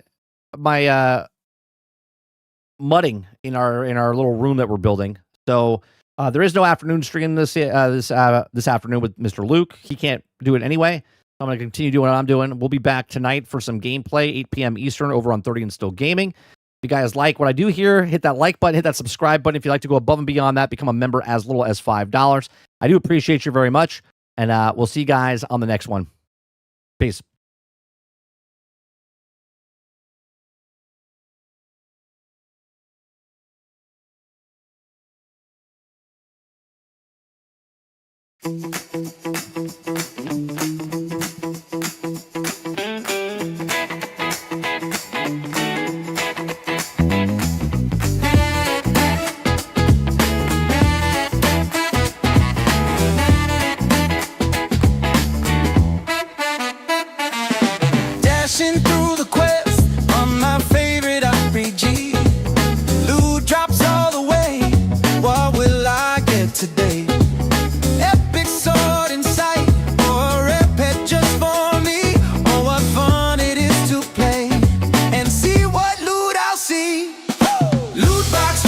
mudding in our little room that we're building. So there is no afternoon stream this afternoon with Mr. Luke. He can't do it anyway. So I'm going to continue doing what I'm doing. We'll be back tonight for some gameplay, 8 p.m. Eastern over on 30 and Still Gaming. If you guys like what I do here, hit that like button, hit that subscribe button. If you'd like to go above and beyond that, become a member as little as $5. I do appreciate you very much. And we'll see you guys on the next one. Peace. Dashing through the quest on my favorite RPG. Loot drops all the way. What will I get today? Epic sword in sight, or a rare pet just for me. Oh, what fun it is to play and see what loot I'll see. Loot box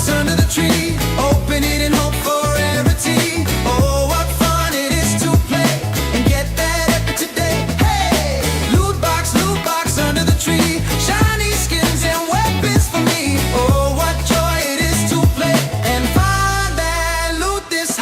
under the tree. Open it and hope for rarity. Oh, what fun it is to play and get that epic today. Hey, loot box under the tree. Shiny skins and weapons for me. Oh, what joy it is to play and find that loot this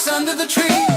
under the tree.